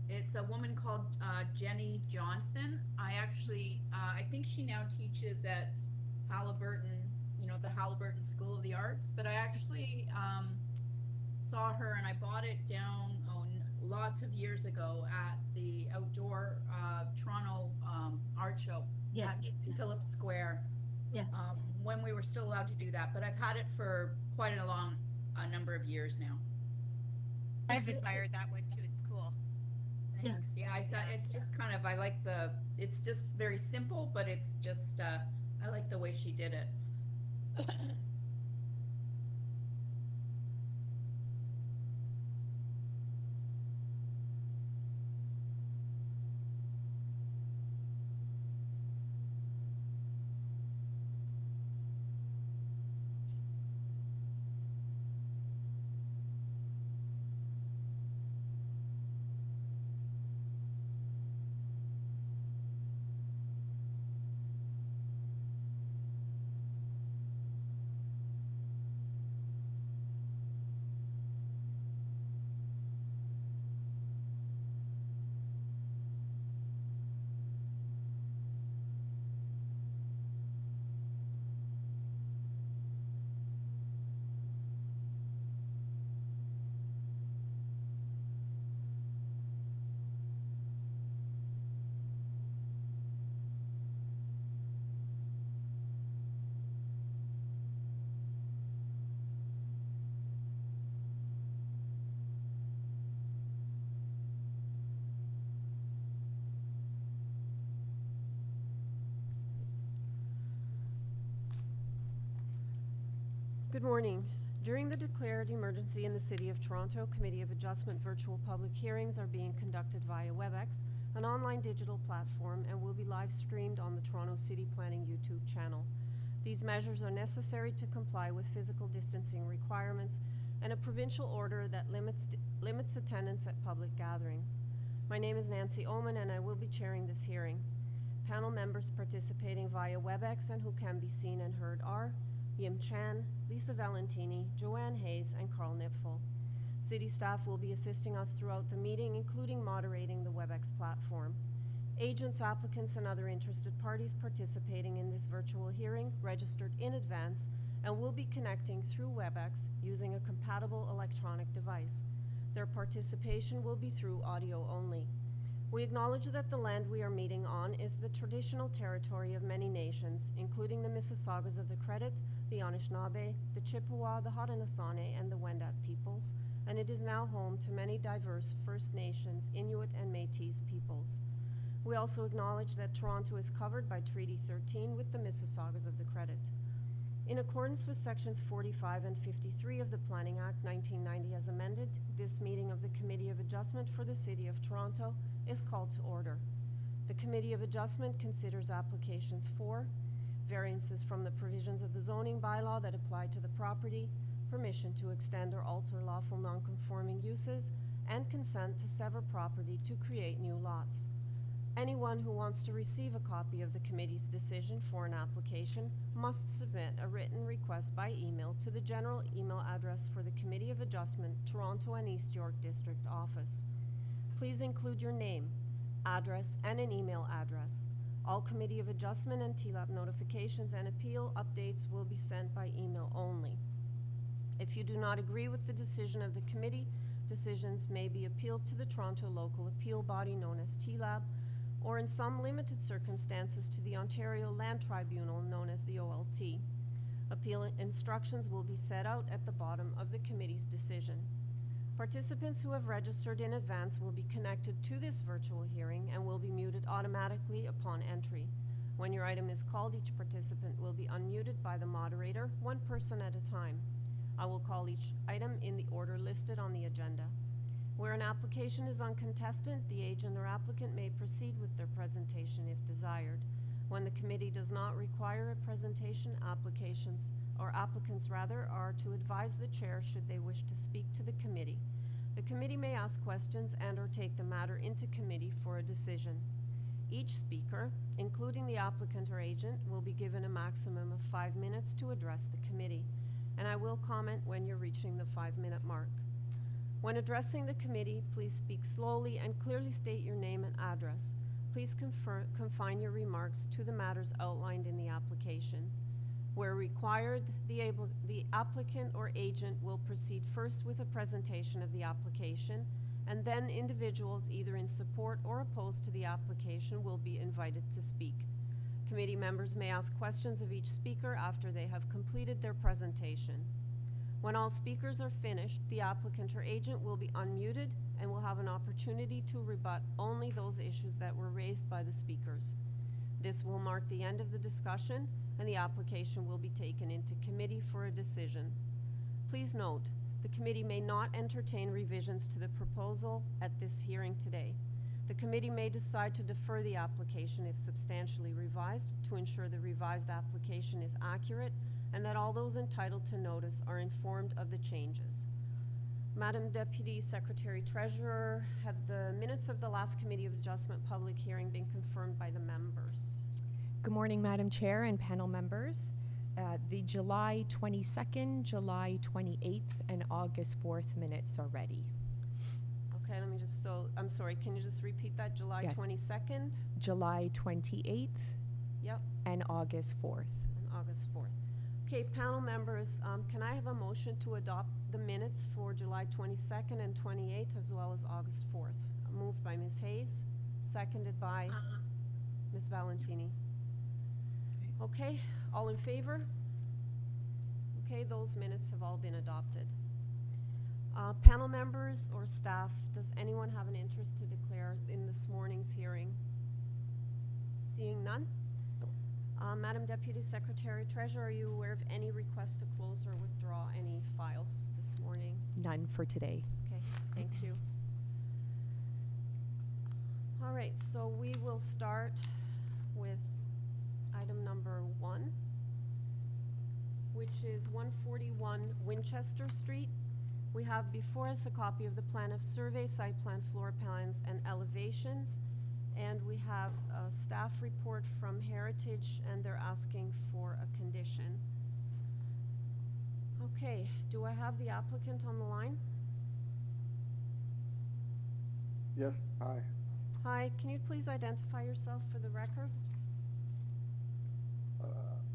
It's a woman called Jenny Johnson. I think she now teaches at Halliburton, the Halliburton School of the Arts. But I actually saw her and I bought it down lots of years ago at the outdoor Toronto art show Yes. at Yeah. Phillips Square Yeah. when we were still allowed to do that. But I've had it for quite a long number of years now. Yeah. I've admired that one too. It's cool. Yeah. Thanks. Yeah, I thought Yeah. it's just kind of, I like it's just very simple, but it's just, I like the way she did it. Good morning. During the declared emergency in the City of Toronto, Committee of Adjustment virtual public hearings are being conducted via WebEx, an online digital platform, and will be live streamed on the Toronto City Planning YouTube channel. These measures are necessary to comply with physical distancing requirements and a provincial order that limits attendance at public gatherings. My name is Nancy Oman and I will be chairing this hearing. Panel members participating via WebEx and who can be seen and heard are Yim Chan, Lisa Valentini, Joanne Hayes, and Carl Nipfel. City staff will be assisting us throughout the meeting, including moderating the WebEx platform. Agents, applicants, and other interested parties participating in this virtual hearing registered in advance and will be connecting through WebEx using a compatible electronic device. Their participation will be through audio only. We acknowledge that the land we are meeting on is the traditional territory of many nations, including the Mississaugas of the Credit, the Anishinaabe, the Chippewa, the Haudenosaunee, and the Wendat peoples, and it is now home to many diverse First Nations, Inuit, and Métis peoples. We also acknowledge that Toronto is covered by Treaty 13 with the Mississaugas of the Credit. In accordance with Sections 45 and 53 of the Planning Act 1990 as amended, this meeting of the Committee of Adjustment for the City of Toronto is called to order. The Committee of Adjustment considers applications for variances from the provisions of the zoning bylaw that apply to the property, permission to extend or alter lawful nonconforming uses, and consent to sever property to create new lots. Anyone who wants to receive a copy of the committee's decision for an application must submit a written request by email to the general email address for the Committee of Adjustment, Toronto and East York District Office. Please include your name, address, and an email address. All Committee of Adjustment and TLAP notifications and appeal updates will be sent by email only. If you do not agree with the decision of the committee, decisions may be appealed to the Toronto Local Appeal Body known as TLAB, or in some limited circumstances to the Ontario Land Tribunal known as the OLT. Appeal instructions will be set out at the bottom of the committee's decision. Participants who have registered in advance will be connected to this virtual hearing and will be muted automatically upon entry. When your item is called, each participant will be unmuted by the moderator, one person at a time. I will call each item in the order listed on the agenda. Where an application is uncontested, the agent or applicant may proceed with their presentation if desired. When the committee does not require a presentation, applicants are to advise the chair should they wish to speak to the committee. The committee may ask questions and or take the matter into committee for a decision. Each speaker, including the applicant or agent, will be given a maximum of 5 minutes to address the committee, and I will comment when you're reaching the 5-minute mark. When addressing the committee, please speak slowly and clearly state your name and address. Please confine your remarks to the matters outlined in the application. Where required, the applicant or agent will proceed first with a presentation of the application, and then individuals either in support or opposed to the application will be invited to speak. Committee members may ask questions of each speaker after they have completed their presentation. When all speakers are finished, the applicant or agent will be unmuted and will have an opportunity to rebut only those issues that were raised by the speakers. This will mark the end of the discussion, and the application will be taken into committee for a decision. Please note, the committee may not entertain revisions to the proposal at this hearing today. The committee may decide to defer the application if substantially revised to ensure the revised application is accurate and that all those entitled to notice are informed of the changes. Madam Deputy Secretary Treasurer, have the minutes of the last Committee of Adjustment public hearing been confirmed by the members? Good morning, Madam Chair and panel members. The July 22nd, July 28th, and August 4th minutes are ready. Okay, let me just, I'm sorry, can you just repeat that? July Yes. 22nd? July 28th Yep, and August 4th. and August 4th. Okay, panel members, can I have a motion to adopt the minutes for July 22nd and 28th as well as August 4th? Moved by Ms. Hayes, seconded by Ms. Valentini. Okay, all in favor? Okay, those minutes have all been adopted. Panel members or staff, does anyone have an interest to declare in this morning's hearing? Seeing none? Madam Deputy Secretary Treasurer, are you aware of any request to close or withdraw any files this morning? None for today. Okay, thank you. All right, so we will start with item number 1, which is 141 Winchester Street. We have before us a copy of the plan of survey, site plan, floor plans, and elevations. And we have a staff report from Heritage, and they're asking for a condition. Okay, do I have the applicant on the line? Yes, hi. Hi, can you please identify yourself for the record?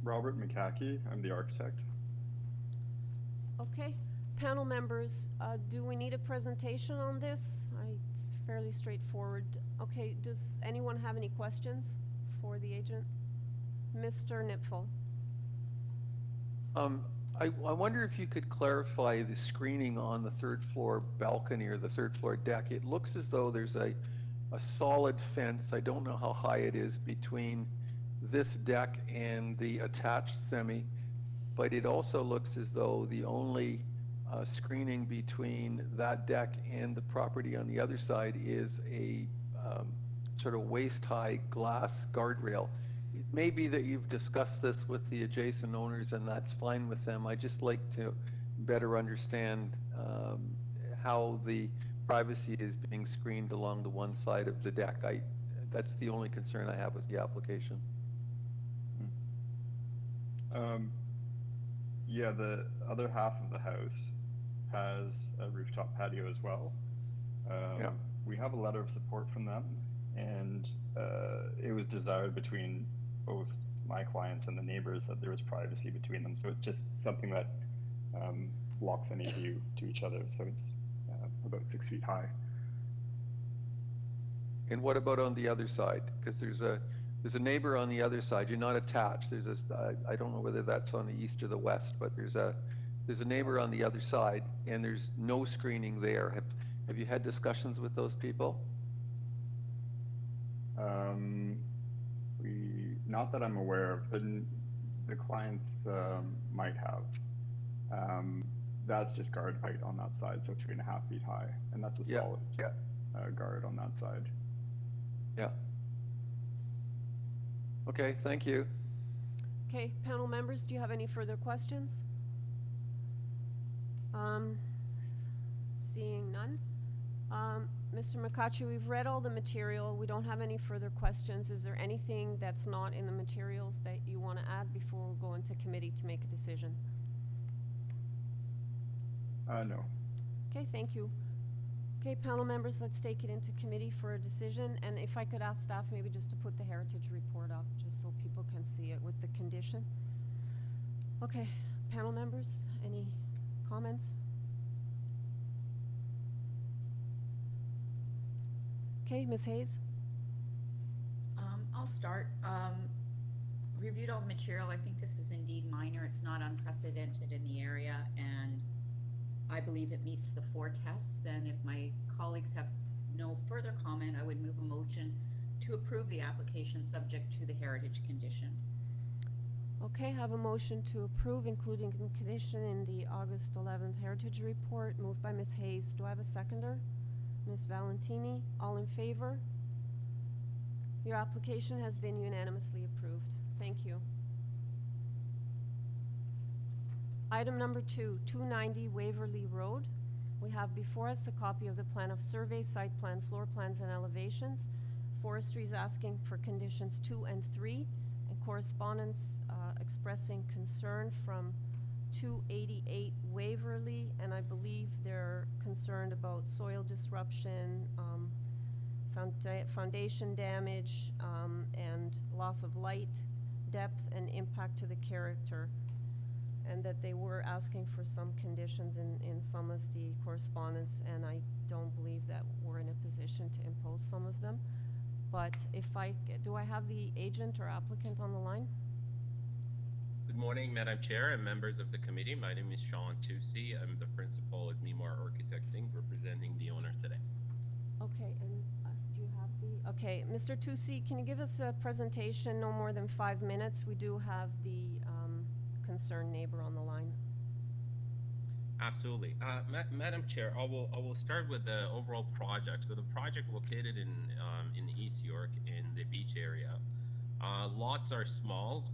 Robert Mckay, I'm the architect. Okay, panel members, do we need a presentation on this? It's fairly straightforward. Okay, does anyone have any questions for the agent? Mr. Nipfel. I wonder if you could clarify the screening on the third floor balcony or the third floor deck. It looks as though there's a solid fence, I don't know how high it is, between this deck and the attached semi, but it also looks as though the only screening between that deck and the property on the other side is a sort of waist-high glass guardrail. It may be that you've discussed this with the adjacent owners and that's fine with them. I'd just like to better understand how the privacy is being screened along the one side of the deck. That's the only concern I have with the application. Yeah, the other half of the house has a rooftop patio as well. Yeah. We have a letter of support from them, and it was desired between both my clients and the neighbors that there was privacy between them. So it's just something that blocks any view to each other. So it's about 6 feet high. And what about on the other side? Because there's a neighbor on the other side. You're not attached. There's I don't know whether that's on the east or the west, but there's a neighbor on the other side, and there's no screening there. Have you had discussions with those people? Not that I'm aware of. The clients might have. That's just guard height on that side, so 3.5 feet high, and that's a solid guard on that side. Yeah. Okay, thank you. Okay, panel members, do you have any further questions? Seeing none. Mr. McCutcheon, we've read all the material. We don't have any further questions. Is there anything that's not in the materials that you want to add before we go into committee to make a decision? No. Okay, thank you. Okay, panel members, let's take it into committee for a decision, and if I could ask staff maybe just to put the heritage report up, just so people can see it with the condition. Okay, panel members, any comments? Okay, Ms. Hayes? I'll start. Reviewed all material. I think this is indeed minor. It's not unprecedented in the area, and I believe it meets the 4 tests. And if my colleagues have no further comment, I would move a motion to approve the application subject to the heritage condition. Okay, have a motion to approve, including condition in the August 11th Heritage Report, moved by Ms. Hayes. Do I have a seconder? Ms. Valentini, all in favor? Your application has been unanimously approved. Thank you. Item number 2, 290 Waverly Road. We have before us a copy of the plan of survey, site plan, floor plans, and elevations. Forestry is asking for conditions 2 and 3, and correspondence expressing concern from 288 Waverly, and I believe they're concerned about soil disruption, foundation damage, and loss of light, depth, and impact to the character, and that they were asking for some conditions in some of the correspondence, and I don't believe that we're in a position to impose some of them. But do I have the agent or applicant on the line? Good morning, Madam Chair and members of the committee. My name is Sean Tusi. I'm the principal at Mimar Architects Inc., representing the owner today. Okay, and do you have the, okay, Mr. Tusi, can you give us a presentation, no more than 5 minutes? We do have the concerned neighbor on the line. Absolutely. Madam Chair, I will start with the overall project. So the project located in East York in the beach area. Lots are small.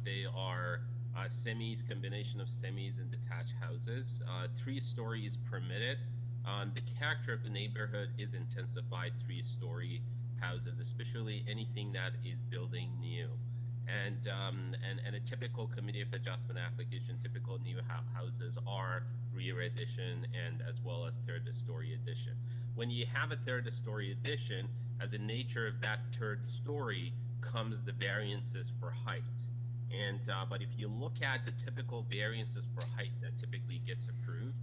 They are semis, combination of semis and detached houses. 3 stories permitted. The character of the neighborhood is intensified 3-story houses, especially anything that is building new. And a typical committee of adjustment application, typical new houses are rear addition and as well as 3rd-story addition. When you have a 3rd-story addition, as a nature of that 3rd story comes the variances for height. And but if you look at the typical variances for height that typically gets approved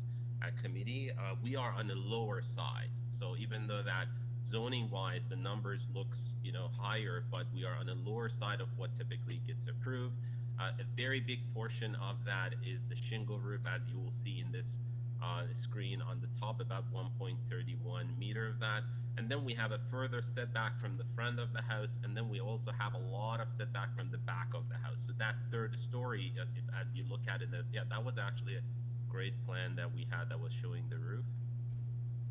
at committee, we are on the lower side. So even though that zoning wise the numbers looks higher, but we are on the lower side of what typically gets approved. A very big portion of that is the shingle roof, as you will see in this screen on the top, about 1.31 meter of that. And then we have a further setback from the front of the house, and then we also have a lot of setback from the back of the house. So that 3rd story, as you look at it, that was actually a great plan that we had that was showing the roof.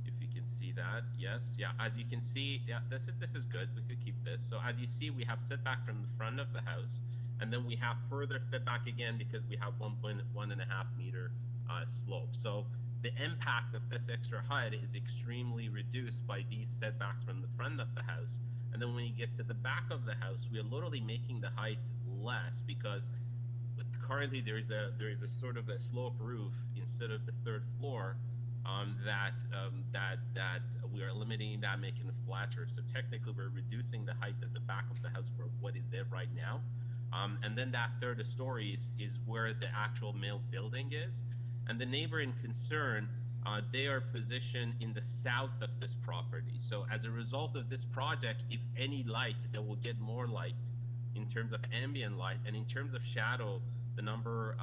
If you can see that, yes, yeah. As you can see, yeah, this is good. We could keep this. So as you see, we have setback from the front of the house, and then we have further setback again because we have 1.5 meter slope. So the impact of this extra height is extremely reduced by these setbacks from the front of the house. And then when you get to the back of the house, we are literally making the height less because currently there is a sort of a slope roof instead of the 3rd floor that we are eliminating that, making it flatter. So technically we're reducing the height at the back of the house for what is there right now. And then that 3rd story is where the actual main building is. And the neighbor in concern, they are positioned in the south of this property. So as a result of this project, if any light, they will get more light in terms of ambient light, and in terms of shadow, the number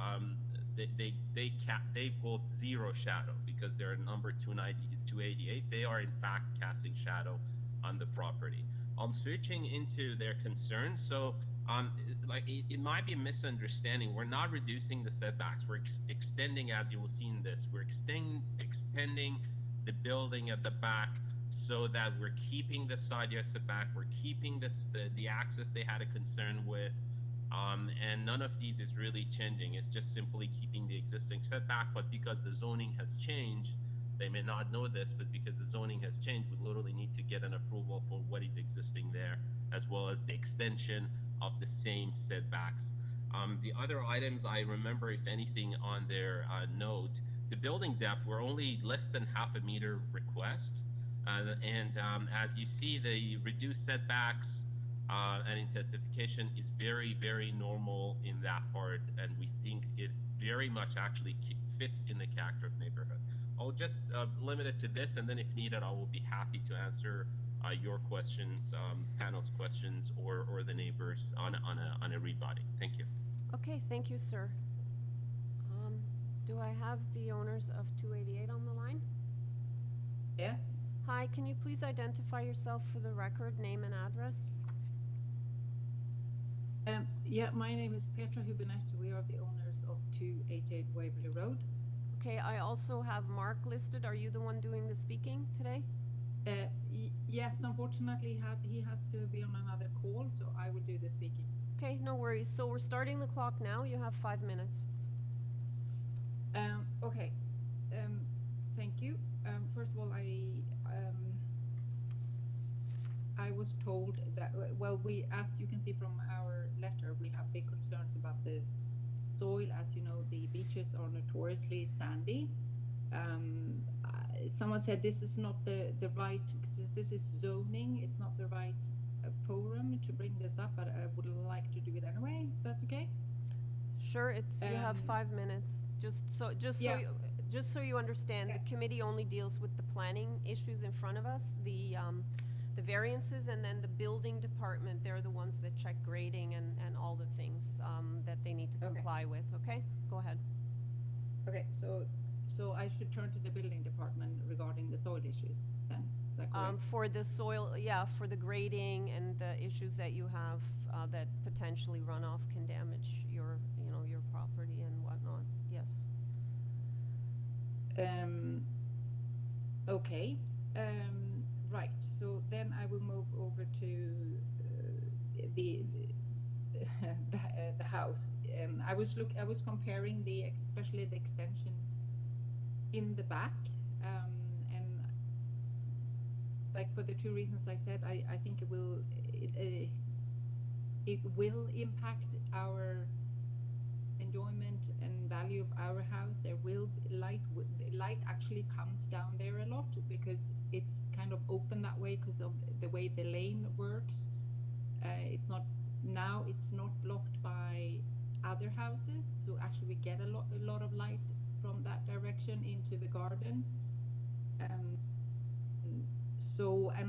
they quote 0 shadow because they're number 288. They are in fact casting shadow on the property. Switching into their concerns. So it might be a misunderstanding. We're not reducing the setbacks. We're extending, as you will see in this, we're extending the building at the back so that we're keeping the side yard setback. We're keeping the access they had a concern with. And none of these is really changing. It's just simply keeping the existing setback, but because the zoning has changed, they may not know this, but because the zoning has changed, we literally need to get an approval for what is existing there, as well as the extension of the same setbacks. The other items I remember, if anything, on their note, the building depth, we're only less than half a meter request. As you see, the reduced setbacks and intensification is very, very normal in that part, and we think it very much actually fits in the character of neighborhood. I'll just limit it to this, and then if needed, I will be happy to answer your questions, panel's questions, or the neighbors on a rebody. Thank you. Okay, thank you, sir. Do I have the owners of 288 on the line? Yes. Hi, can you please identify yourself for the record, name and address? Yeah, my name is Petra Hübinette. We are the owners of 288 Waverly Road. Okay, I also have Mark listed. Are you the one doing the speaking today? Yes, unfortunately, he has to be on another call, so I will do the speaking. Okay, no worries. So we're starting the clock now. You have 5 minutes. Okay. Thank you. First of all, I was told that, well, as you can see from our letter, we have big concerns about the soil. As you know, the beaches are notoriously sandy. Someone said this is not the right, this is zoning, it's not the right forum to bring this up, but I would like to do it anyway. That's okay? Sure, you have 5 minutes. Just so you understand, the committee only deals with the planning issues in front of us, the variances, and then the building department, they're the ones that check grading and all the things that they need to comply with. Okay, go ahead. Okay, so I should turn to the building department regarding the soil issues then? Is that correct? For the soil, yeah, for the grading and the issues that you have that potentially runoff can damage your property and whatnot. Yes. Okay. Right. So then I will move over to the house. I was comparing especially the extension in the back, and like for the two reasons I said, I think it will impact our enjoyment and value of our house. There will light actually comes down there a lot because it's kind of open that way because of the way the lane works. It's not blocked by other houses, so actually we get a lot of light from that direction into the garden. And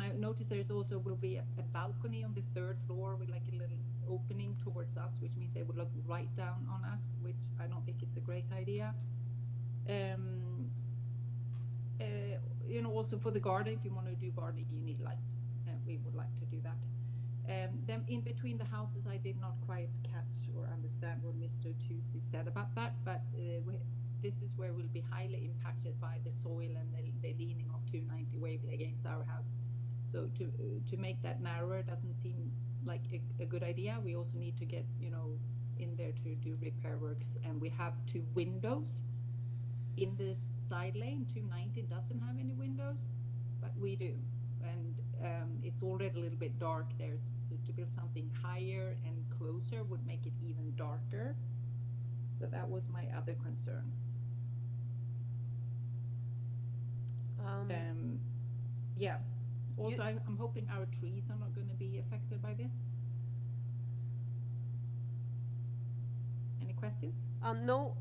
I noticed there's also will be a balcony on the 3rd floor with like a little opening towards us, which means they would look right down on us, which I don't think it's a great idea. Also for the garden, if you want to do gardening, you need light. We would like to do that. Then in between the houses, I did not quite catch or understand what Mr. Tusi said about that, but this is where we'll be highly impacted by the soil and the leaning of 290 Waverly against our house. So to make that narrower doesn't seem like a good idea. We also need to get in there to do repair works, and we have 2 windows in this side lane. 290 doesn't have any windows, but we do, and it's already a little bit dark there. So to build something higher and closer would make it even darker. So that was my other concern. Yeah. Also, I'm hoping our trees are not going to be affected by this. Any questions? No.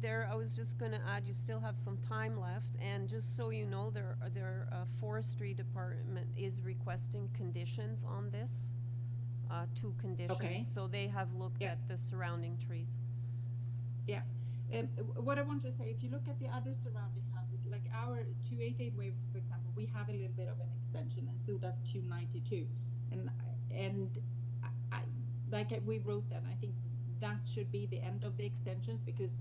There, I was just going to add, you still have some time left, and just so you know, their forestry department is requesting conditions on this. 2 conditions. Okay. So they have looked at the surrounding trees. Yeah. What I want to say, if you look at the other surrounding houses, like our 288 Way, for example, we have a little bit of an extension, and so does 292. And we wrote that, I think that should be the end of the extensions, because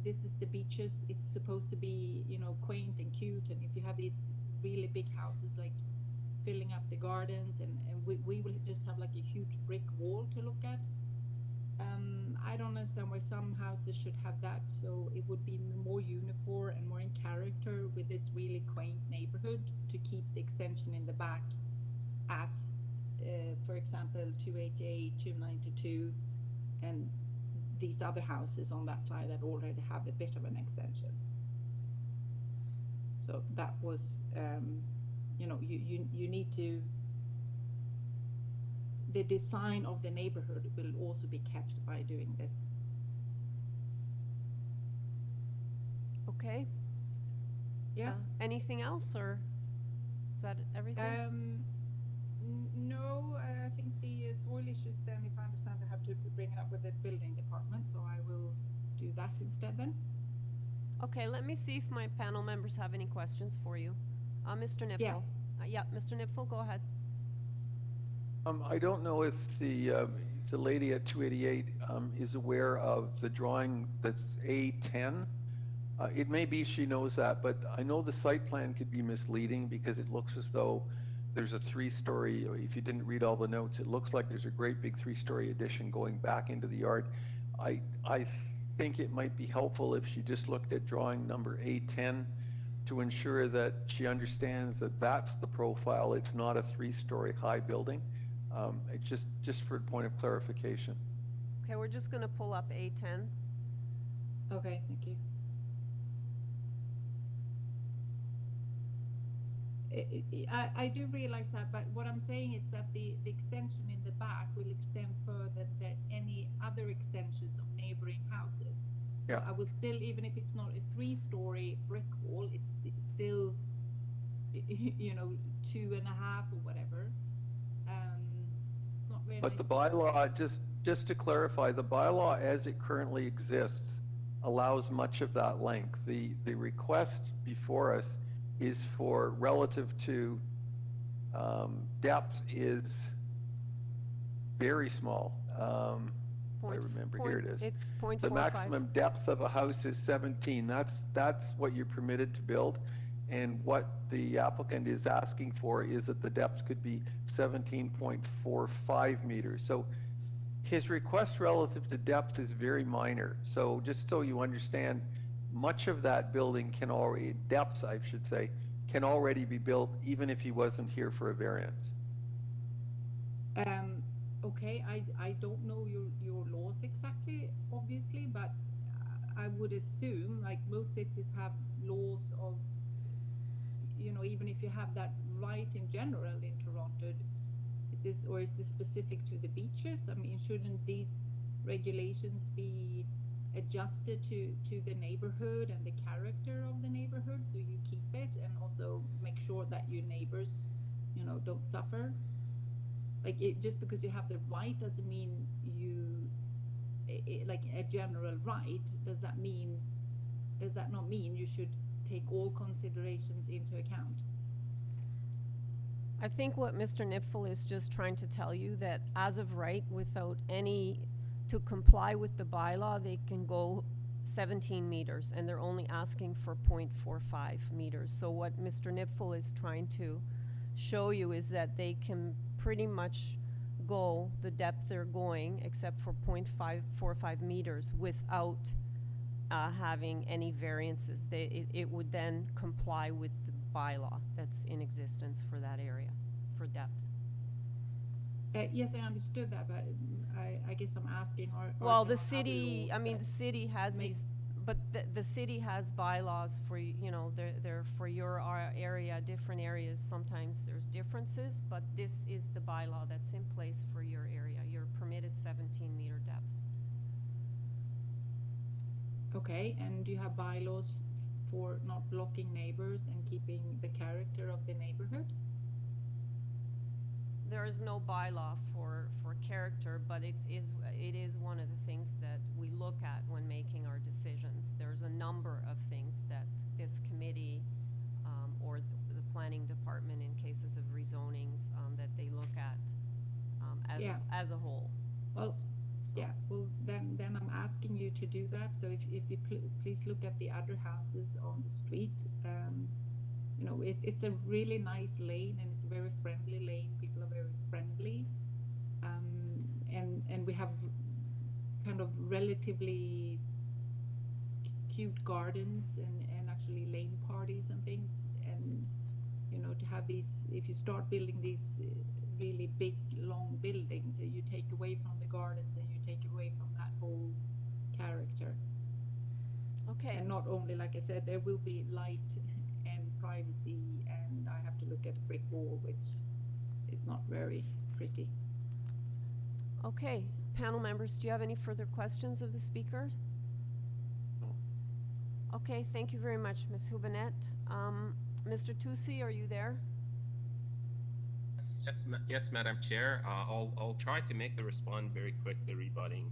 this is the beaches. It's supposed to be, quaint and cute. And if you have these really big houses, like filling up the gardens, and we will just have like a huge brick wall to look at. I don't understand why some houses should have that, so it would be more uniform and more in character with this really quaint neighborhood to keep the extension in the back as, for example, 288, 292, and these other houses on that side that already have a bit of an extension. So that was, you know, you need to, the design of the neighborhood will also be kept by doing this. Okay. Yeah. Anything else, or is that everything? No, I think the soil issues then, if I understand, I have to bring it up with the building department, so I will do that instead then. Okay, let me see if my panel members have any questions for you. Mr. Nipfel. Yeah. Yeah, Mr. Nipfel, go ahead. I don't know if the lady at 288 is aware of the drawing that's A10. It may be she knows that, but I know the site plan could be misleading because it looks as though there's a 3-story, if you didn't read all the notes, it looks like there's a great big 3-story addition going back into the yard. I think it might be helpful if she just looked at drawing number A10 to ensure that she understands that that's the profile. It's not a 3-story high building. Just for a point of clarification. Okay, we're just going to pull up A10. Okay, thank you. I do realize that, but what I'm saying is that the extension in the back will extend further than any other extensions of neighboring houses. So Yeah. I will still, even if it's not a 3-story brick wall, it's still, you know, 2.5 or whatever. It's not very But nice. the bylaw, just to clarify, the bylaw as it currently exists allows much of that length. The request before us is for relative to depth is very small. I remember, here it is. It's 0.45. The maximum depth of a house is 17. That's what you're permitted to build. And what the applicant is asking for is that the depth could be 17.45 meters. So his request relative to depth is very minor. So just so you understand, much of that building can already, depth I should say, can already be built even if he wasn't here for a variance. Okay, I don't know your laws exactly, obviously, but I would assume, like most cities have laws of, you know, even if you have that right in general in Toronto, is this specific to the beaches? I mean, shouldn't these regulations be adjusted to the neighborhood and the character of the neighborhood, so you keep it and also make sure that your neighbors, you know, don't suffer? Like, just because you have the right doesn't mean like a general right, does that not mean you should take all considerations into account? I think what Mr. Nipfel is just trying to tell you that as of right, without any, to comply with the bylaw, they can go 17 meters and they're only asking for 0.45 meters. So what Mr. Nipfel is trying to show you is that they can pretty much go the depth they're going except for 0.545 meters without having any variances. It would then comply with the bylaw that's in existence for that area, for depth. Yes, I understood that, but I guess I'm asking, well, the city, I mean, the city has these, but the city has bylaws for, you know, they're for your area, different areas. Sometimes there's differences, but this is the bylaw that's in place for your area. You're permitted 17-meter depth. Okay, and do you have bylaws for not blocking neighbors and keeping the character of the neighborhood? There is no bylaw for character, but it is one of the things that we look at when making our decisions. There's a number of things that this committee or the planning department in cases of rezonings that they look at as a whole. Well, so. Yeah, well then I'm asking you to do that. So if you please look at the other houses on the street. You know, it's a really nice lane and it's a very friendly lane. People are very friendly, and we have kind of relatively cute gardens and actually lane parties and things. And you know, to have these, if you start building these really big long buildings, you take away from the gardens and you take away from that whole character. Okay. And not only, like I said, there will be light and privacy, and I have to look at a brick wall, which is not very pretty. Okay, panel members, do you have any further questions of the speakers? No. Okay, thank you very much, Ms. Houbinet. Mr. Tusi, are you there? Yes, Madam Chair. I'll try to make the respond very quick, the rebutting.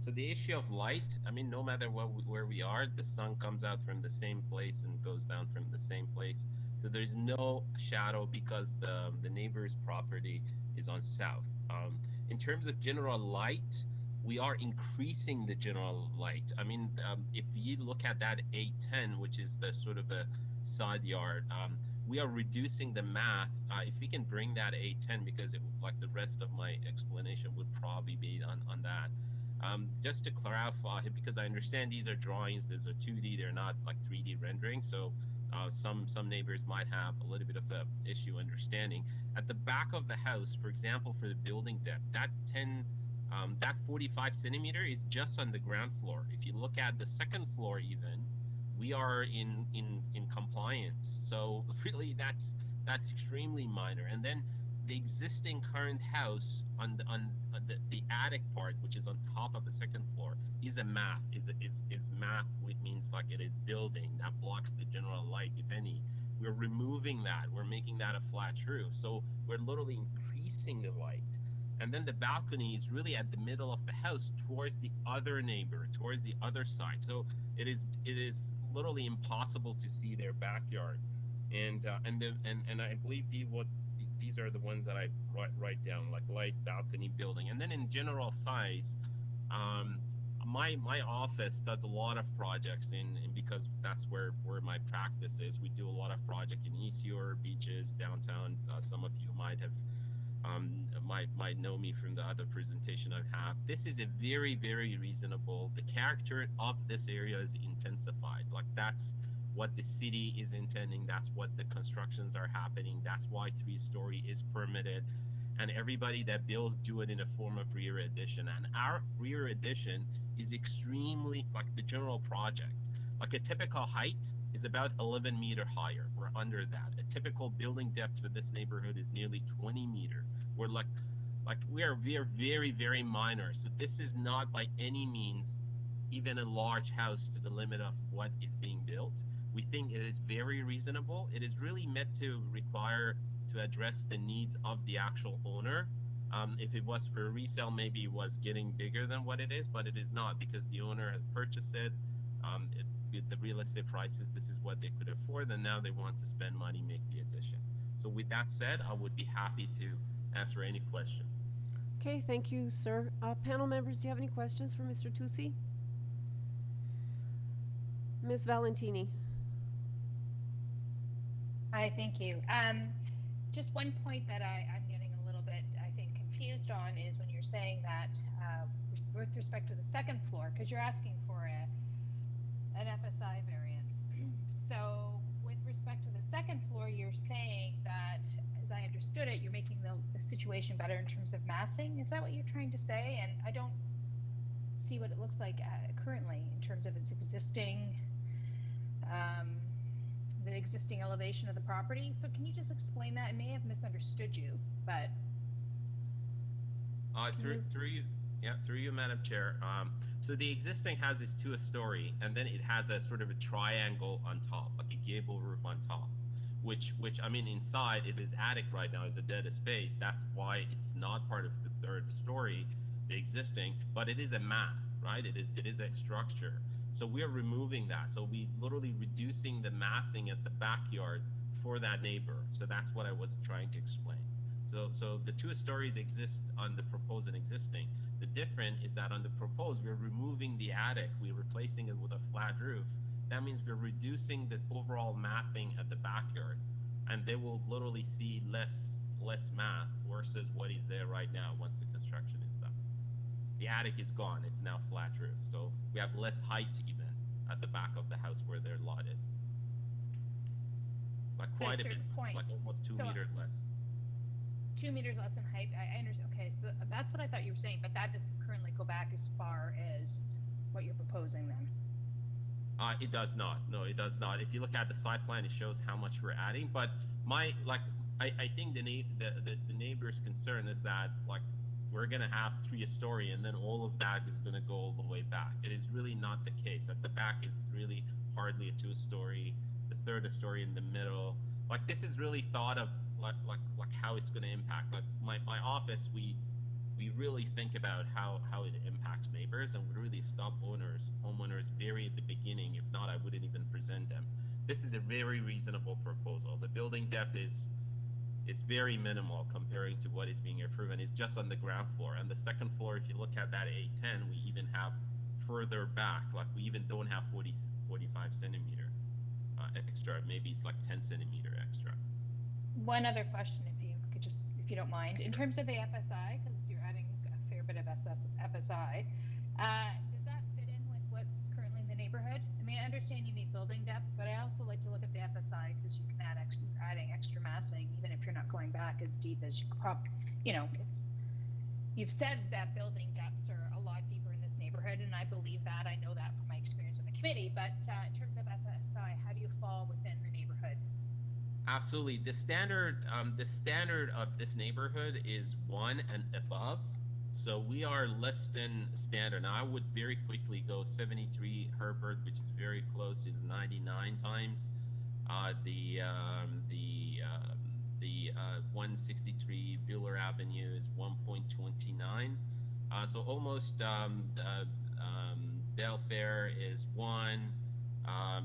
So the issue of light, I mean, no matter where we are, the sun comes out from the same place and goes down from the same place. So there's no shadow because the neighbor's property is on south. In terms of general light, we are increasing the general light. I mean, if you look at that A10, which is the sort of a side yard, we are reducing the math. If we can bring that A10, because like the rest of my explanation would probably be on that. Just to clarify, because I understand these are drawings, these are 2D, they're not like 3D rendering, so some neighbors might have a little bit of a issue understanding. At the back of the house, for example, for the building depth, that 45 centimeter is just on the ground floor. If you look at the second floor even, we are in compliance. So really that's extremely minor. And then the existing current house on the attic part, which is on top of the second floor, is math, which means like it is building that blocks the general light, if any. We're removing that, we're making that a flat roof. So we're literally increasing the light. And then the balcony is really at the middle of the house towards the other neighbor, towards the other side. So it is literally impossible to see their backyard. And I believe these are the ones that I write down, like light, balcony, building. And then in general size, my office does a lot of projects because that's where my practice is. We do a lot of projects in East York, beaches, downtown. Some of you might have might know me from the other presentation I have. This is a very, very reasonable. The character of this area is intensified. Like that's what the city is intending. That's what the constructions are happening. That's why 3-story is permitted. And everybody that builds do it in a form of rear addition. And our rear addition is extremely like the general project. Like a typical height is about 11 meter higher. We're under that. A typical building depth for this neighborhood is nearly 20 meter. We're we are very, very minor. So this is not by any means even a large house to the limit of what is being built. We think it is very reasonable. It is really meant to address the needs of the actual owner. If it was for resale, maybe it was getting bigger than what it is, but it is not because the owner had purchased it. With the real estate prices, this is what they could afford, and now they want to spend money, make the addition. So with that said, I would be happy to answer any question. Okay, thank you, sir. Panel members, do you have any questions for Mr. Tusi? Ms. Valentini. Hi, thank you. Just one point that I'm getting a little bit, I think, confused on is when you're saying that with respect to the second floor, because you're asking for an FSI variance. So with respect to the second floor, you're saying that, as I understood it, you're making the situation better in terms of massing. Is that what you're trying to say? And I don't see what it looks like currently in terms of its existing, the existing elevation of the property. So can you just explain that? I may have misunderstood you, but. Through you, Madam Chair. So the existing house is 2-story, and then it has a sort of a triangle on top, like a gable roof on top, which I mean, inside it is attic right now, is a dead space. That's why it's not part of the 3rd story, the existing, but it is a math, right? It is a structure. So we are removing that. So we literally reducing the massing at the backyard for that neighbor. So that's what I was trying to explain. So the 2 stories exist on the proposed and existing. The difference is that on the proposed, we're removing the attic, we're replacing it with a flat roof. That means we're reducing the overall mathing at the backyard, and they will literally see less math versus what is there right now once the construction is done. The attic is gone, it's now flat roof. So we have less height even at the back of the house where their lot is. Like quite a bit, like almost 2 meters less. 2 meters less in height. I understand. Okay, so that's what I thought you were saying, but that doesn't currently go back as far as what you're proposing then. It does not. No, it does not. If you look at the site plan, it shows how much we're adding, but I think the neighbor's concern is that like we're gonna have 3-story and then all of that is gonna go all the way back. It is really not the case. At the back is really hardly a 2-story, the third story in the middle. Like this is really thought of like how it's gonna impact. Like my office, we really think about how it impacts neighbors, and we really stop homeowners very at the beginning. If not, I wouldn't even present them. This is a very reasonable proposal. The building depth is very minimal comparing to what is being approved, and it's just on the ground floor. And the second floor, if you look at that A10, we even have further back, like we even don't have 45 centimeter extra. Maybe it's like 10 centimeter extra. One other question, if you don't mind, in terms of the FSI, because you're adding a fair bit of FSI, does that fit in with what's currently in the neighborhood? I mean, I understand you need building depth, but I also like to look at the FSI because you can add adding extra massing, even if you're not going back as deep as you probably, you've said that building depths are a lot deeper in this neighborhood, and I believe that. I know that from my experience in the committee, but in terms of FSI, how do you fall within the neighborhood? Absolutely. The standard of this neighborhood is 1 and above. So we are less than standard. Now I would very quickly go 73 Herbert, which is very close, is 99 times. The 163 Buller Avenue is 1.29. So almost Belfair is 1.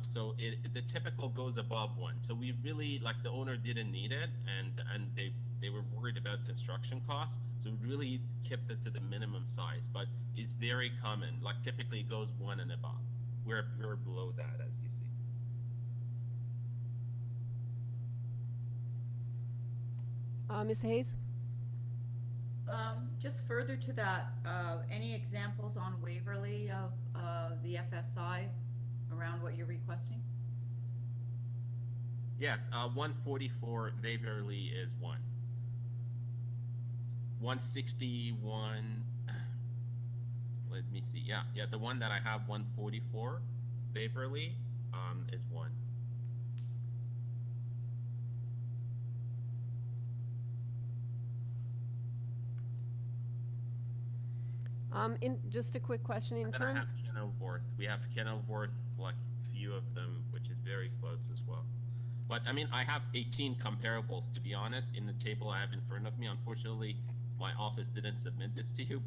So the typical goes above 1. So we really, like, the owner didn't need it, and they were worried about construction costs. So we really kept it to the minimum size, but it's very common. Like typically it goes 1 and above. We're below that, as you see. Ms. Hayes? Just further to that, any examples on Waverly of the FSI around what you're requesting? Yes, 144 Waverly is 1. 161, let me see, yeah, the one that I have, 144 Waverly, is 1. Just a quick question in And terms. I have Kenilworth. We have Kenilworth, like few of them, which is very close as well. But I mean, I have 18 comparables, to be honest, in the table I have in front of me. Unfortunately, my office didn't submit this to you,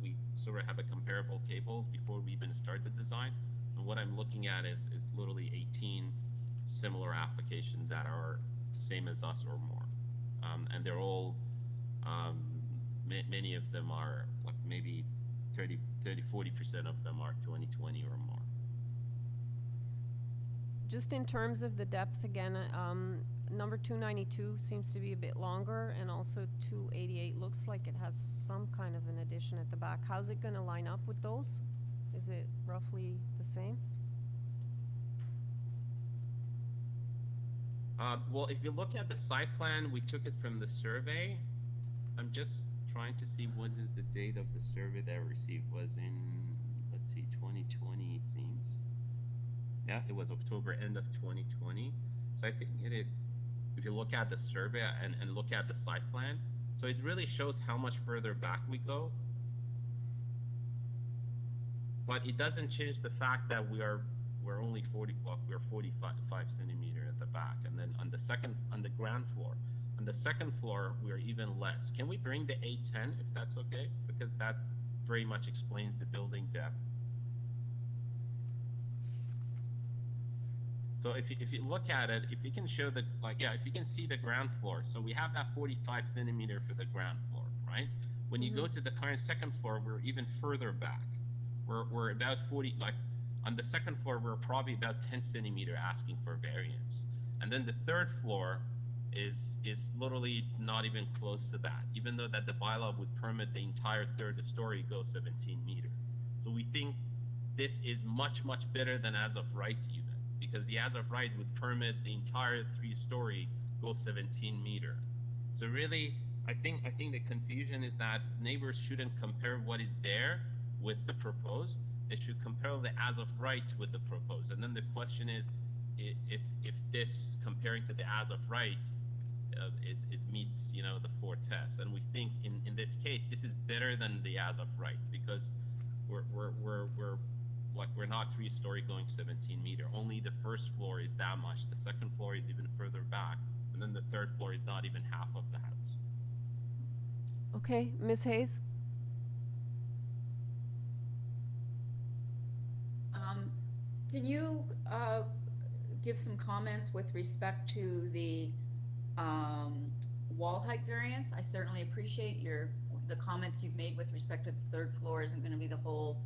we sort of have a comparable tables before we even start the design. And what I'm looking at is literally 18 similar applications that are same as us or more. And they're all, many of them are like maybe 40% of them are 2020 or more. Just in terms of the depth again, number 292 seems to be a bit longer, and also 288 looks like it has some kind of an addition at the back. How's it going to line up with those? Is it roughly the same? Well, if you look at the site plan, we took it from the survey. I'm just trying to see what is the date of the survey that I received. Was in, let's see, 2020 it seems. Yeah, it was October, end of 2020. So I think it is, if you look at the survey and look at the site plan, so it really shows how much further back we go. But it doesn't change the fact that we're only 45 centimeter at the back, and then on the ground floor, on the second floor we're even less. Can we bring the A10 if that's okay? Because that very much explains the building depth. So if you look at it, if you can show the, if you can see the ground floor, so we have that 45 centimeter for the ground floor, right? When you go to the current second floor, we're even further back. We're about 40, like on the second floor, we're probably about 10 centimeter asking for variance. And then the third floor is literally not even close to that, even though that the bylaw would permit the entire third story go 17 meter. So we think this is much, much better than as of right even, because the as of right would permit the entire 3-story go 17 meter. So really, I think the confusion is that neighbors shouldn't compare what is there with the proposed. They should compare the as of right with the proposed. And then the question is if this comparing to the as of right is meets the four tests, and we think in this case this is better than the as of right, because we're not 3-story going 17-meter. Only the first floor is that much. The second floor is even further back, and then the third floor is not even half of the house. Okay, Ms. Hayes? Can you give some comments with respect to the wall height variance? I certainly appreciate the comments you've made with respect to the third floor isn't going to be the whole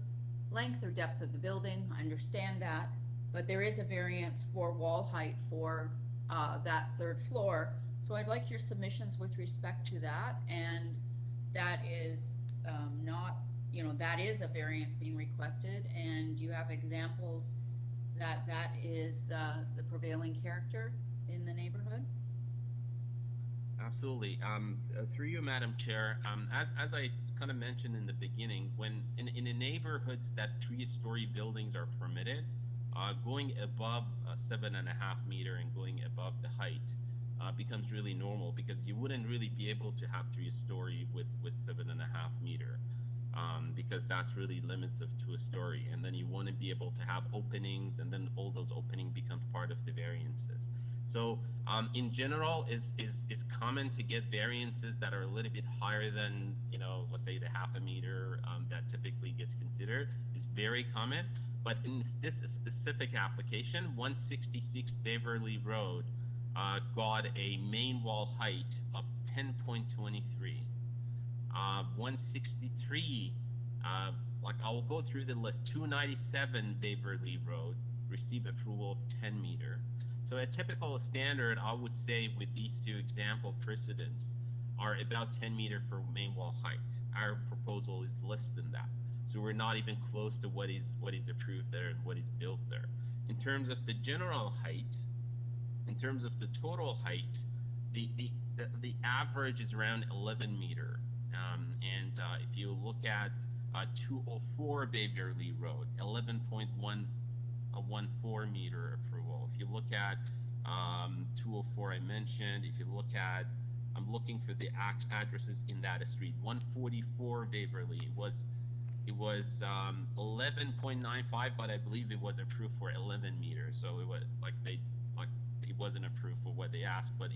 length or depth of the building. I understand that, but there is a variance for wall height for that third floor. So I'd like your submissions with respect to that, and that is not, that is a variance being requested, and you have examples that is the prevailing character in the neighborhood? Absolutely. Through you, Madam Chair, as I kind of mentioned in the beginning, when in the neighborhoods that 3-story buildings are permitted, going above 7.5 meter and going above the height becomes really normal, because you wouldn't really be able to have 3-story with 7.5 meter. Because that's really limits of 2-story, and then you want to be able to have openings, and then all those openings becomes part of the variances. So in general, is common to get variances that are a little bit higher than, let's say the 0.5 meter that typically gets considered, is very common. But in this specific application, 166 Waverly Road got a main wall height of 10.23. 163, I'll go through the list. 297 Waverly Road received approval of 10 meter. So a typical standard, I would say, with these two example precedents are about 10 meter for main wall height. Our proposal is less than that. So we're not even close to what is approved there and what is built there. In terms of the general height, in terms of the total height, the average is around 11 meter. If you look at 204 Waverly Road, 11.114 meter approval. If you look at 204 I mentioned, if you look at, I'm looking for the addresses in that street, 144 Waverly, it was 11.95, but I believe it was approved for 11 meters. So it was it wasn't approved for what they asked, but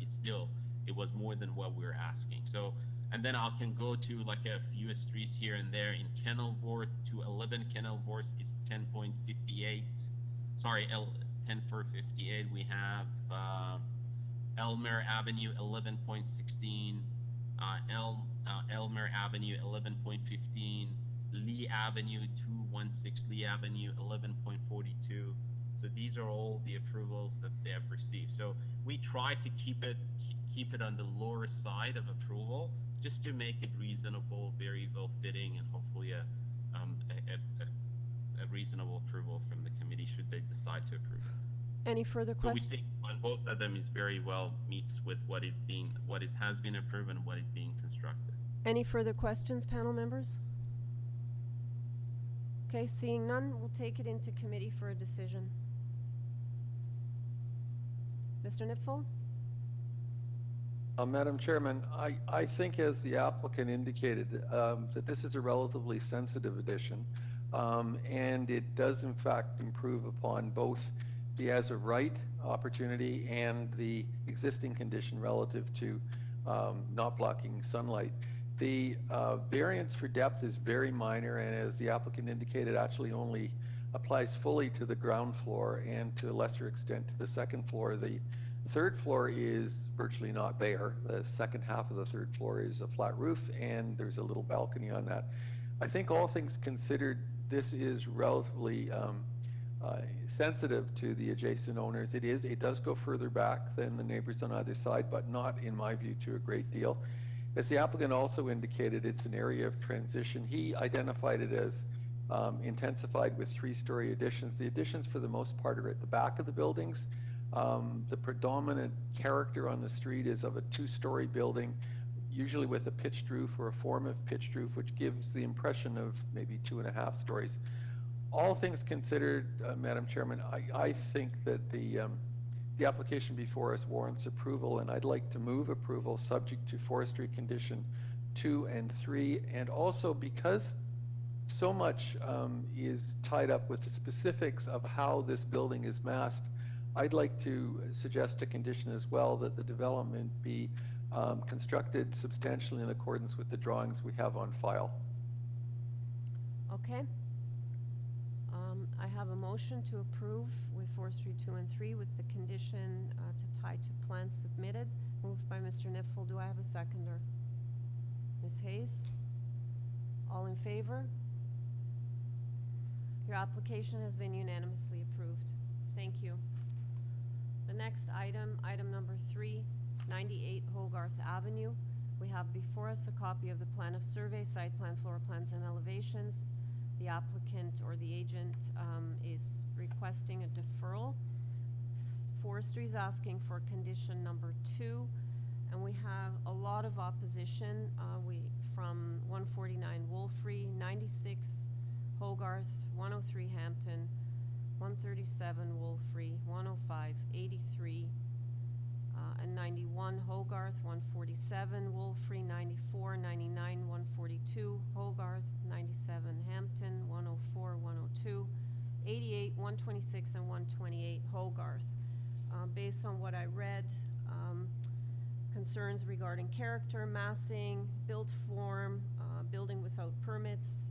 it was more than what we were asking. So, and then I can go to a few streets here and there. In Kenilworth to 11 Kenilworth is 10.58. Sorry, 10.458. We have Elmer Avenue 11.16, Elmer Avenue 11.15, Lee Avenue 216 Lee Avenue 11.42. So these are all the approvals that they have received. So we try to keep it on the lower side of approval, just to make it reasonable, very well fitting, and hopefully a reasonable approval from the committee should they decide to approve. Any further So we questions? think on both of them is very well meets with what has been approved and what is being constructed. Any further questions, panel members? Okay, seeing none, we'll take it into committee for a decision. Mr. Nipfel? Madam Chairman, I think, as the applicant indicated, that this is a relatively sensitive addition, and it does in fact improve upon both the as of right opportunity and the existing condition relative to not blocking sunlight. The variance for depth is very minor, and as the applicant indicated, actually only applies fully to the ground floor and to a lesser extent to the second floor. The third floor is virtually not there. The second half of the third floor is a flat roof, and there's a little balcony on that. I think all things considered, this is relatively sensitive to the adjacent owners. It does go further back than the neighbors on either side, but not, in my view, to a great deal. As the applicant also indicated, it's an area of transition. He identified it as intensified with 3-story additions. The additions, for the most part, are at the back of the buildings. The predominant character on the street is of a 2-story building, usually with a pitched roof or a form of pitched roof, which gives the impression of maybe 2.5 stories. All things considered, Madam Chairman, I think that the the application before us warrants approval, and I'd like to move approval subject to forestry condition 2 and 3, and also because so much is tied up with the specifics of how this building is massed, I'd like to suggest a condition as well that the development be constructed substantially in accordance with the drawings we have on file. Okay. I have a motion to approve with forestry 2 and 3 with the condition to tie to plans submitted. Moved by Mr. Nipfel. Do I have a seconder? Ms. Hayes? All in favor? Your application has been unanimously approved. Thank you. The next item, item number 3, 98 Hogarth Avenue. We have before us a copy of the plan of survey, site plan, floor plans, and elevations. The applicant or the agent is requesting a deferral. Forestry is asking for condition number 2, and we have a lot of opposition. From 149 Wolfrey, 96 Hogarth, 103 Hampton, 137 Wolfrey, 105, 83, and 91 Hogarth, 147 Wolfrey, 94, 99, 142 Hogarth, 97 Hampton, 104, 102, 88, 126, and 128 Hogarth. Based on what I read, concerns regarding character, massing, build form, building without permits,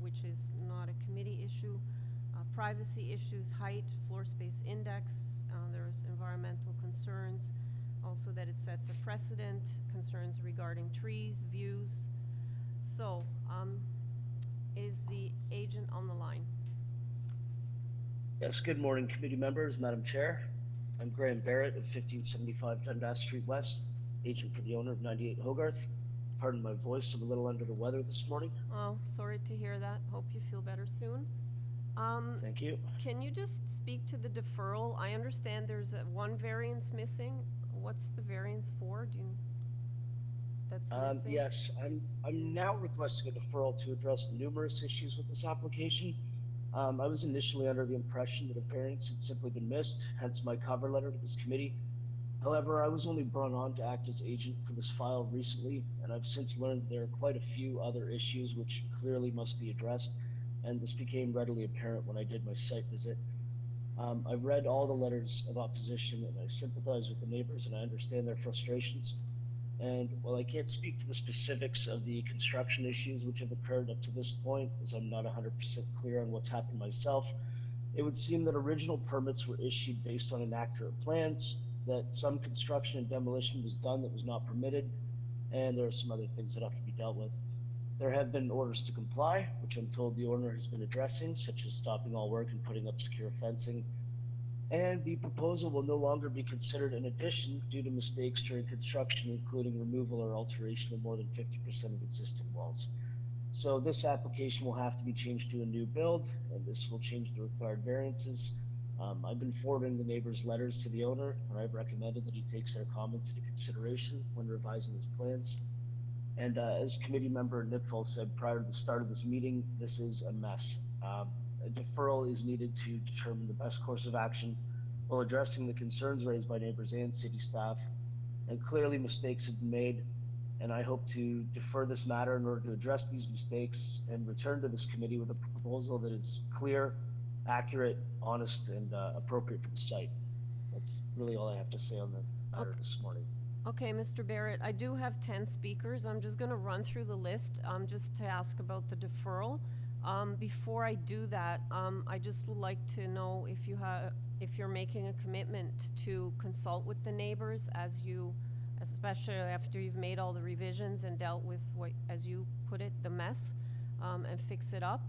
which is not a committee issue, privacy issues, height, floor space index, there's environmental concerns, also that it sets a precedent, concerns regarding trees, views. So, is the agent on the line? Yes, good morning, committee members, Madam Chair. I'm Graham Barrett of 1575 Dundas Street West, agent for the owner of 98 Hogarth. Pardon my voice, I'm a little under the weather this morning. Oh, sorry to hear that. Hope you feel better soon. Thank you. Can you just speak to the deferral? I understand there's one variance missing. What's the variance for? Do you, that's missing? Yes, I'm now requesting a deferral to address numerous issues with this application. I was initially under the impression that a variance had simply been missed, hence my cover letter to this committee. However, I was only brought on to act as agent for this file recently, and I've since learned there are quite a few other issues which clearly must be addressed, and this became readily apparent when I did my site visit. I've read all the letters of opposition, and I sympathize with the neighbors, and I understand their frustrations. And while I can't speak to the specifics of the construction issues which have occurred up to this point, as I'm not 100% clear on what's happened myself, it would seem that original permits were issued based on inaccurate plans, that some construction and demolition was done that was not permitted, and there are some other things that have to be dealt with. There have been orders to comply, which I'm told the owner has been addressing, such as stopping all work and putting up secure fencing. And the proposal will no longer be considered an addition due to mistakes during construction, including removal or alteration of more than 50% of existing walls. So this application will have to be changed to a new build, and this will change the required variances. I've been forwarding the neighbors' letters to the owner, and I've recommended that he takes their comments into consideration when revising his plans. And as committee member Nipfel said prior to the start of this meeting, this is a mess. A deferral is needed to determine the best course of action while addressing the concerns raised by neighbors and city staff. And clearly mistakes have been made, and I hope to defer this matter in order to address these mistakes and return to this committee with a proposal that is clear, accurate, honest, and appropriate for the site. That's really all I have to say on the matter this morning. Okay, Mr. Barrett, I do have 10 speakers. I'm just going to run through the list just to ask about the deferral. Before I do that, I just would like to know if you're making a commitment to consult with the neighbors especially after you've made all the revisions and dealt with what, as you put it, the mess, and fix it up.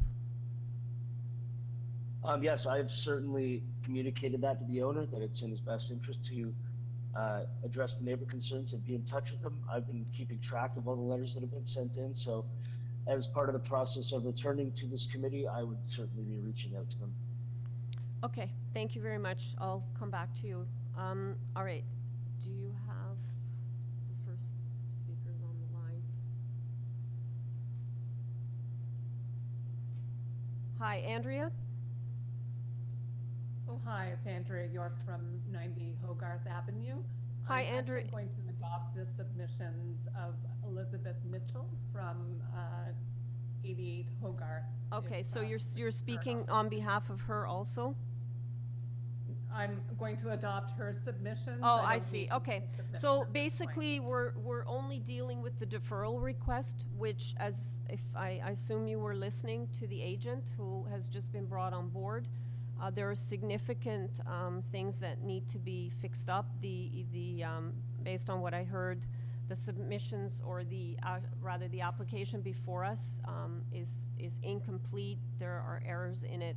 Yes, I've certainly communicated that to the owner, that it's in his best interest to address the neighbor concerns and be in touch with them. I've been keeping track of all the letters that have been sent in, so as part of the process of returning to this committee, I would certainly be reaching out to them. Okay, thank you very much. I'll come back to you. All right, do you have the first speakers on the line? Hi, Andrea? Oh, Hi, it's Andrea York from 90 Hogarth Avenue. Hi, I'm Andrea. actually going to adopt the submissions of Elizabeth Mitchell from 88 Hogarth. Okay, if, so you're her speaking help. on behalf of her also? I'm going to adopt her submissions. Oh, I don't see. need to Okay. submit So them at this point. basically, we're only dealing with the deferral request, which, as if I assume you were listening to the agent who has just been brought on board, there are significant things that need to be fixed up. Based on what I heard, the submissions or rather the application before us is incomplete. There are errors in it.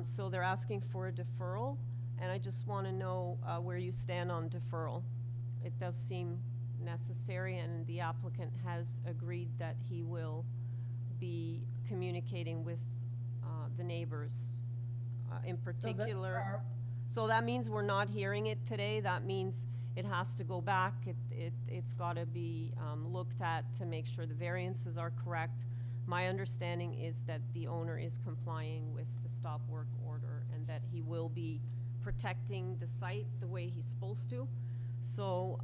So they're asking for a deferral, and I just want to know where you stand on deferral. It does seem necessary, and the applicant has agreed that he will be communicating with the neighbors in particular. So that means we're not hearing it today. That means it has to go back. It's got to be looked at to make sure the variances are correct. My understanding is that the owner is complying with the stop work order and that he will be protecting the site the way he's supposed to. So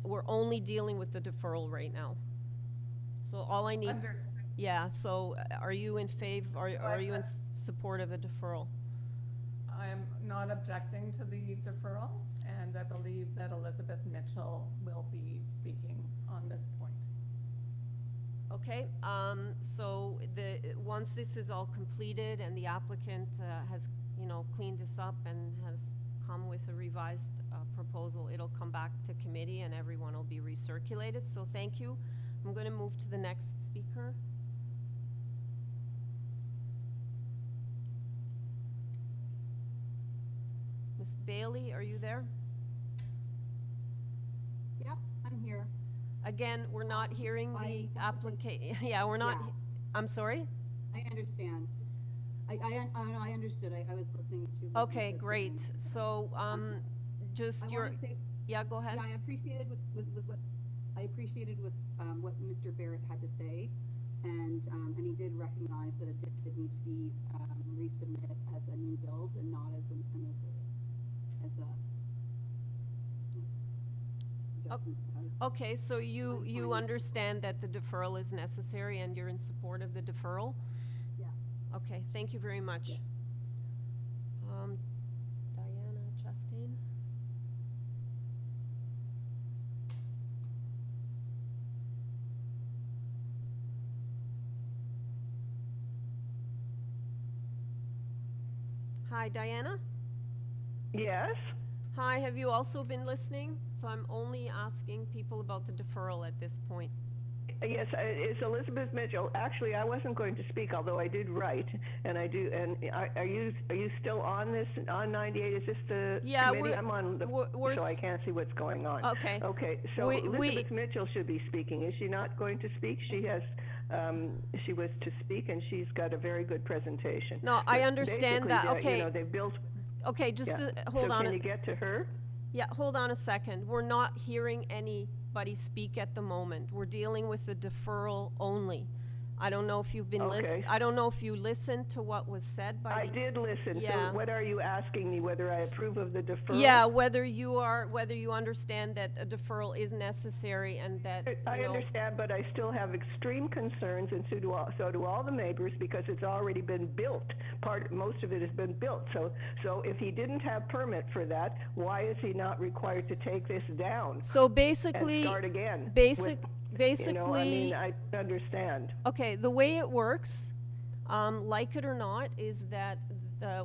we're only dealing with the deferral right now. So all I need, Understood. yeah, so are you in favor, are you in support of a deferral? I'm not objecting to the deferral, and I believe that Elizabeth Mitchell will be speaking on this point. Okay, so once this is all completed and the applicant has, cleaned this up and has come with a revised proposal, it'll come back to committee and everyone will be recirculated. So thank you. I'm going to move to the next speaker. Ms. Bailey, are you there? Yep, I'm here. Again, we're not hearing the application. Yeah, we're not. Yeah. I'm sorry? I understand. I understood. I was listening to. what Okay, you said great. again. So, just I your, wanna say, yeah, go ahead. yeah, I appreciated what Mr. Barrett had to say, and he did recognize that it did need to be resubmit as a new build and not as a adjustment. Okay, so you fine. understand that the deferral is necessary and you're in support of the deferral? Yeah. Okay, thank you very much. Yeah. Diana Chastain? Hi, Diana? Yes. Hi, have you also been listening? So I'm only asking people about the deferral at this point. Yes, it's Elizabeth Mitchell. Actually, I wasn't going to speak, although I did write, and I do. And are you still on this on 98? Is this the committee? I'm on the, so I can't see what's going on. Okay. Okay. So Elizabeth Mitchell should be speaking. Is she not going to speak? She has. She was to speak, and she's got a very good presentation. No, I understand that. Okay. You know, they've built. Okay, just hold on. Can you get to her? Yeah, hold on a second. We're not hearing anybody speak at the moment. We're dealing with the deferral only. I don't know if you've been listening. I don't know if you listened to what was said by I did listen. Yeah. So what are you asking me? Whether I approve of the deferral? Yeah, whether you understand that a deferral is necessary and that I understand, but I still have extreme concerns, and so do all the neighbors, because it's already been built. Most of it has been built. So if he didn't have permit for that, why is he not required to take this down? So basically, and start again. Basically, you know, I mean, I understand. Okay, the way it works, like it or not, is that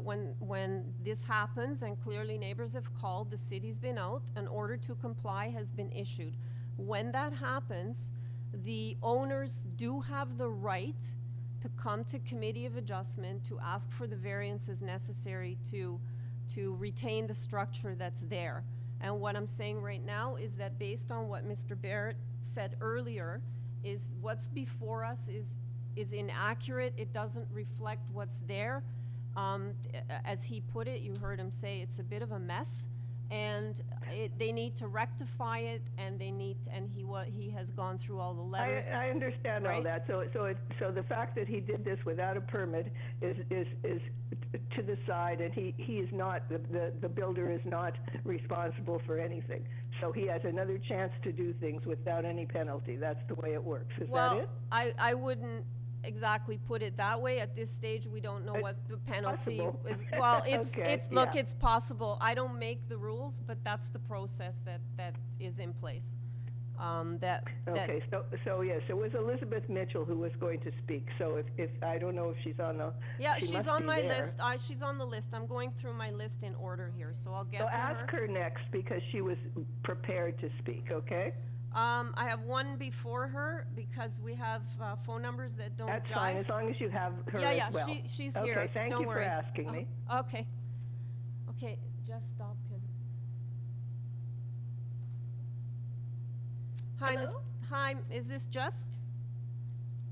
when this happens, and clearly neighbors have called, the city's been out, an order to comply has been issued. When that happens, the owners do have the right to come to Committee of Adjustment to ask for the variances necessary to retain the structure that's there. And what I'm saying right now is that based on what Mr. Barrett said earlier, is what's before us is inaccurate. It doesn't reflect what's there. As he put it, you heard him say it's a bit of a mess, and they need to rectify it, and he has gone through all the letters. I understand all that. So the fact that he did this without a permit is to the side, and he is not, the builder is not responsible for anything. So he has another chance to do things without any penalty. That's the way it works. Is that it? I wouldn't exactly put it that way. At this stage, we don't know what the penalty possible. is. Well, Okay, look, yeah. it's possible. I don't make the rules, but that's the process that is in place. Okay, so yes, it was Elizabeth Mitchell who was going to speak. So if I don't know if she's on the, Yeah, she she's must on be my there. list. She's on the list. I'm going through my list in order here, so I'll get So to ask her next because she was prepared to speak, okay? I have one before her because we have phone numbers that don't That's jive. fine, as long as you have her Yeah, as yeah, well. she's here. Okay, thank Don't you for worry. asking me. Okay. Okay, Jess Dobkin. Hi, hi, is this Jess?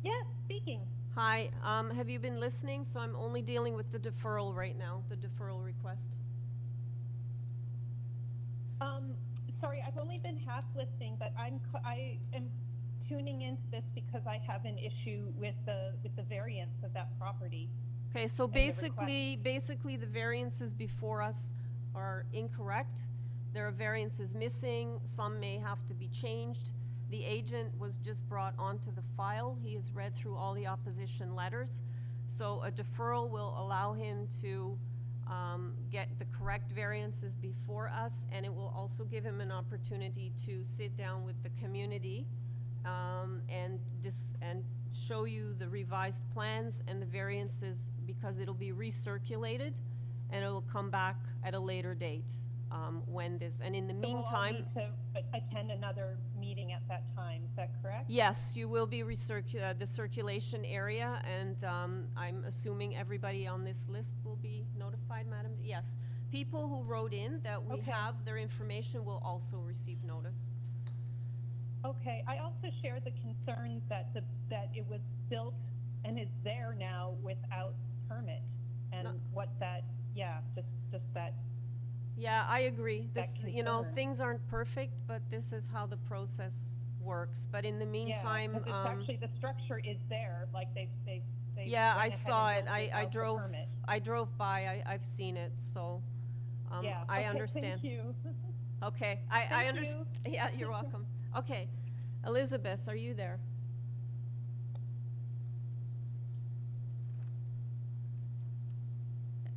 Yes, speaking. Hi, have you been listening? So I'm only dealing with the deferral right now, the deferral request. Sorry, I've only been half listening, but I am tuning into this because I have an issue with the variance of that property. Okay, so and the basically the variances before us are incorrect. There are variances missing, some may have to be changed. The agent was just brought onto the file. He has read through all the opposition letters. So a deferral will allow him to get the correct variances before us, and it will also give him an opportunity to sit down with the community and show you the revised plans and the variances, because it'll be recirculated and it'll come back at a later date when this, and in the meantime, we'll all need to attend another meeting at that time, is that correct? yes, you will be the circulation area, and I'm assuming everybody on this list will be notified, Madam. Yes, people who wrote in that we have their information will also receive notice. Okay, I also share the concerns that it was built and is there now without permit, and what that, just that. Yeah, I agree. This, that you know, concern. things aren't perfect, but this is how the process works. But in the meantime, Yeah, 'cause it's actually, the structure is there, like they yeah, went I ahead saw and it. built I without the drove. permit. I drove by. I've seen it. So, Yeah, I okay, understand. Thank you. Okay, I Thank understand. you. Yeah, you're welcome. Okay, Elizabeth, are you there?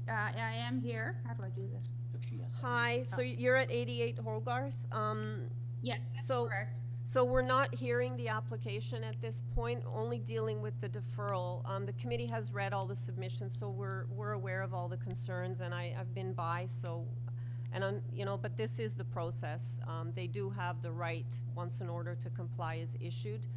I am here. How do I do this? Hi. So you're at 88 Hogarth. Yes, that's So, correct. so we're not hearing the application at this point. Only dealing with the deferral. The committee has read all the submissions, so we're aware of all the concerns, and I've been by. So, and you know, but this is the process. They do have the right, once an order to comply is issued,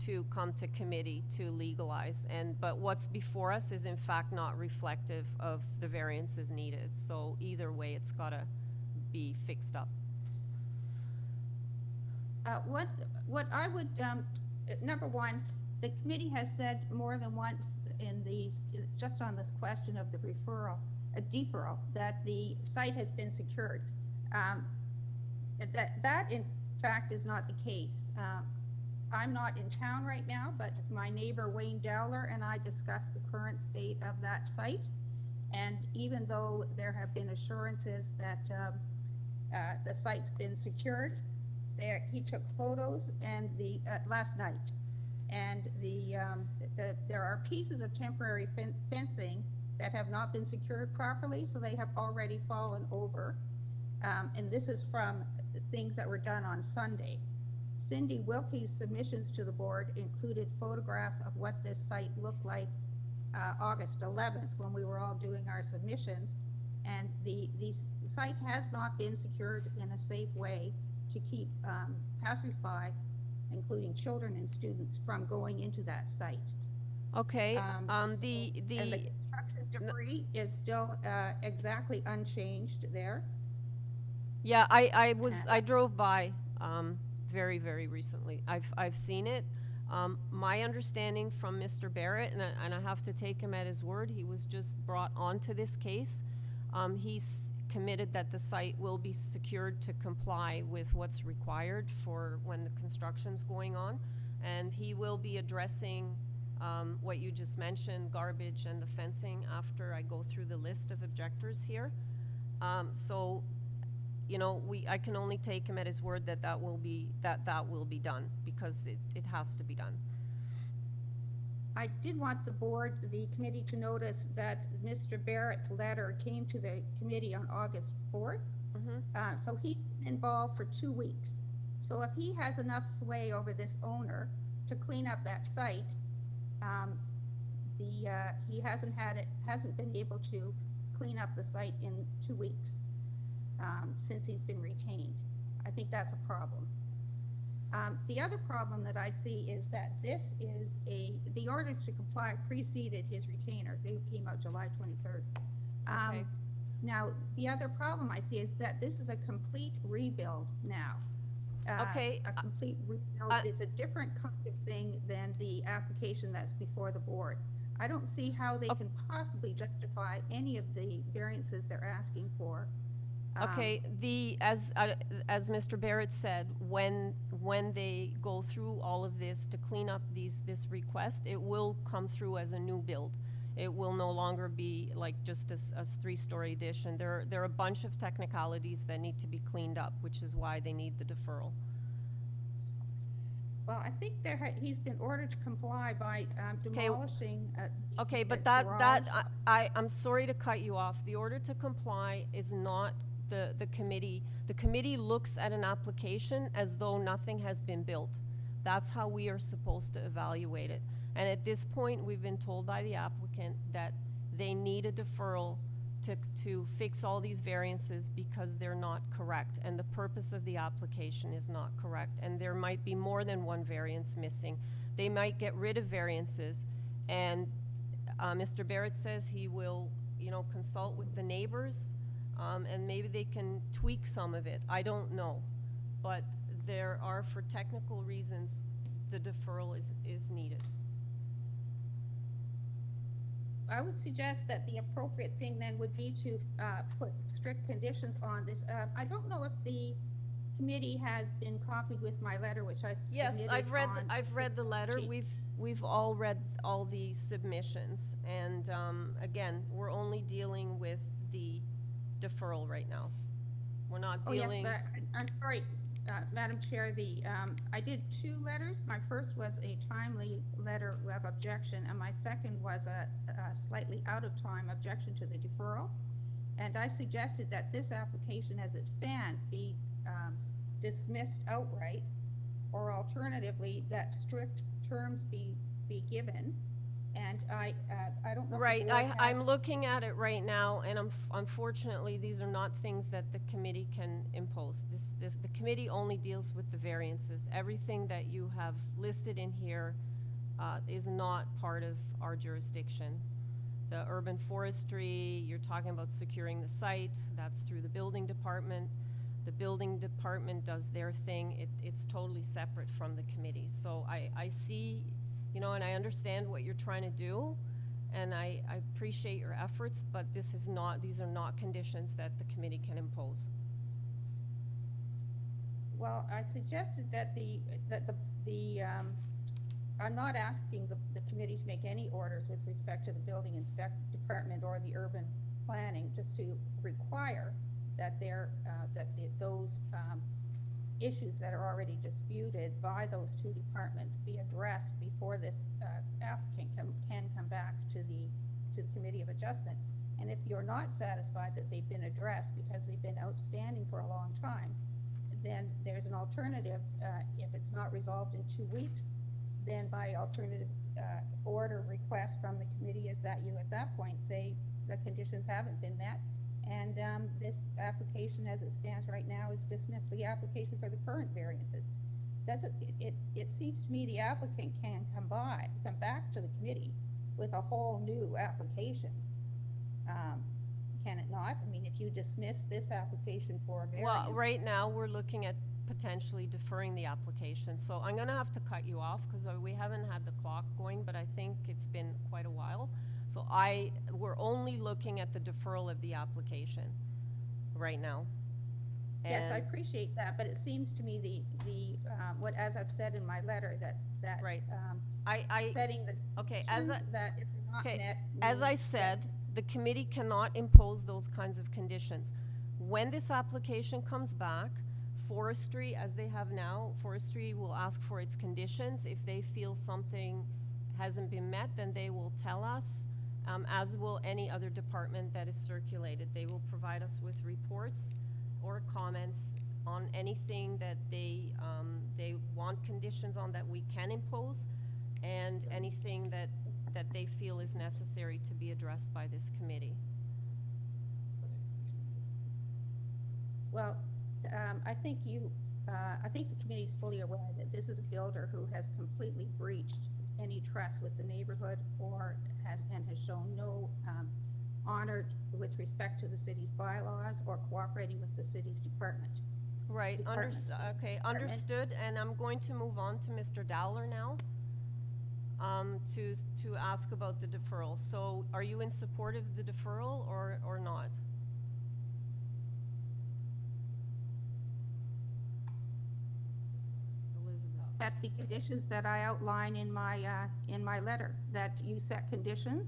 to come to committee to legalize. But what's before us is in fact not reflective of the variances needed. So either way, it's got to be fixed up. What I would, number one, the committee has said more than once in these, just on this question of the deferral, that the site has been secured. That in fact is not the case. I'm not in town right now, but my neighbor Wayne Dowler and I discussed the current state of that site. And even though there have been assurances that the site's been secured, he took photos and last night, and there are pieces of temporary fencing that have not been secured properly, so they have already fallen over. And this is from things that were done on Sunday. Cynthia Wilkie's submissions to the board included photographs of what this site looked like August 11th when we were all doing our submissions, and the site has not been secured in a safe way to keep passersby, including children and students, from going into that site. Okay. And the construction debris is still exactly unchanged there. Yeah, I drove by very, very recently. I've seen it. My understanding from Mr. Barrett, and I have to take him at his word, he was just brought onto this case. He's committed that the site will be secured to comply with what's required for when the construction's going on, and he will be addressing what you just mentioned, garbage and the fencing, after I go through the list of objectors here. So, you know, I can only take him at his word that that will be done, because it has to be done. I did want the committee to notice that Mr. Barrett's letter came to the committee on August 4th. So he's been involved for 2 weeks. So if he has enough sway over this owner to clean up that site, he hasn't been able to clean up the site in 2 weeks since he's been retained. I think that's a problem. The other problem that I see is that the orders to comply preceded his retainer. They came out July 23rd. Okay. Now, the other problem I see is that this is a complete rebuild now. Okay. A complete rebuild is a different kind of thing than the application that's before the board. I don't see how they can possibly justify any of the variances they're asking for. Okay, as Mr. Barrett said, when they go through all of this to clean up this request, it will come through as a new build. It will no longer be like just a 3-story addition. There are a bunch of technicalities that need to be cleaned up, which is why they need the deferral. Well, I think he's been ordered to comply by demolishing. Okay, but I'm sorry to cut you off. The order to comply is not the committee. The committee looks at an application as though nothing has been built. That's how we are supposed to evaluate it. And at this point, we've been told by the applicant that they need a deferral to fix all these variances because they're not correct, and the purpose of the application is not correct, and there might be more than one variance missing. They might get rid of variances, and Mr. Barrett says he will, consult with the neighbors, and maybe they can tweak some of it. I don't know, but there are, for technical reasons, the deferral is needed. I would suggest that the appropriate thing then would be to put strict conditions on this. I don't know if the committee has been copied with my letter, which I submitted. Yes, I've read the letter. We've all read all the submissions, and again, we're only dealing with the deferral right now. We're not dealing. Oh, yes, but I'm sorry, Madam Chair. I did 2 letters. My first was a timely letter of objection, and my second was a slightly out of time objection to the deferral. And I suggested that this application, as it stands, be dismissed outright, or alternatively, that strict terms be given. And I don't know. Right, I'm looking at it right now, and unfortunately, these are not things that the committee can impose. The committee only deals with the variances. Everything that you have listed in here is not part of our jurisdiction. The urban forestry, you're talking about securing the site, that's through the building department. The building department does their thing. It's totally separate from the committee. So I see, and I understand what you're trying to do, and I appreciate your efforts, but these are not conditions that the committee can impose. Well, I suggested that I'm not asking the committee to make any orders with respect to the building department or the urban planning, just to require that those issues that are already disputed by those 2 departments be addressed before this applicant can come back to the Committee of Adjustment. And if you're not satisfied that they've been addressed because they've been outstanding for a long time, then there's an alternative. If it's not resolved in 2 weeks, then by alternative order request from the committee is that you at that point say the conditions haven't been met, and this application as it stands right now is dismissed. The application for the current variances. It seems to me the applicant can come back to the committee with a whole new application. Can it not? I mean, if you dismiss this application for a variance. Well, right now we're looking at potentially deferring the application. So I'm going to have to cut you off because we haven't had the clock going, but I think it's been quite a while. So we're only looking at the deferral of the application right now. Yes, I And- appreciate that, but it seems to me what, as I've said in my letter, that, Right. I setting the Okay, conditions that if they're not okay, met. as I means- said, yes. the committee cannot impose those kinds of conditions. When this application comes back, forestry, as they have now, forestry will ask for its conditions. If they feel something hasn't been met, then they will tell us, as will any other department that is circulated. They will provide us with reports or comments on anything that they want conditions on that we can impose, and anything that they feel is necessary to be addressed by this committee. Well, I think I think the committee is fully aware that this is a builder who has completely breached any trust with the neighborhood and has shown no honor with respect to the city's bylaws or cooperating with the city's department. Right, okay, understood, and I'm going to move on to Mr. Dowler now, to ask about the deferral. So are you in support of the deferral or not? Elizabeth. That the conditions that I outline in my letter, that you set conditions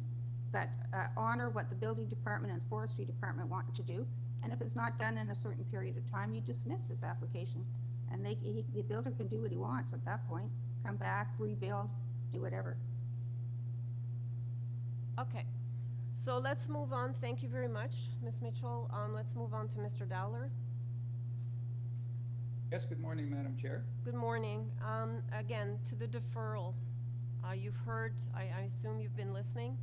that honor what the building department and forestry department want to do, and if it's not done in a certain period of time, you dismiss this application, and the builder can do what he wants at that point. Come back, rebuild, do whatever. Okay, so let's move on. Thank you very much, Ms. Mitchell. Let's move on to Mr. Dowler. Yes, good morning, Madam Chair. Good morning. Again, to the deferral. You've heard, I assume you've been listening?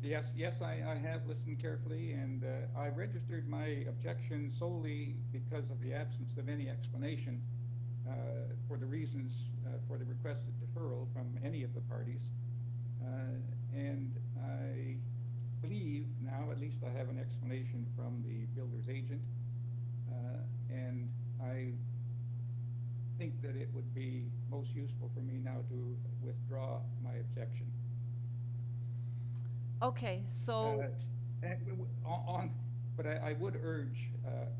Yes, I have listened carefully, and I registered my objection solely because of the absence of any explanation for the reasons for the requested deferral from any of the parties. And I believe now, at least I have an explanation from the builder's agent, and I think that it would be most useful for me now to withdraw my objection. Okay, so but I would urge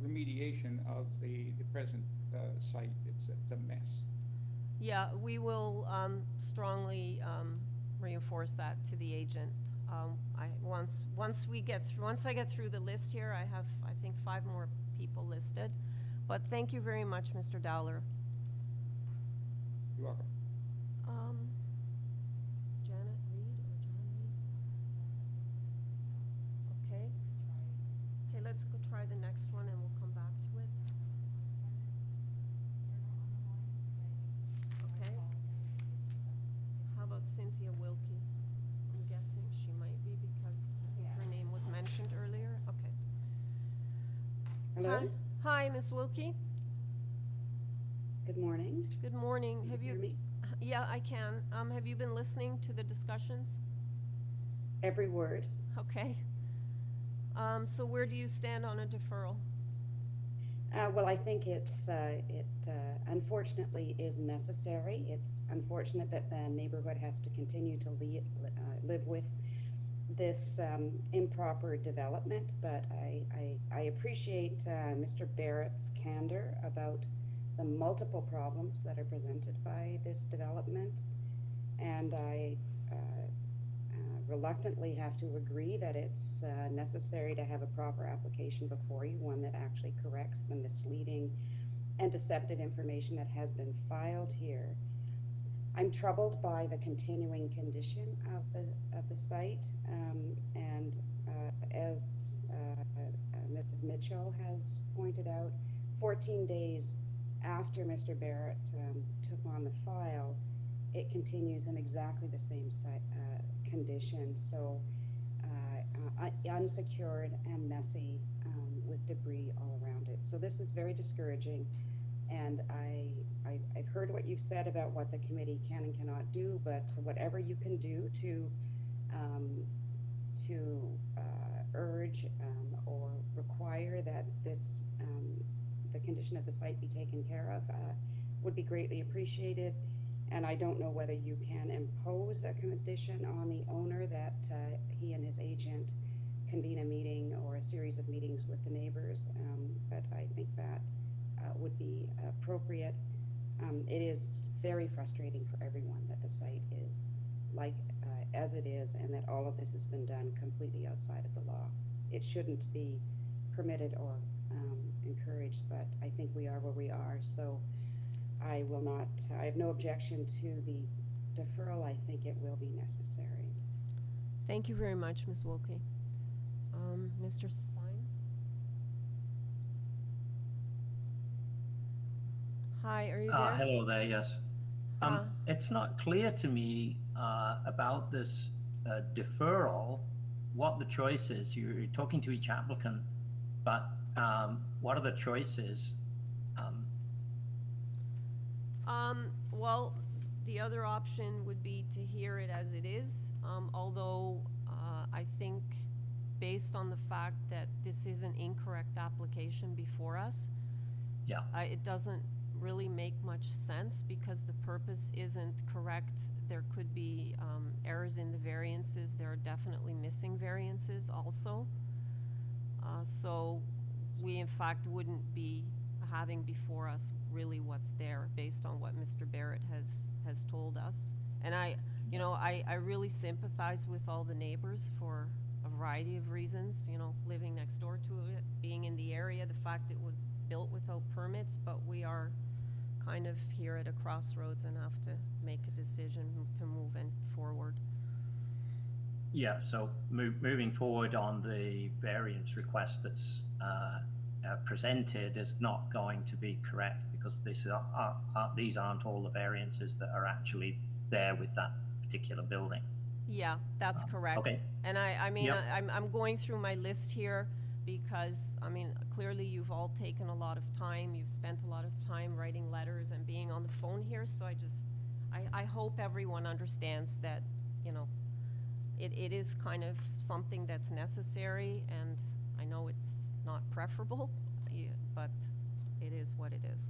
remediation of the present site. It's a mess. yeah, we will strongly reinforce that to the agent. Once I get through the list here, I have, I think, 5 more people listed. But thank you very much, Mr. Dowler. You're welcome. Janet Reed or John Reed? Okay. Okay, let's go try the next one and we'll come back to it. Okay. How about Cynthia Wilkie? I'm guessing she might be because I think her name was mentioned earlier. Okay. Hello? Hi, Ms. Wilkie. Good morning. Good morning. Can Have you you? hear me? Yeah, I can. Have you been listening to the discussions? Every word. Okay. So where do you stand on a deferral? Well, I think it unfortunately is necessary. It's unfortunate that the neighborhood has to continue to live with this improper development, but I appreciate Mr. Barrett's candor about the multiple problems that are presented by this development, and I reluctantly have to agree that it's necessary to have a proper application before you, one that actually corrects the misleading and deceptive information that has been filed here. I'm troubled by the continuing condition of the site, and as Ms. Mitchell has pointed out, 14 days after Mr. Barrett took on the file, it continues in exactly the same condition, so unsecured and messy with debris all around it. So this is very discouraging, and I've heard what you've said about what the committee can and cannot do, but whatever you can do to urge or require that this the condition of the site be taken care of would be greatly appreciated. And I don't know whether you can impose a condition on the owner that he and his agent convene a meeting or a series of meetings with the neighbors, but I think that would be appropriate. It is very frustrating for everyone that the site is like as it is, and that all of this has been done completely outside of the law. It shouldn't be permitted or encouraged, but I think we are where we are. So I have no objection to the deferral. I think it will be necessary. Thank you very much, Ms. Wilkie. Mr. Symes? Hi, are you there? Hello there, yes. It's not clear to me about this deferral, what the choice is. You're talking to each applicant, but what are the choices? Well, the other option would be to hear it as it is, although I think based on the fact that this is an incorrect application before us, it doesn't really make much sense because the purpose isn't correct. There could be errors in the variances. There are definitely missing variances also. So we in fact wouldn't be having before us really what's there based on what Mr. Barrett has told us. And I really sympathize with all the neighbors for a variety of reasons, living next door to it, being in the area, the fact it was built without permits, but we are kind of here at a crossroads and have to make a decision to move forward. Yeah, so moving forward on the variance request that's presented is not going to be correct because these aren't all the variances that are actually there with that particular building. Yeah, that's correct. Okay. And I'm going through my list here because, clearly you've all taken a lot of time. You've spent a lot of time writing letters and being on the phone here. So I hope everyone understands that, it is kind of something that's necessary, and I know it's not preferable, but it is what it is.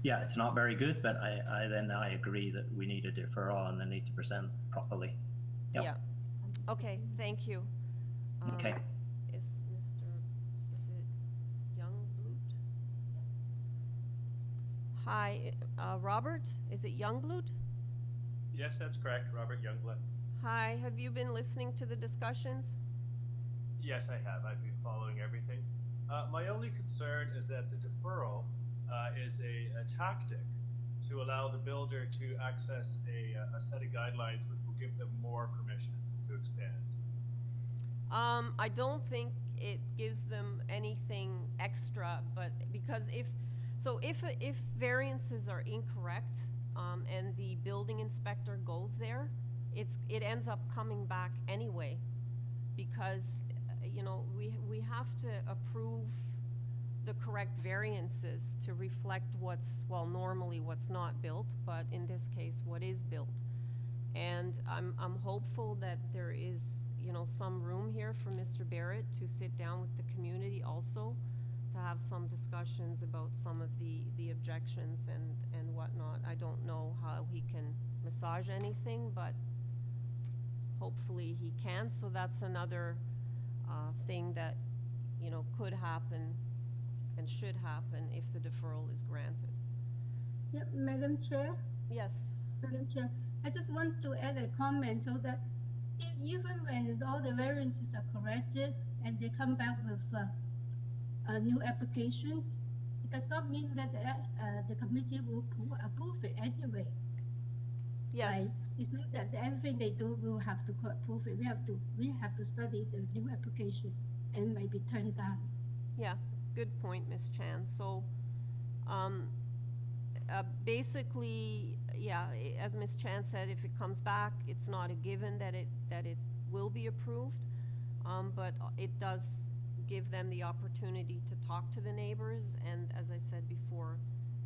Yeah, it's not very good, but I agree that we need a deferral and they need to present properly. Yep. Yeah. Okay, thank you. Okay. Is it Youngblood? Hi, Robert, is it Youngblood? Yes, that's correct, Robert Youngblood. Hi, have you been listening to the discussions? Yes, I have. I've been following everything. My only concern is that the deferral is a tactic to allow the builder to access a set of guidelines which will give them more permission to expand. I don't think it gives them anything extra, but because if variances are incorrect and the building inspector goes there, it ends up coming back anyway, because we have to approve the correct variances to reflect normally what's not built, but in this case what is built. And I'm hopeful that there is some room here for Mr. Barrett to sit down with the community also to have some discussions about some of the objections and whatnot. I don't know how he can massage anything, but hopefully he can. So that's another thing that could happen and should happen if the deferral is granted. Yeah, Madam Chair? Yes. Madam Chair, I just want to add a comment so that even when all the variances are corrected and they come back with a new application, it does not mean that the committee will approve it anyway. Yes. Right? It's not that everything they do will have to approve it. We have to study the new application and maybe turn down. Yeah, good point, Ms. Chan. So basically, yeah, as Ms. Chan said, if it comes back, it's not a given that it will be approved, but it does give them the opportunity to talk to the neighbors and, as I said before,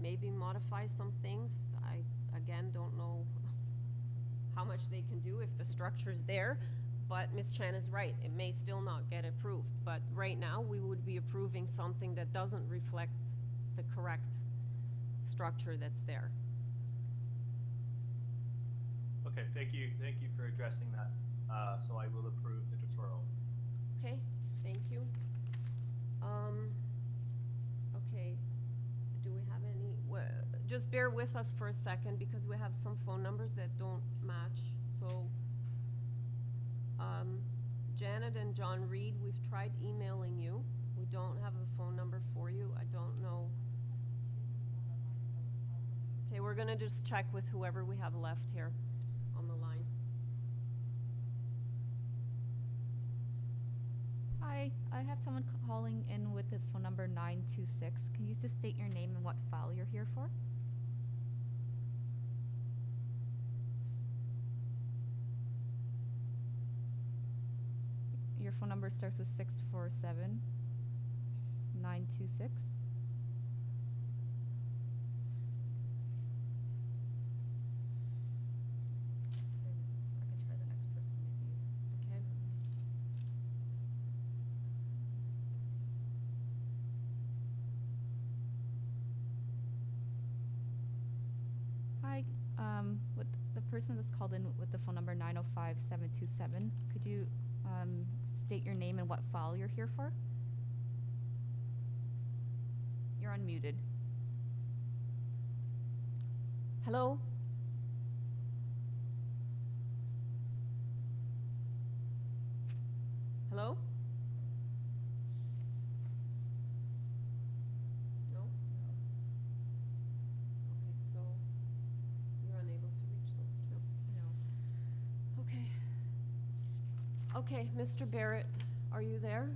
maybe modify some things. I again don't know how much they can do if the structure's there, but Ms. Chan is right, it may still not get approved, but right now we would be approving something that doesn't reflect the correct structure that's there. Okay, thank you for addressing that. So I will approve the deferral. Okay, thank you. Okay, do we have any, just bear with us for a second because we have some phone numbers that don't match. So, Janet and John Reed, we've tried emailing you. We don't have a phone number for you. I don't know. Okay, we're gonna just check with whoever we have left here on the line. Hi, I have someone calling in with the phone number 926. Can you just state your name and what file you're here for? Your phone number starts with 647 926. Okay. Hi, with the person that's called in with the phone number 905-727, could you state your name and what file you're here for? You're unmuted. Hello? Hello? No? Okay, so you're unable to reach those two? No. Okay. Okay, Mr. Barrett, are you there?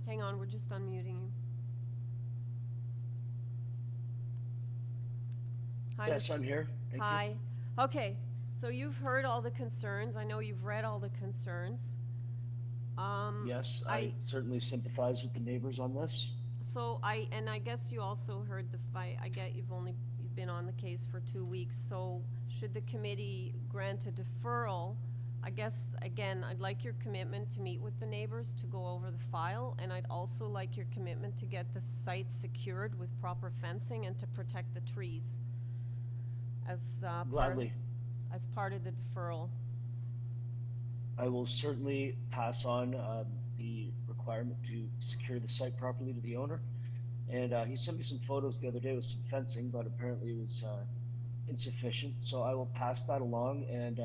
Hang on, we're just unmuting you. Hi, Yes, Mr. I'm here. Thank you. Hi. Okay, so you've heard all the concerns. I know you've read all the concerns. Yes, I certainly sympathize with the neighbors on this. So I guess you also heard I get you've been on the case for 2 weeks, so should the committee grant a deferral, I guess, again, I'd like your commitment to meet with the neighbors to go over the file, and I'd also like your commitment to get the site secured with proper fencing and to protect the trees as Gladly. as part of the deferral. I will certainly pass on the requirement to secure the site properly to the owner. And he sent me some photos the other day with some fencing, but apparently it was insufficient. So I will pass that along. And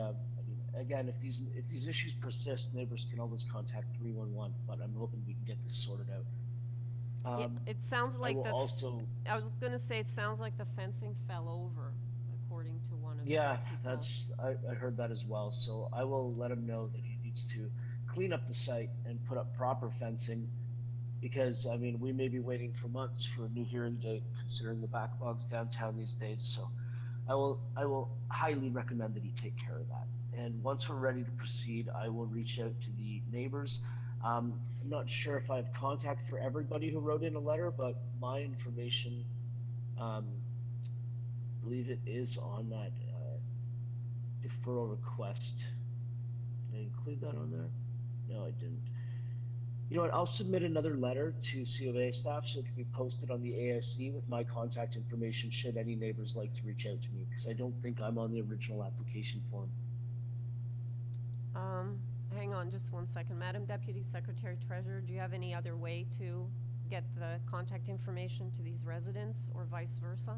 again, if these issues persist, neighbors can always contact 311. But I'm hoping we can get this sorted out. It sounds like I was gonna say it sounds like the fencing fell over, according to one of Yeah, the people. I heard that as well. So I will let him know that he needs to clean up the site and put up proper fencing, because I mean we may be waiting for months for a new hearing date, considering the backlogs downtown these days. So I will highly recommend that he take care of that. And once we're ready to proceed, I will reach out to the neighbors. I'm not sure if I have contact for everybody who wrote in a letter, but my information, I believe it is on that deferral request. Did I include that on there? No, I didn't. You know what? I'll submit another letter to COA staff so it can be posted on the AIC with my contact information should any neighbors like to reach out to me, because I don't think I'm on the original application form. Hang on just 1 second. Madam Deputy Secretary Treasurer, do you have any other way to get the contact information to these residents or vice versa?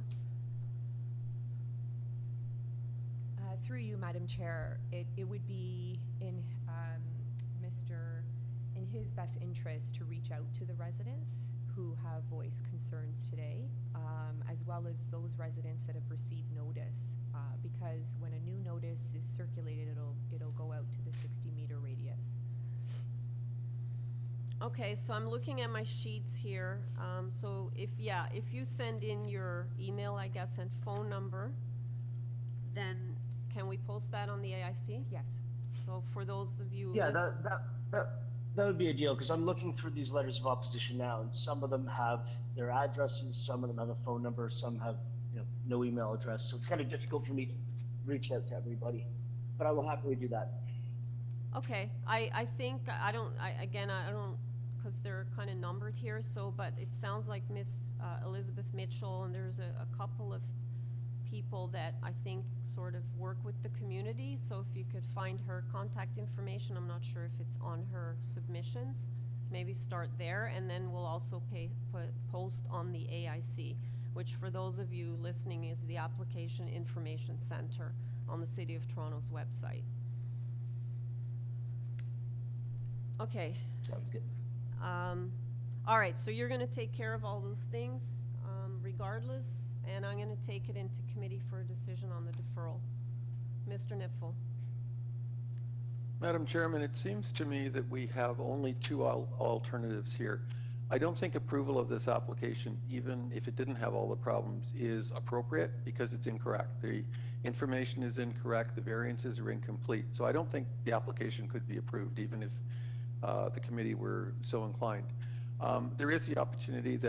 Through you, Madam Chair, it would be in his best interest to reach out to the residents who have voiced concerns today, as well as those residents that have received notice, because when a new notice is circulated, it'll go out to the 60-meter radius. Okay, so I'm looking at my sheets here. So if you send in your email, I guess, and phone number, then can we post that on the AIC? Yes. So for those of you, Yeah, that would be a deal, because I'm looking through these letters of opposition now, and some of them have their addresses, some of them have a phone number, some have no email address. So it's kind of difficult for me to reach out to everybody, but I will happily do that. Okay, I think I don't, because they're kind of numbered here. So, but it sounds like Miss Elizabeth Mitchell, and there's a couple of people that I think sort of work with the community, so if you could find her contact information, I'm not sure if it's on her submissions, maybe start there, and then we'll also post on the AIC, which for those of you listening is the Application Information Center on the City of Toronto's website. Okay. Sounds good. All right, so you're gonna take care of all those things regardless, and I'm gonna take it into committee for a decision on the deferral. Mr. Nipfel. Madam Chairman, it seems to me that we have only two alternatives here. I don't think approval of this application, even if it didn't have all the problems, is appropriate because it's incorrect. The information is incorrect, the variances are incomplete. So I don't think the application could be approved, even if the committee were so inclined. There is the opportunity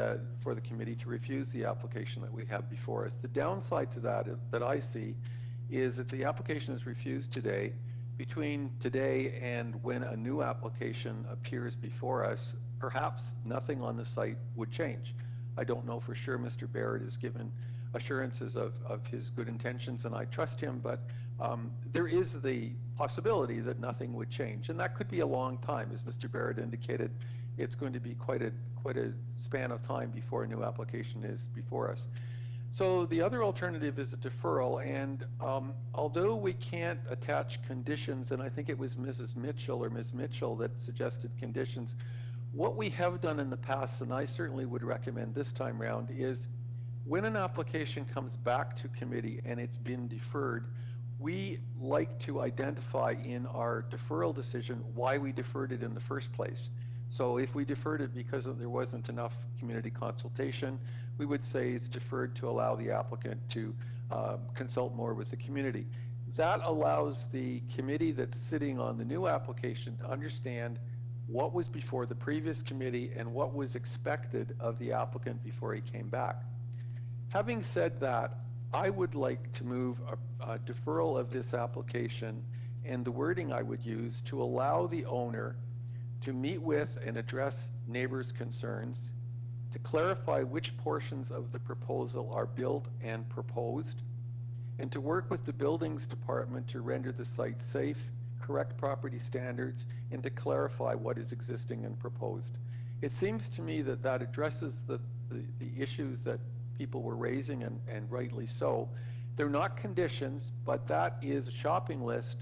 for the committee to refuse the application that we have before us. The downside to that I see is that the application is refused today. Between today and when a new application appears before us, perhaps nothing on the site would change. I don't know for sure. Mr. Barrett has given assurances of his good intentions, and I trust him, but there is the possibility that nothing would change, and that could be a long time. As Mr. Barrett indicated, it's going to be quite a span of time before a new application is before us. So the other alternative is a deferral, and although we can't attach conditions, and I think it was Mrs. Mitchell or Ms. Mitchell that suggested conditions, what we have done in the past, and I certainly would recommend this time round, is when an application comes back to committee and it's been deferred, we like to identify in our deferral decision why we deferred it in the first place. So if we deferred it because there wasn't enough community consultation, we would say it's deferred to allow the applicant to consult more with the community. That allows the committee that's sitting on the new application to understand what was before the previous committee and what was expected of the applicant before he came back. Having said that, I would like to move a deferral of this application, and the wording I would use to allow the owner to meet with and address neighbors' concerns, to clarify which portions of the proposal are built and proposed, and to work with the buildings department to render the site safe, correct property standards, and to clarify what is existing and proposed. It seems to me that that addresses the issues that people were raising, and rightly so. They're not conditions, but that is a shopping list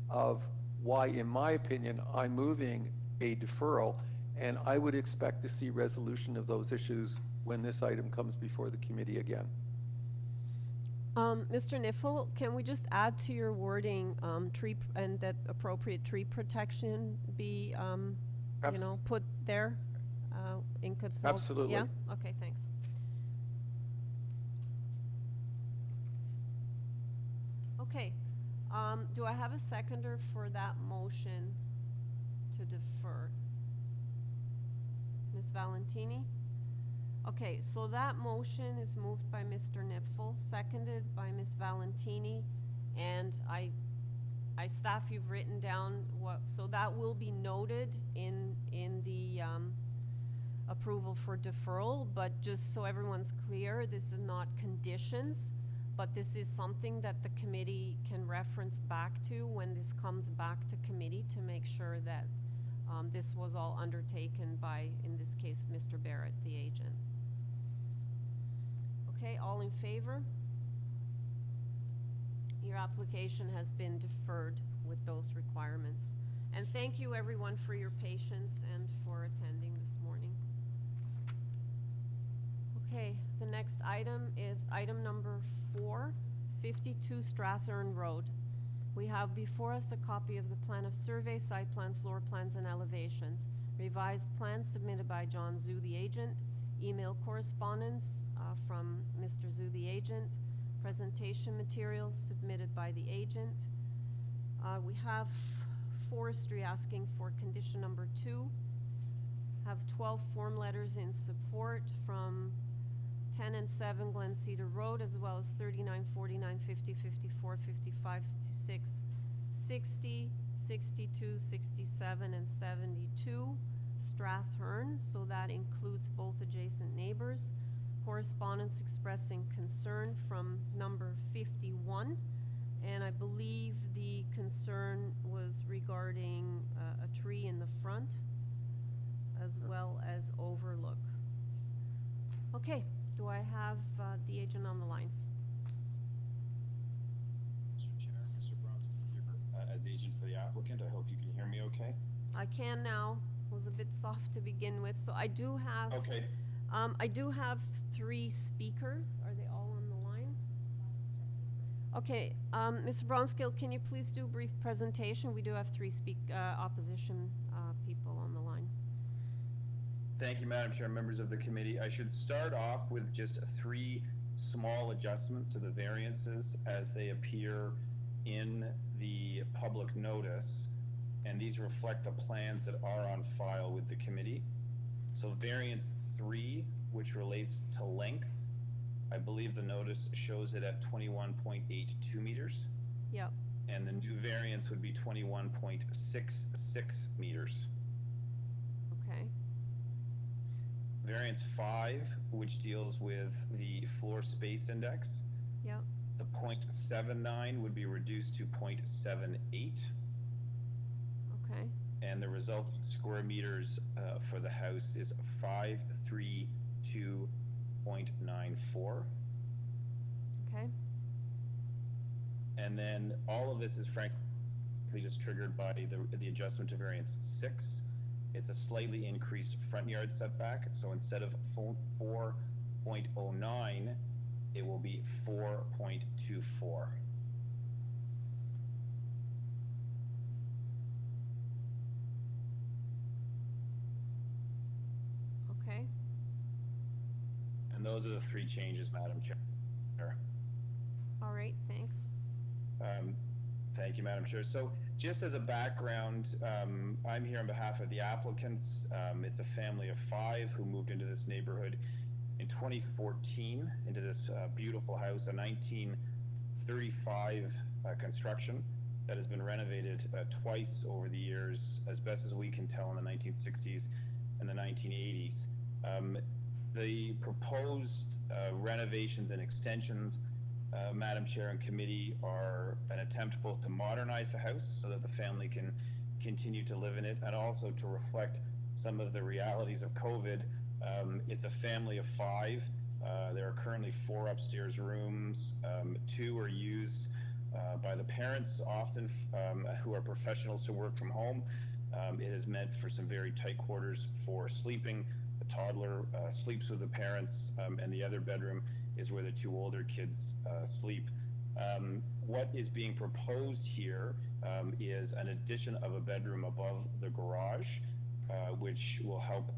of why, in my opinion, I'm moving a deferral, and I would expect to see resolution of those issues when this item comes before the committee again. Mr. Niffel, can we just add to your wording and that appropriate tree protection be put there in consult? Absolutely. Yeah? Okay, thanks. Okay, do I have a seconder for that motion to defer? Ms. Valentini? Okay, so that motion is moved by Mr. Nipfel, seconded by Ms. Valentini, and staff, you've written down so that will be noted in the approval for deferral, but just so everyone's clear, this is not conditions, but this is something that the committee can reference back to when this comes back to committee to make sure that this was all undertaken by, in this case, Mr. Barrett, the agent. Okay, all in favor? Your application has been deferred with those requirements. And thank you everyone for your patience and for attending this morning. Okay, the next item is item number 4, 52 Strathearn Road. We have before us a copy of the plan of survey, site plan, floor plans, and elevations. Revised plans submitted by John Zhu, the agent. Email correspondence from Mr. Zhu, the agent. Presentation materials submitted by the agent. We have forestry asking for condition number 2. Have 12 form letters in support from 10 and 7 Glen Cedar Road, as well as 39, 49, 50, 54, 55, 56, 60, 62, 67, and 72 Strathearn, so that includes both adjacent neighbors. correspondence expressing concern from number 51. And I believe the concern was regarding a tree in the front as well as overlook. Okay, do I have the agent on the line? Mr. Chair, Mr. Bronson here as agent for the applicant. I hope you can hear me okay. I can now. It was a bit soft to begin with, so I do have. Okay. I do have 3 speakers. Are they all on the line? Okay, Mr. Bronskill, can you please do a brief presentation? We do have 3 opposition people on the line. Thank you, Madam Chair, members of the committee. I should start off with just 3 small adjustments to the variances as they appear in the public notice, and these reflect the plans that are on file with the committee. So variance 3, which relates to length, I believe the notice shows it at 21.82 meters. Yep. And the new variance would be 21.66 meters. Okay. Variance 5, which deals with the floor space index. Yep. The 0.79 would be reduced to 0.78. Okay. And the resulting square meters for the house is 532.94. Okay. And then all of this is frankly just triggered by the adjustment to variance 6. It's a slightly increased front yard setback. So instead of 4.09, it will be 4.24. Okay. And those are the 3 changes, Madam Chair. All right, thanks. Thank you, Madam Chair. So just as a background, I'm here on behalf of the applicants. It's a family of 5 who moved into this neighborhood in 2014, into this beautiful house, a 1935 construction that has been renovated twice over the years, as best as we can tell, in the 1960s and the 1980s. The proposed renovations and extensions, Madam Chair and committee, are an attempt both to modernize the house so that the family can continue to live in it, and also to reflect some of the realities of COVID. It's a family of 5. There are currently 4 upstairs rooms. 2 are used by the parents, often who are professionals who work from home. It is meant for some very tight quarters for sleeping. The toddler sleeps with the parents, and the other bedroom is where the 2 older kids sleep. What is being proposed here is an addition of a bedroom above the garage, which will help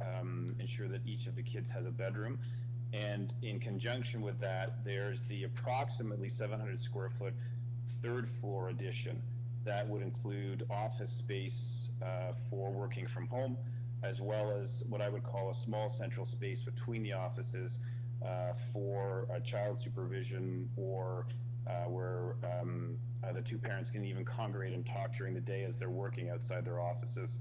ensure that each of the kids has a bedroom. And in conjunction with that, there's the approximately 700 square foot 3rd floor addition that would include office space for working from home, as well as what I would call a small central space between the offices for child supervision, or where the 2 parents can even congregate and talk during the day as they're working outside their offices.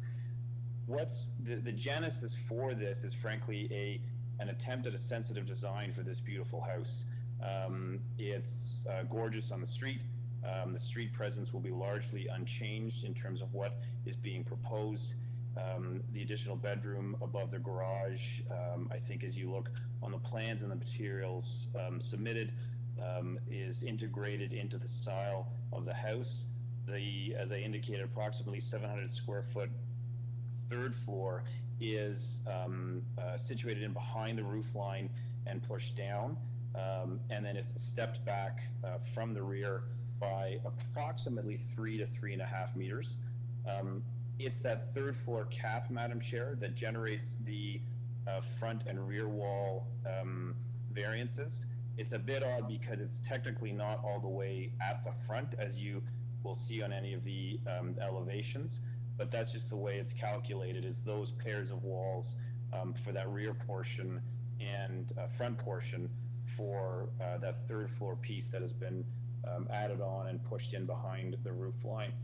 What's the genesis for this is frankly an attempt at a sensitive design for this beautiful house. It's gorgeous on the street. The street presence will be largely unchanged in terms of what is being proposed. The additional bedroom above the garage, I think as you look on the plans and the materials submitted, is integrated into the style of the house. As I indicated, approximately 700 square foot 3rd floor is situated in behind the roof line and pushed down, and then it's stepped back from the rear by approximately 3 to 3.5 meters. It's that 3rd floor cap, Madam Chair, that generates the front and rear wall variances. It's a bit odd because it's technically not all the way at the front, as you will see on any of the elevations, but that's just the way it's calculated. It's those pairs of walls for that rear portion and front portion for that 3rd floor piece that has been added on and pushed in behind the roof line.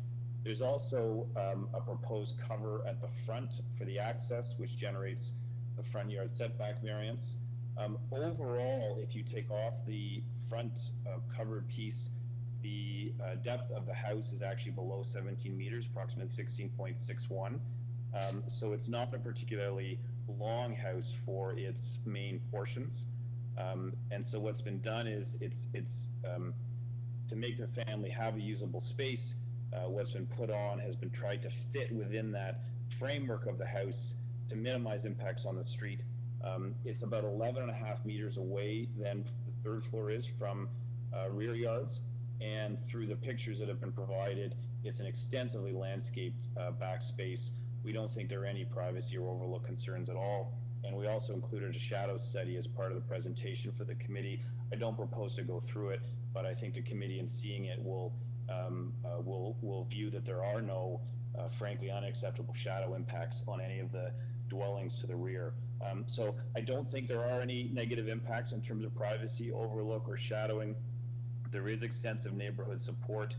There's also a proposed cover at the front for the access, which generates the front yard setback variance. Overall, if you take off the front covered piece, the depth of the house is actually below 17 meters, approximately 16.61. So it's not a particularly long house for its main portions. And so what's been done is it's to make the family have a usable space. What's been put on has been tried to fit within that framework of the house to minimize impacts on the street. It's about 11.5 meters away than the third floor is from rear yards. And through the pictures that have been provided, it's an extensively landscaped back space. We don't think there are any privacy or overlook concerns at all. And we also included a shadow study as part of the presentation for the committee. I don't propose to go through it, but I think the committee, in seeing it, will view that there are no, frankly, unacceptable shadow impacts on any of the dwellings to the rear. So I don't think there are any negative impacts in terms of privacy, overlook, or shadowing. There is extensive neighborhood support.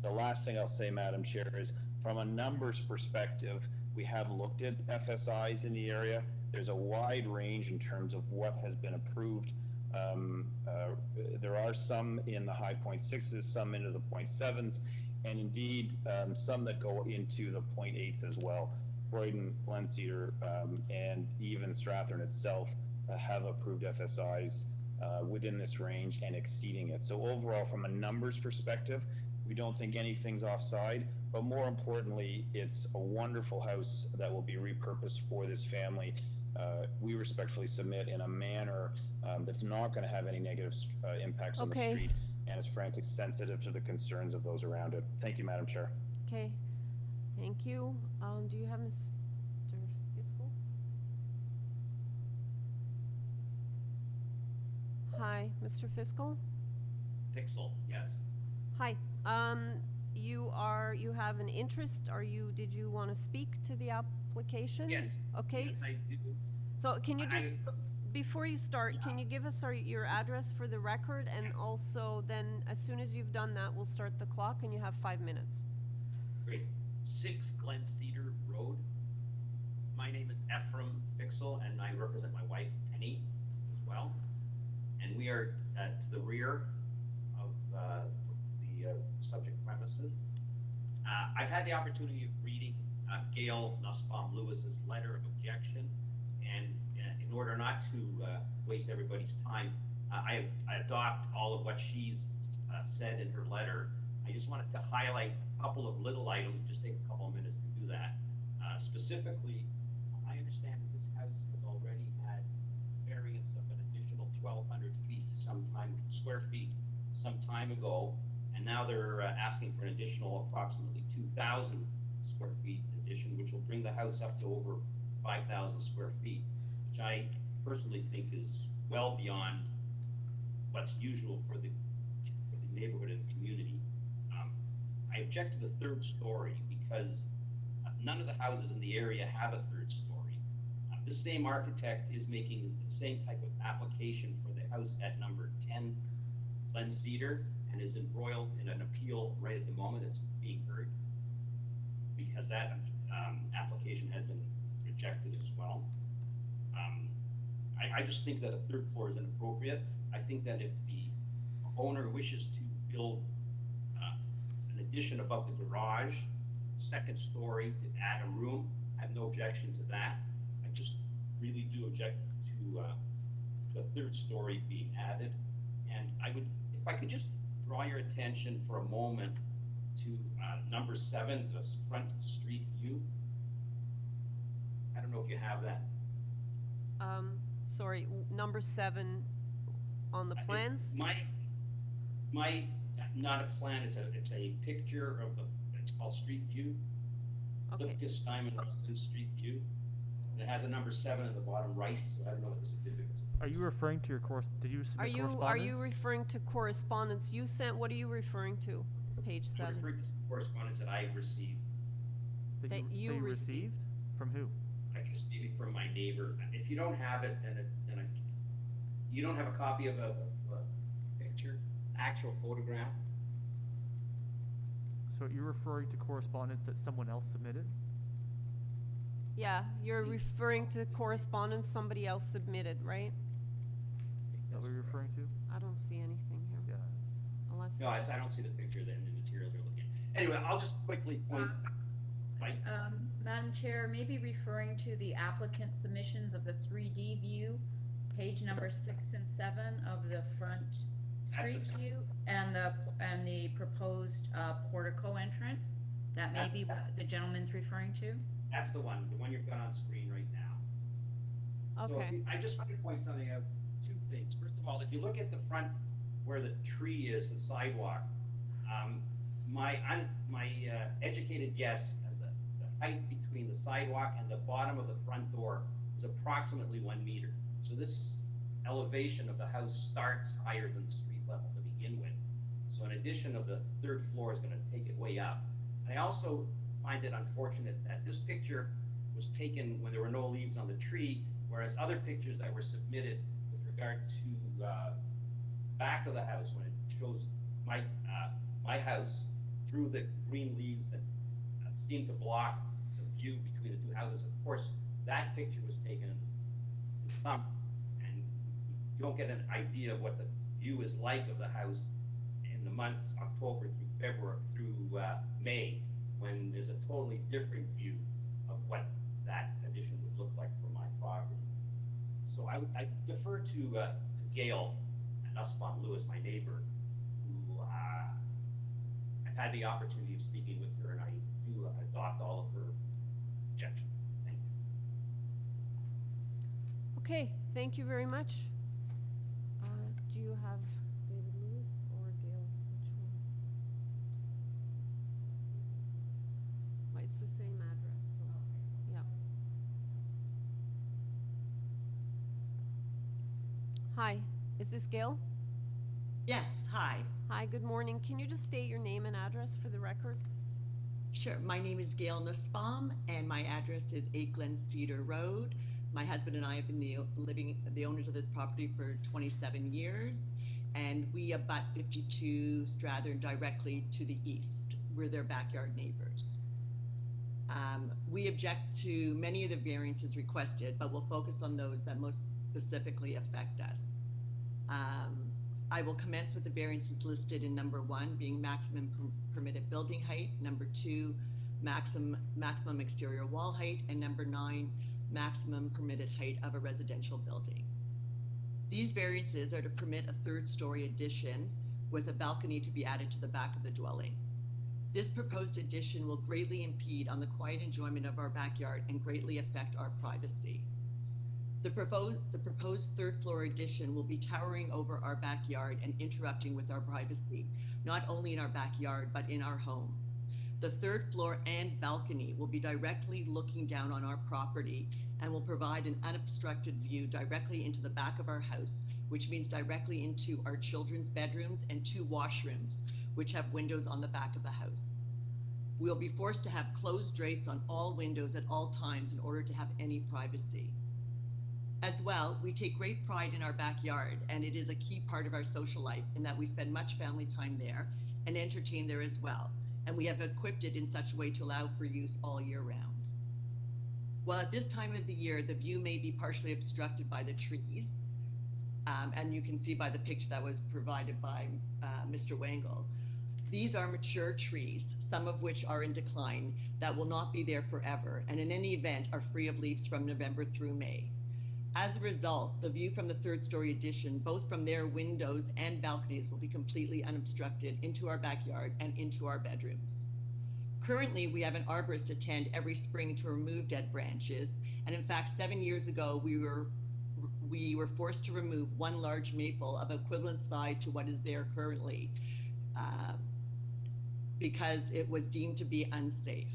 The last thing I'll say, Madam Chair, is from a numbers perspective, we have looked at FSIs in the area. There's a wide range in terms of what has been approved. There are some in the high 0.6s, some into the 0.7s, and indeed some that go into the 0.8s as well. Croydon, Glencedar, and even Strathearn itself have approved FSIs within this range and exceeding it. So overall, from a numbers perspective, we don't think anything's offside, but more importantly, it's a wonderful house that will be repurposed for this family. We respectfully submit in a manner that's not going to have any negative impacts on the street, and is frankly sensitive to the concerns of those around it. Thank you, Madam Chair. Okay, thank you. Do you have Mr. Fiscal? Hi, Mr. Fiscal? Fiscal, yes. Hi, you have an interest, did you want to speak to the application? Yes. Okay. Yes, I do. So can you just, before you start, can you give us your address for the record, and also then as soon as you've done that, we'll start the clock and you have 5 minutes. Great. 6 Glencedar Road. My name is Ephraim Fixel, and I represent my wife, Penny, as well. And we are to the rear of the subject premises. I've had the opportunity of reading Gail Nussbaum Lewis's letter of objection, and in order not to waste everybody's time, I adopt all of what she's said in her letter. I just wanted to highlight a couple of little items, just take a couple of minutes to do that. Specifically, I understand that this house has already had variance of an additional 1,200 square feet some time ago, and now they're asking for an additional approximately 2,000 square feet addition, which will bring the house up to over 5,000 square feet, which I personally think is well beyond what's usual for the neighborhood and the community. I object to the third story because none of the houses in the area have a third story. This same architect is making the same type of application for the house at number 10 Glencedar, and is embroiled in an appeal right at the moment. It's being heard because that application has been rejected as well. I just think that a third floor is inappropriate. I think that if the owner wishes to build an addition above the garage, second story, to add a room, I have no objection to that. I just really do object to a third story being added. And I would, if I could just draw your attention for a moment to number 7, the front street view. I don't know if you have that. Sorry, number 7 on the plans? My not a plan, it's a picture of it's called Street View. Okay. Lucas Steinman Rustin Street View. And it has a number 7 in the bottom right, so I don't know what the significance is. Are you referring to your did you submit correspondence? Are you referring to correspondence you sent? What are you referring to? Page 7. I'm referring to correspondence that I received. That you received? From who? I guess maybe from my neighbor. If you don't have it, then you don't have a copy of a picture, actual photograph. So you're referring to correspondence that someone else submitted? Yeah, you're referring to correspondence somebody else submitted, right? that we're referring to? I don't see anything here. Yeah. Unless. No, I don't see the picture then, the materials you're looking at. Anyway, I'll just quickly point. Madam Chair, maybe referring to the applicant submissions of the 3D view, page number 6 and 7 of the front street view, and the proposed portico entrance. That may be what the gentleman's referring to. That's the one you've got on screen right now. Okay. So I just want to point something out, two things. First of all, if you look at the front where the tree is, the sidewalk, my educated guess as the height between the sidewalk and the bottom of the front door is approximately 1 meter. So this elevation of the house starts higher than the street level to begin with. So an addition of the 3rd floor is going to take it way up. I also find it unfortunate that this picture was taken when there were no leaves on the tree, whereas other pictures that were submitted with regard to back of the house, when it shows my house through the green leaves that seem to block the view between the two houses. Of course, that picture was taken in summer, and you don't get an idea of what the view is like of the house in the months October through February through May, when there's a totally different view of what that addition would look like for my property. So I defer to Gail and Nussbaum Lewis, my neighbor, who I've had the opportunity of speaking with her, and I do adopt all of her objections. Thank you. Okay, thank you very much. Do you have David Lewis or Gail? Which one? Well, it's the same address, so, yeah. Hi, is this Gail? Yes, hi. Hi, good morning. Can you just state your name and address for the record? Sure. My name is Gail Nussbaum, and my address is 8 Glen Cedar Road. My husband and I have been the owners of this property for 27 years, and we abut 52 Strathearn directly to the east. We're their backyard neighbors. We object to many of the variances requested, but we'll focus on those that most specifically affect us. I will commence with the variances listed in number 1 being maximum permitted building height, number 2 maximum exterior wall height, and number 9 maximum permitted height of a residential building. These variances are to permit a 3rd-story addition with a balcony to be added to the back of the dwelling. This proposed addition will greatly impede on the quiet enjoyment of our backyard and greatly affect our privacy. The proposed 3rd-floor addition will be towering over our backyard and interrupting with our privacy, not only in our backyard, but in our home. The 3rd floor and balcony will be directly looking down on our property and will provide an unobstructed view directly into the back of our house, which means directly into our children's bedrooms and 2 washrooms, which have windows on the back of the house. We'll be forced to have closed drapes on all windows at all times in order to have any privacy. As well, we take great pride in our backyard, and it is a key part of our social life in that we spend much family time there and entertain there as well. And we have equipped it in such a way to allow for use all year round. Well, at this time of the year, the view may be partially obstructed by the trees, and you can see by the picture that was provided by Mr. Wangle. These are mature trees, some of which are in decline, that will not be there forever, and in any event are free of leaves from November through May. As a result, the view from the 3rd-story addition, both from their windows and balconies, will be completely unobstructed into our backyard and into our bedrooms. Currently, we have an arborist attend every spring to remove dead branches, and in fact, 7 years ago, we were forced to remove 1 large maple of equivalent size to what is there currently, because it was deemed to be unsafe.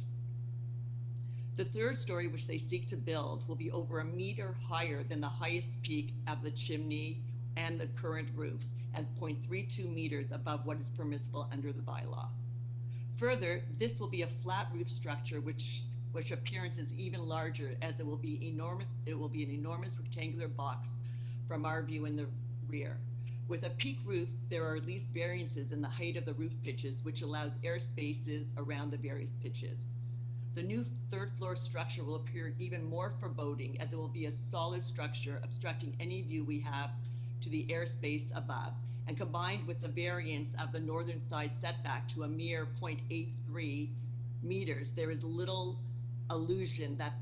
The 3rd story, which they seek to build, will be over 1 meter higher than the highest peak of the chimney and the current roof, and 0.32 meters above what is permissible under the bylaw. Further, this will be a flat roof structure, which appearance is even larger, as it will be an enormous rectangular box from our view in the rear. With a peak roof, there are at least variances in the height of the roof pitches, which allows air spaces around the various pitches. The new 3rd-floor structure will appear even more foreboding, as it will be a solid structure obstructing any view we have to the airspace above, and combined with the variance of the northern side setback to a mere 0.83 meters, there is little illusion that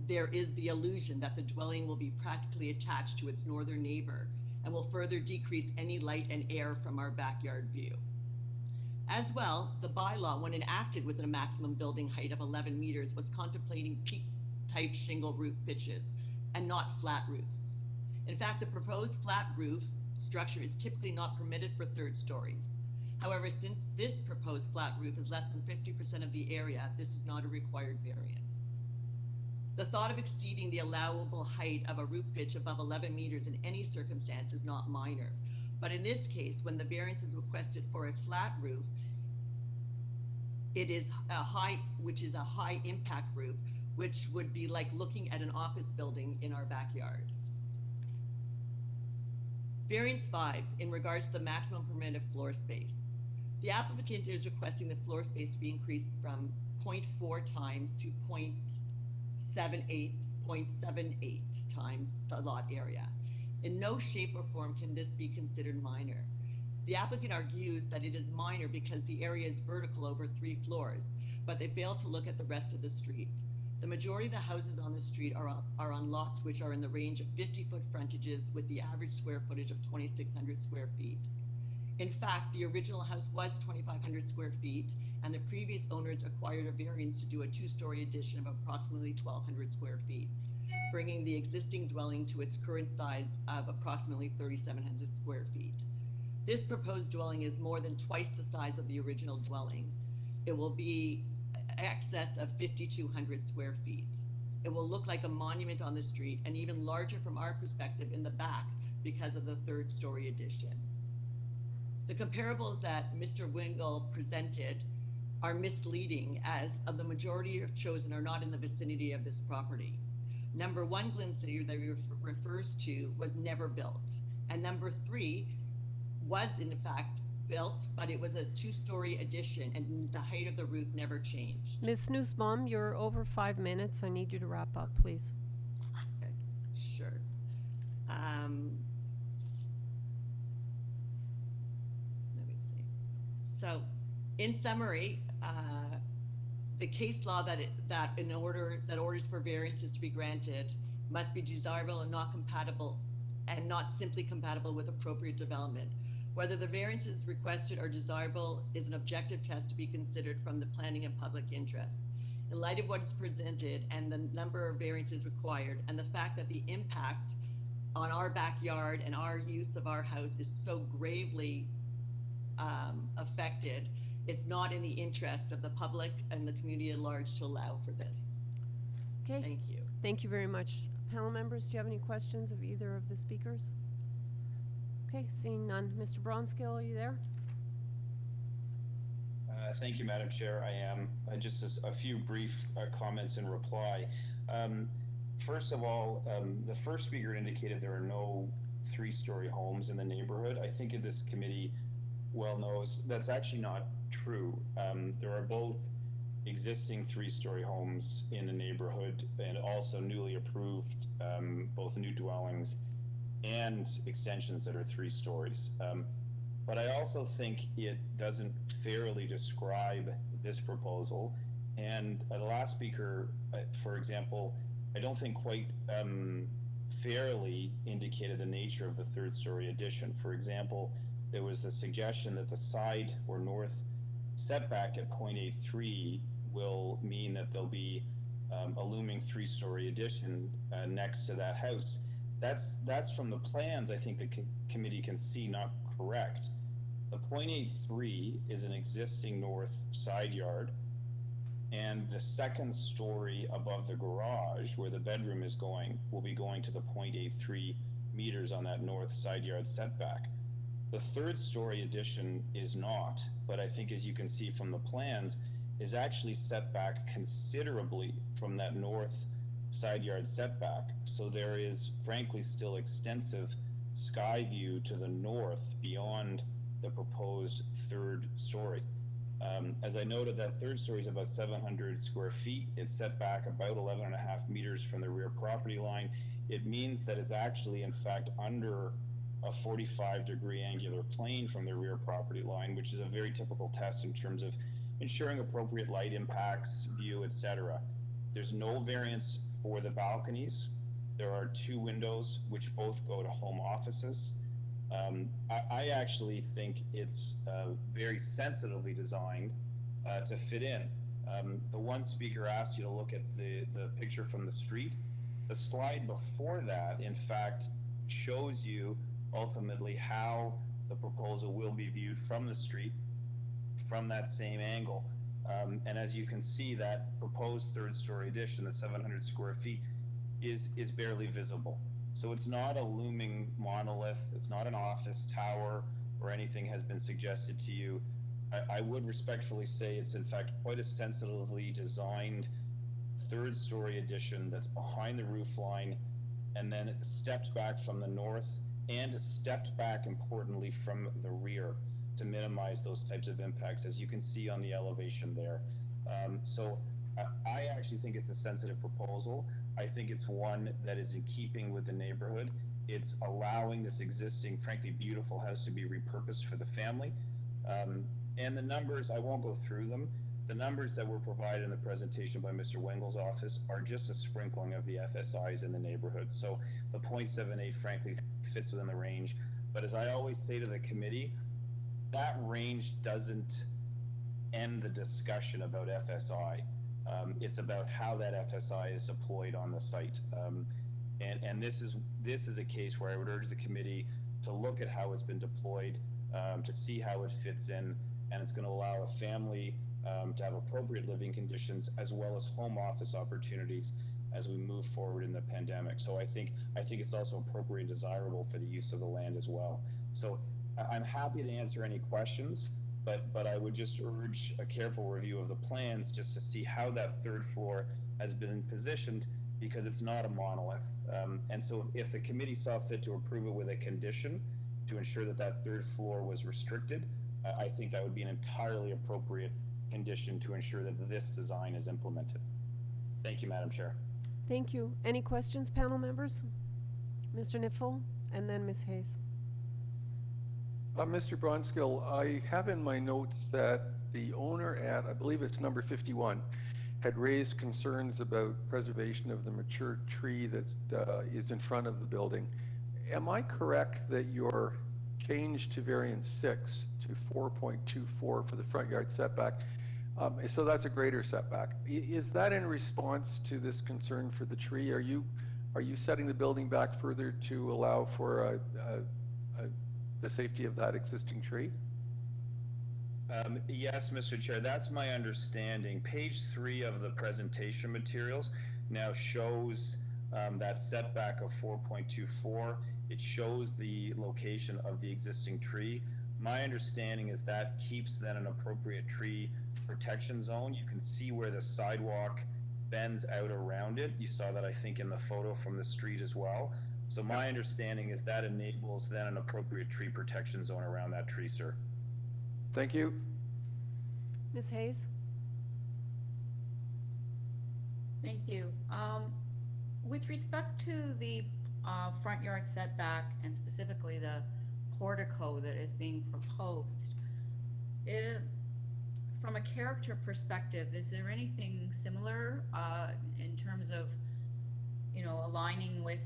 the dwelling will be practically attached to its northern neighbor and will further decrease any light and air from our backyard view. As well, the bylaw, when enacted with a maximum building height of 11 meters, was contemplating peak-type shingle roof pitches and not flat roofs. In fact, the proposed flat roof structure is typically not permitted for third stories. However, since this proposed flat roof is less than 50% of the area, this is not a required variance. The thought of exceeding the allowable height of a roof pitch above 11 meters in any circumstance is not minor. But in this case, when the variance is requested for a flat roof, it is which is a high impact roof, which would be like looking at an office building in our backyard. Variance 5, in regards to the maximum permitted floor space. The applicant is requesting the floor space to be increased from 0.4 times to 0.78 times the lot area. In no shape or form can this be considered minor. The applicant argues that it is minor because the area is vertical over 3 floors, but they fail to look at the rest of the street. The majority of the houses on the street are on lots which are in the range of 50-foot frontages with the average square footage of 2,600 square feet. In fact, the original house was 2,500 square feet, and the previous owners acquired a variance to do a 2-story addition of approximately 1,200 square feet, bringing the existing dwelling to its current size of approximately 3,700 square feet. This proposed dwelling is more than twice the size of the original dwelling. It will be excess of 5,200 square feet. It will look like a monument on the street and even larger from our perspective in the back because of the 3rd-story addition. The comparables that Mr. Wingle presented are misleading, as of the majority of chosen are not in the vicinity of this property. Number 1 Glen City that he refers to was never built, and number 3 was in fact built, but it was a 2-story addition and the height of the roof never changed. Ms. Nussbaum, you're over 5 minutes. I need you to wrap up, please. Okay, sure. Let me see. So, in summary, the case law that orders for variances to be granted must be desirable and not compatible, and not simply compatible with appropriate development. Whether the variances requested are desirable is an objective test to be considered from the planning and public interest. In light of what is presented and the number of variances required, and the fact that the impact on our backyard and our use of our house is so gravely affected, it's not in the interest of the public and the community at large to allow for this. Okay. Thank you. Thank you very much. Panel members, do you have any questions of either of the speakers? Okay, seeing none. Mr. Bronskill, are you there? Thank you, Madam Chair. I am. Just a few brief comments in reply. First of all, the first speaker indicated there are no 3-story homes in the neighborhood. I think this committee well knows that's actually not true. There are both existing 3-story homes in the neighborhood and also newly approved both new dwellings and extensions that are 3 stories. But I also think it doesn't fairly describe this proposal. And the last speaker, for example, I don't think quite fairly indicated the nature of the 3rd-story addition. For example, there was the suggestion that the side or north setback at 0.83 will mean that there'll be a looming 3-story addition next to that house. That's from the plans I think the committee can see not correct. The 0.83 is an existing north side yard, and the 2nd story above the garage where the bedroom is going will be going to the 0.83 meters on that north side yard setback. The 3rd-story addition is not, but I think as you can see from the plans, is actually set back considerably from that north side yard setback. So there is frankly still extensive sky view to the north beyond the proposed 3rd story. As I noted, that 3rd story is about 700 square feet. It's set back about 11.5 meters from the rear property line. It means that it's actually in fact under a 45-degree angular plane from the rear property line, which is a very typical test in terms of ensuring appropriate light impacts, view, etc. There's no variance for the balconies. There are 2 windows which both go to home offices. I actually think it's very sensitively designed to fit in. The one speaker asked you to look at the picture from the street. The slide before that, in fact, shows you ultimately how the proposal will be viewed from the street, from that same angle. And as you can see, that proposed 3rd-story addition, the 700 square feet, is barely visible. So it's not a looming monolith, it's not an office tower or anything has been suggested to you. I would respectfully say it's in fact quite a sensitively designed 3rd-story addition that's behind the roof line and then stepped back from the north and stepped back importantly from the rear to minimize those types of impacts, as you can see on the elevation there. So I actually think it's a sensitive proposal. I think it's one that is in keeping with the neighborhood. It's allowing this existing, frankly, beautiful house to be repurposed for the family. And the numbers, I won't go through them. The numbers that were provided in the presentation by Mr. Wengel's office are just a sprinkling of the FSIs in the neighborhood. So the 0.78, frankly, fits within the range. But as I always say to the committee, that range doesn't end the discussion about FSI. It's about how that FSI is deployed on the site. And this is a case where I would urge the committee to look at how it's been deployed, to see how it fits in, and it's going to allow a family to have appropriate living conditions as well as home office opportunities as we move forward in the pandemic. So I think it's also appropriate and desirable for the use of the land as well. So I'm happy to answer any questions, but I would just urge a careful review of the plans just to see how that 3rd floor has been positioned, because it's not a monolith. And so if the committee saw fit to approve it with a condition to ensure that that 3rd floor was restricted, I think that would be an entirely appropriate condition to ensure that this design is implemented. Thank you, Madam Chair. Thank you. Any questions, panel members? Mr. Nipfel and then Ms. Hayes. Mr. Bronskill, I have in my notes that the owner at, I believe it's number 51, had raised concerns about preservation of the mature tree that is in front of the building. Am I correct that your change to variance 6 to 4.24 for the front yard setback, so that's a greater setback, is that in response to this concern for the tree? Are you setting the building back further to allow for the safety of that existing tree? Yes, Mr. Chair, that's my understanding. Page 3 of the presentation materials now shows that setback of 4.24. It shows the location of the existing tree. My understanding is that keeps then an appropriate tree protection zone. You can see where the sidewalk bends out around it. You saw that, I think, in the photo from the street as well. So my understanding is that enables then an appropriate tree protection zone around that tree, sir. Thank you. Ms. Hayes? Thank you. With respect to the front yard setback and specifically the portico that is being proposed, from a character perspective, is there anything similar in terms of, aligning with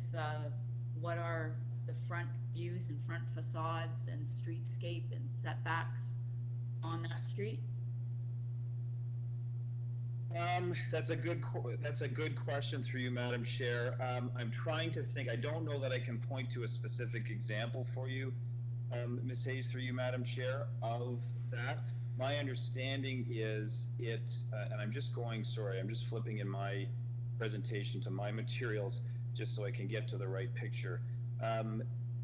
what are the front views and front facades and streetscape and setbacks on that street? That's a good question through you, Madam Chair. I'm trying to think. I don't know that I can point to a specific example for you, Ms. Hayes, through you, Madam Chair, of that. My understanding is and I'm just flipping in my presentation to my materials just so I can get to the right picture.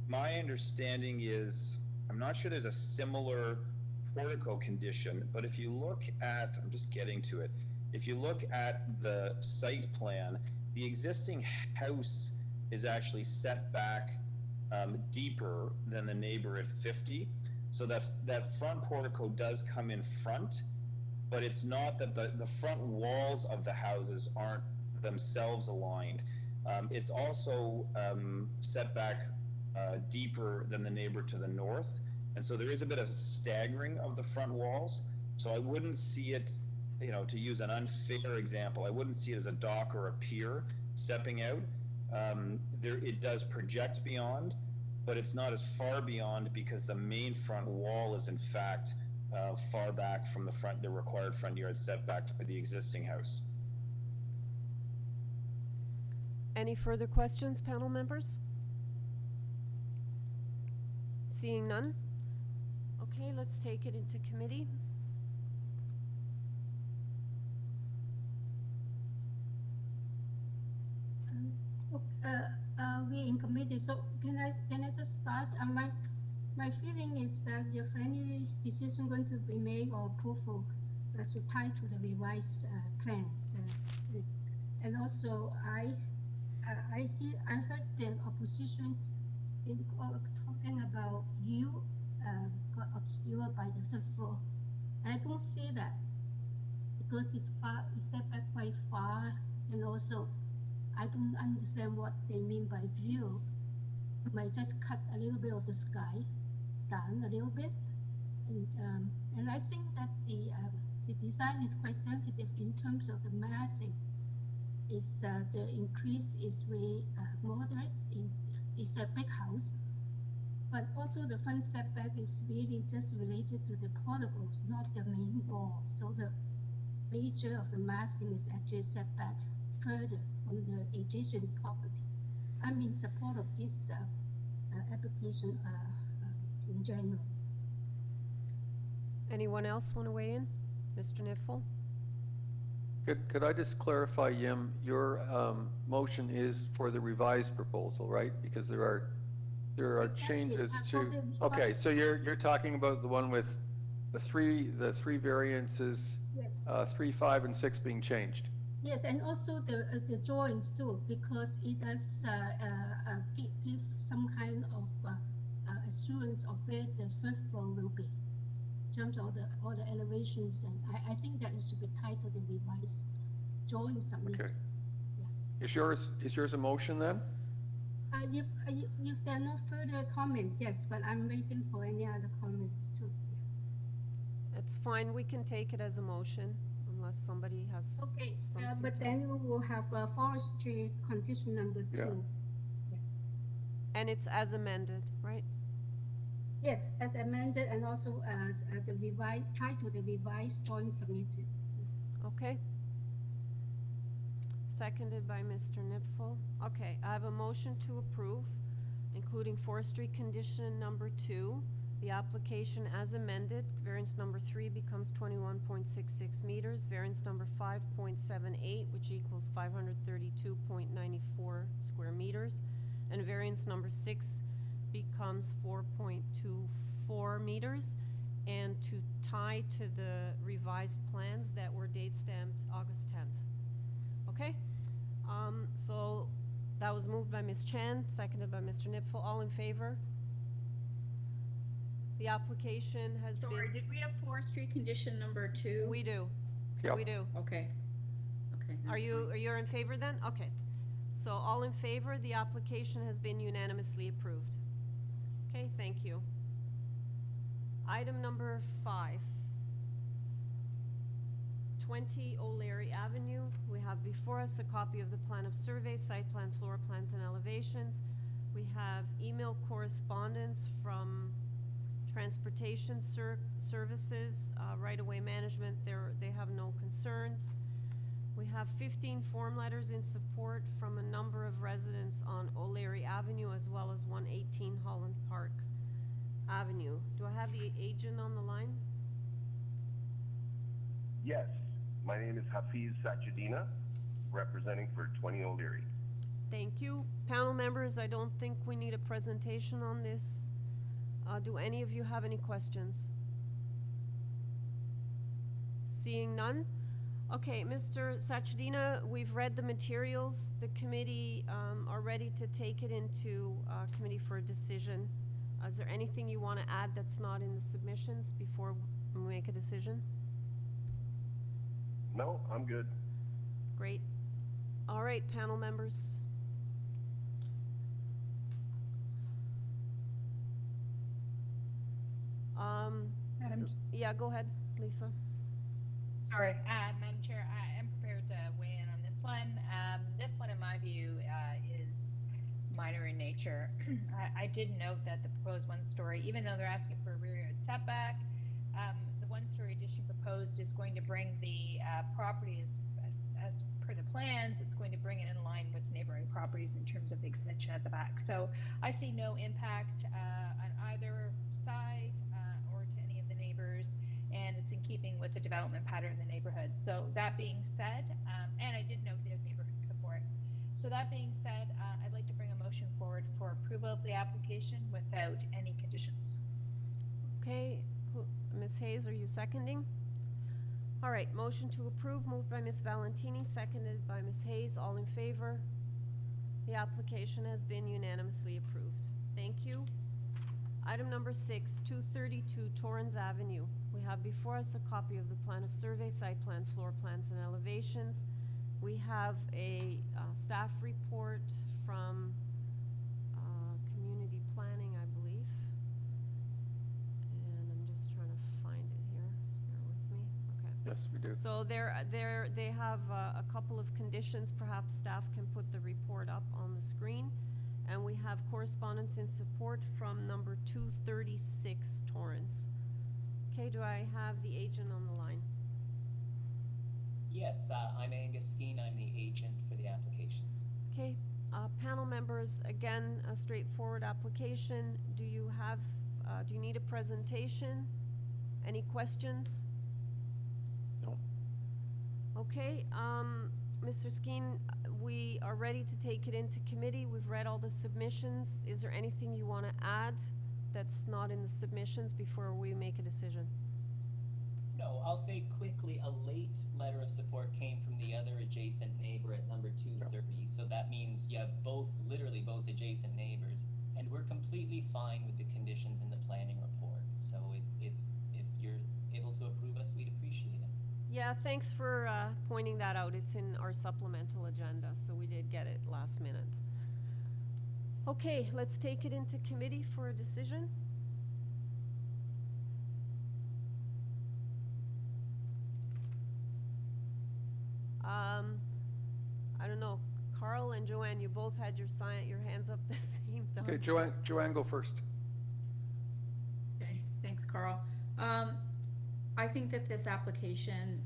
My understanding is, I'm not sure there's a similar portico condition, but if you look at, I'm just getting to it, if you look at the site plan, the existing house is actually set back deeper than the neighbor at 50. So that front portico does come in front, but it's not that the front walls of the houses aren't themselves aligned. It's also set back deeper than the neighbor to the north. And so there is a bit of staggering of the front walls. So I wouldn't see it, you know, to use an unfair example, I wouldn't see it as a dock or a pier stepping out. It does project beyond, but it's not as far beyond because the main front wall is in fact far back from the required front yard setback for the existing house. Any further questions, panel members? Seeing none? Okay, let's take it into committee. We in committee, so can I just start? My feeling is that if any decision going to be made or approval, that's to tie to the revised plans. And also, I heard the opposition in talking about view got obscured by the third floor. I don't see that because it's set back quite far, and also I don't understand what they mean by view. You might just cut a little bit of the sky down a little bit, and I think that the design is quite sensitive in terms of the massing. Is the increase is very moderate. It's a big house, but also the front setback is really just related to the portables, not the main wall. So the major of the massing is actually set back further from the adjacent property. I'm in support of this application in general. Anyone else want to weigh in? Mr. Niffel? Could I just clarify, Yim, your motion is for the revised proposal, right? Because there are changes to. Okay, so you're talking about the one with the three variances, yes. 3, 5, and 6 being changed. Yes, and also the drawings too, because it does give some kind of assurance of where the third floor will be, in terms of all the elevations, and I think that it should be tied to the revised drawing submitted. Okay. Yeah. Is yours a motion then? If there are no further comments, yes, but I'm waiting for any other comments too. Yeah. It's fine, we can take it as a motion unless somebody has Okay, something but to- then we will have forestry condition number 2. Yeah. And it's as amended, right? Yes, as amended, and also as the revised, tied to the revised drawing submitted. Okay. Seconded by Mr. Nipfel. Okay, I have a motion to approve, including forestry condition number 2, the application as amended. Variance number 3 becomes 21.66 meters. Variance number 5.78, which equals 532.94 square meters. And variance number 6 becomes 4.24 meters. And to tie to the revised plans that were date stamped August 10th. Okay? So that was moved by Ms. Chan, seconded by Mr. Nipfel. All in favor? The application has been. Sorry, did we have forestry condition number 2? We do. Yep. We do. Okay. Okay. Are you in favor then? Okay. So all in favor, the application has been unanimously approved. Okay, thank you. Item number 5. 20 O'Leary Avenue. We have before us a copy of the plan of survey, site plan, floor plans, and elevations. We have email correspondence from Transportation Services, right-of-way management. They have no concerns. We have 15 form letters in support from a number of residents on O'Leary Avenue, as well as 118 Holland Park Avenue. Do I have the agent on the line? Yes, my name is Hafiz Sajidina, representing for 20 O'Leary. Thank you. Panel members, I don't think we need a presentation on this. Do any of you have any questions? Seeing none? Okay, Mr. Sajidina, we've read the materials. The committee are ready to take it into committee for a decision. Is there anything you want to add that's not in the submissions before we make a decision? No, I'm good. Great. All right, panel members. Madam, Yeah, go ahead, Lisa. Sorry, Madam Chair, I am prepared to weigh in on this one. This one, in my view, is minor in nature. I did note that the proposed one-story, even though they're asking for a rear yard setback, the one-story addition proposed is going to bring the property as per the plans, it's going to bring it in line with neighboring properties in terms of the extension at the back. So I see no impact on either side or to any of the neighbors, and it's in keeping with the development pattern in the neighborhood. So that being said, and I did note the neighborhood support. So that being said, I'd like to bring a motion forward for approval of the application without any conditions. Okay, Ms. Hayes, are you seconding? All right, motion to approve, moved by Ms. Valentini, seconded by Ms. Hayes. All in favor? The application has been unanimously approved. Thank you. Item number 6, 232 Torrance Avenue. We have before us a copy of the plan of survey, site plan, floor plans, and elevations. We have a staff report from community planning, I believe. And I'm just trying to find it here. Just bear with me. Okay. Yes, we do. So they have a couple of conditions. Perhaps staff can put the report up on the screen. And we have correspondence in support from number 236 Torrance. Okay, do I have the agent on the line? Yes, I'm Angus Skeen. I'm the agent for the application. Okay, panel members, again, a straightforward application. Do you need a presentation? Any questions? No. Okay, Mr. Skeen, we are ready to take it into committee. We've read all the submissions. Is there anything you want to add that's not in the submissions before we make a decision? No, I'll say quickly, a late letter of support came from the other adjacent neighbor at number 230. So that means you have literally both adjacent neighbors, and we're completely fine with the conditions in the planning report. So if you're able to approve us, we'd appreciate it. Yeah, thanks for pointing that out. It's in our supplemental agenda, so we did get it last minute. Okay, let's take it into committee for a decision. I don't know, Carl and Joanne, you both had your hands up at the same time. Okay, Joanne, go first. Okay, thanks, Carl. I think that this application,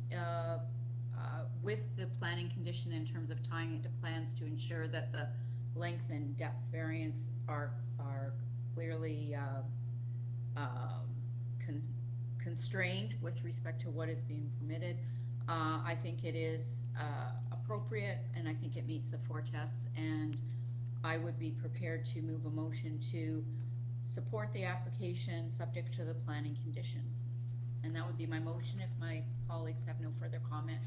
with the planning condition in terms of tying it to plans to ensure that the length and depth variance are clearly constrained with respect to what is being permitted. I think it is appropriate, and I think it meets the 4 tests, and I would be prepared to move a motion to support the application subject to the planning conditions. And that would be my motion if my colleagues have no further comment.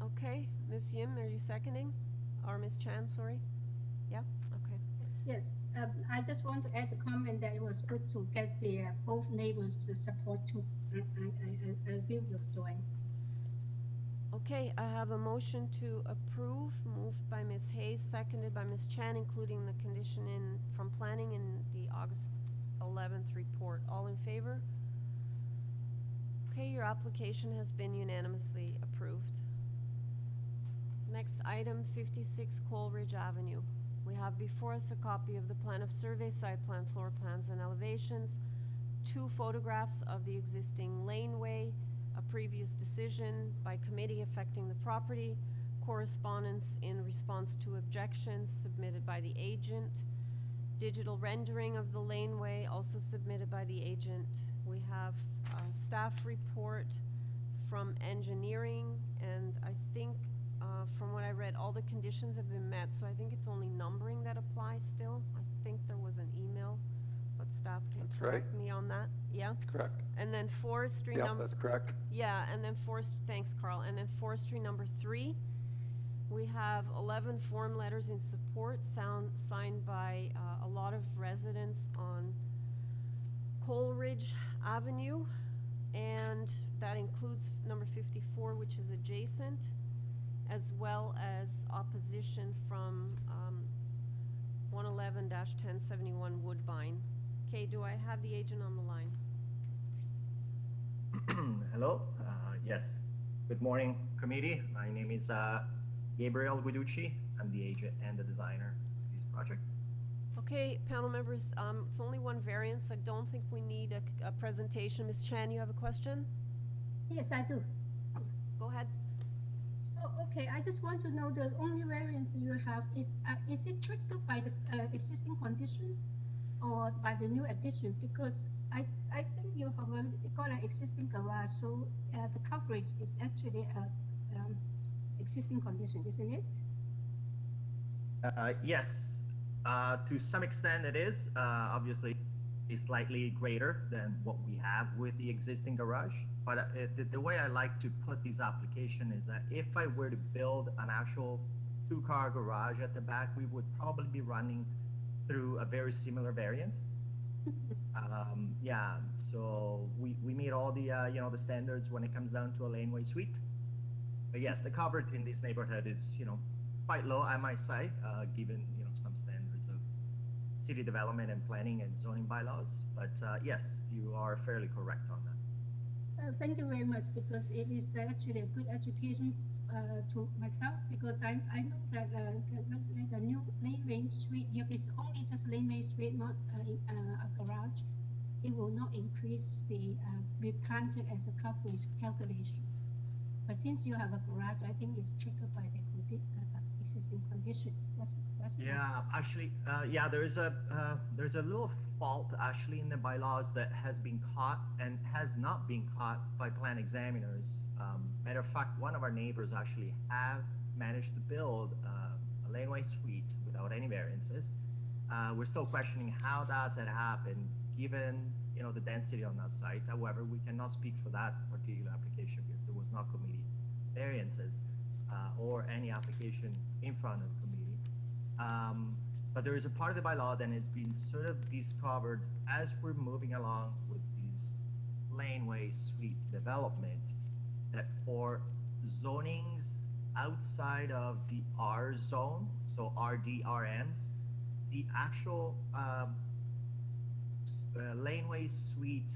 Okay, Ms. Yim, are you seconding? Or Ms. Chan, sorry? Yeah, okay. Yes, I just want to add the comment that it was good to get the both neighbors to support too. I agree with Joanne. Okay, I have a motion to approve, moved by Ms. Hayes, seconded by Ms. Chan, including the condition from planning in the August 11th report. All in favor? Okay, your application has been unanimously approved. Next item, 56 Coleridge Avenue. We have before us a copy of the plan of survey, site plan, floor plans, and elevations, 2 photographs of the existing laneway, a previous decision by committee affecting the property, correspondence in response to objections submitted by the agent, digital rendering of the laneway also submitted by the agent. We have a staff report from engineering, and I think from what I read, all the conditions have been met, so I think it's only numbering that applies still. I think there was an email, but staff can correct me on that. Yeah? Correct. And then forestry Yeah, that's correct. Yeah, and then thanks, Carl. And then forestry number 3, we have 11 form letters in support signed by a lot of residents on Coleridge Avenue, and that includes number 54, which is adjacent, as well as opposition from 111-1071 Woodbine. Okay, do I have the agent on the line? Hello. Yes. Good morning, committee. My name is Gabriel Guiducci. I'm the agent and the designer of this project. Okay, panel members, it's only one variance. I don't think we need a presentation. Ms. Chan, you have a question? Yes, I do. Go ahead. Oh, okay, I just want to know the only variance you have is it triggered by the existing condition or by the new addition? Because I think you have got an existing garage, so the coverage is actually a existing condition, isn't it? Yes, to some extent it is. Obviously, it's slightly greater than what we have with the existing garage. But the way I like to put this application is that if I were to build an actual two-car garage at the back, we would probably be running through a very similar variance. Yeah, so we meet all the the standards when it comes down to a laneway suite. But yes, the coverage in this neighborhood is quite low, I might say, given some standards of city development and planning and zoning bylaws. But yes, you are fairly correct on that. Thank you very much, because it is actually a good education to myself, because I know that the new laneway suite, if it's only just laneway suite, not a garage, it will not increase the be counted as a coverage calculation. But since you have a garage, I think it's triggered by the existing condition. That's Yeah, actually, yeah, there's a little fault actually in the bylaws that has been caught and has not been caught by plan examiners. Matter of fact, one of our neighbors actually have managed to build a laneway suite without any variances. We're still questioning how does that happen, given the density on that site. However, we cannot speak for that particular application because there was no committee variances or any application in front of the committee. But there is a part of the bylaw that has been sort of discovered as we're moving along with these laneway suite development, that for zonings outside of the R zone, so RDRMs, the actual laneway suite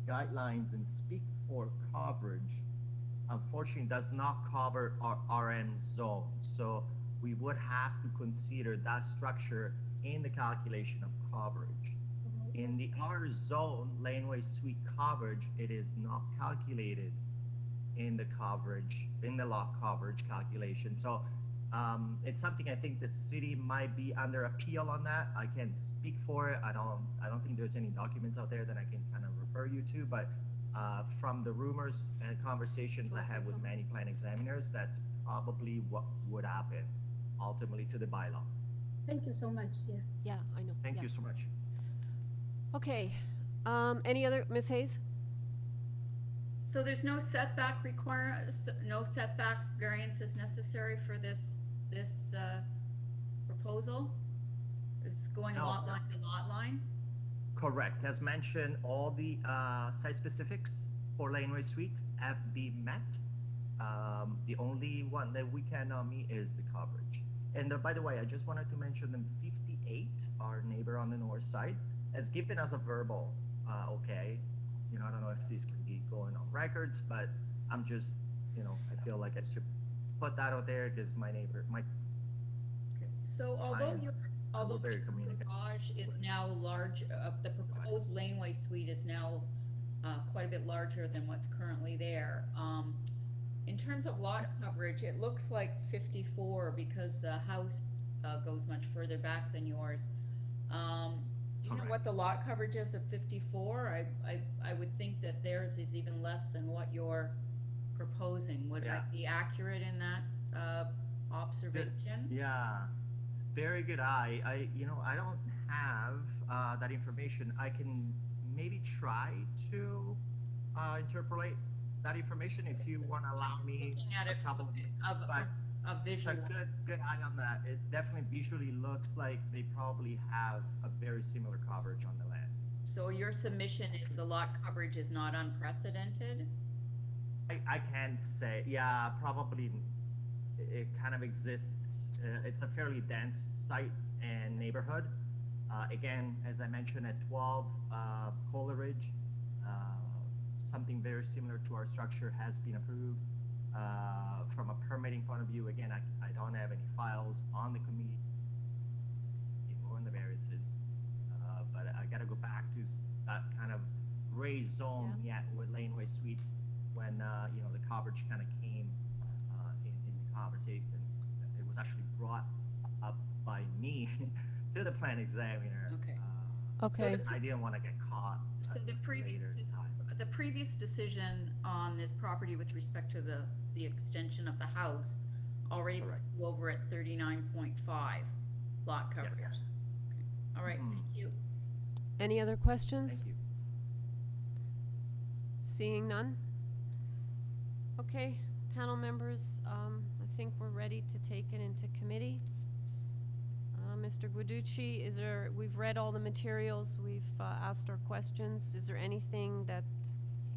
guidelines and speak for coverage, unfortunately does not cover our RM zone. So we would have to consider that structure in the calculation of coverage. In the R zone laneway suite coverage, it is not calculated in the coverage, in the lot coverage calculation. So it's something I think the city might be under appeal on that. I can't speak for it. I don't think there's any documents out there that I can kind of refer you to, but from the rumors and conversations I have with many plan examiners, that's probably what would happen ultimately to the bylaw. Thank you so much. Yeah. Yeah, I know. Thank you so much. Okay. Any other, Ms. Hayes? So there's no setback no setback variances necessary for this proposal? It's going No. lot line to lot line? Correct. As mentioned, all the site specifics for laneway suite have been met. The only one that we cannot meet is the coverage. And by the way, I just wanted to mention them 58, our neighbor on the north side, has given us a verbal okay. I don't know if this can be going on records, but I'm just, I feel like I should put that out there because my neighbor, So although your garage is now large, the proposed laneway suite is now quite a bit larger than what's currently there. In terms of lot coverage, it looks like 54 because the house goes much further back than yours. Do you know what the lot coverage is of 54? I would think that theirs is even less than what you're proposing. Would I be accurate in that observation? Yeah, very good eye. I don't have that information. I can maybe try to interpolate that information if you want to allow me a couple of minutes. A visual. It's a good eye on that. It definitely visually looks like they probably have a very similar coverage on the land. So your submission is the lot coverage is not unprecedented? I can't say. Yeah, probably it kind of exists. It's a fairly dense site and neighborhood. Again, as I mentioned, at 12 Coleridge something very similar to our structure has been approved. From a permitting point of view, again, I don't have any files on the committee or on the variances, but I got to go back to that kind of gray zone yet with laneway suites when the coverage kind of came in the conversation. It was actually brought up by me to the plan examiner. Okay. Okay. I didn't want to get caught. So the previous decision on this property with respect to the extension of the house already put you over at 39.5 lot coverage. Yes. Okay. All right, thank you. Any other questions? Thank you. Seeing none? Okay, panel members, I think we're ready to take it into committee. Mr. Guiducci, we've read all the materials, we've asked our questions. Is there anything that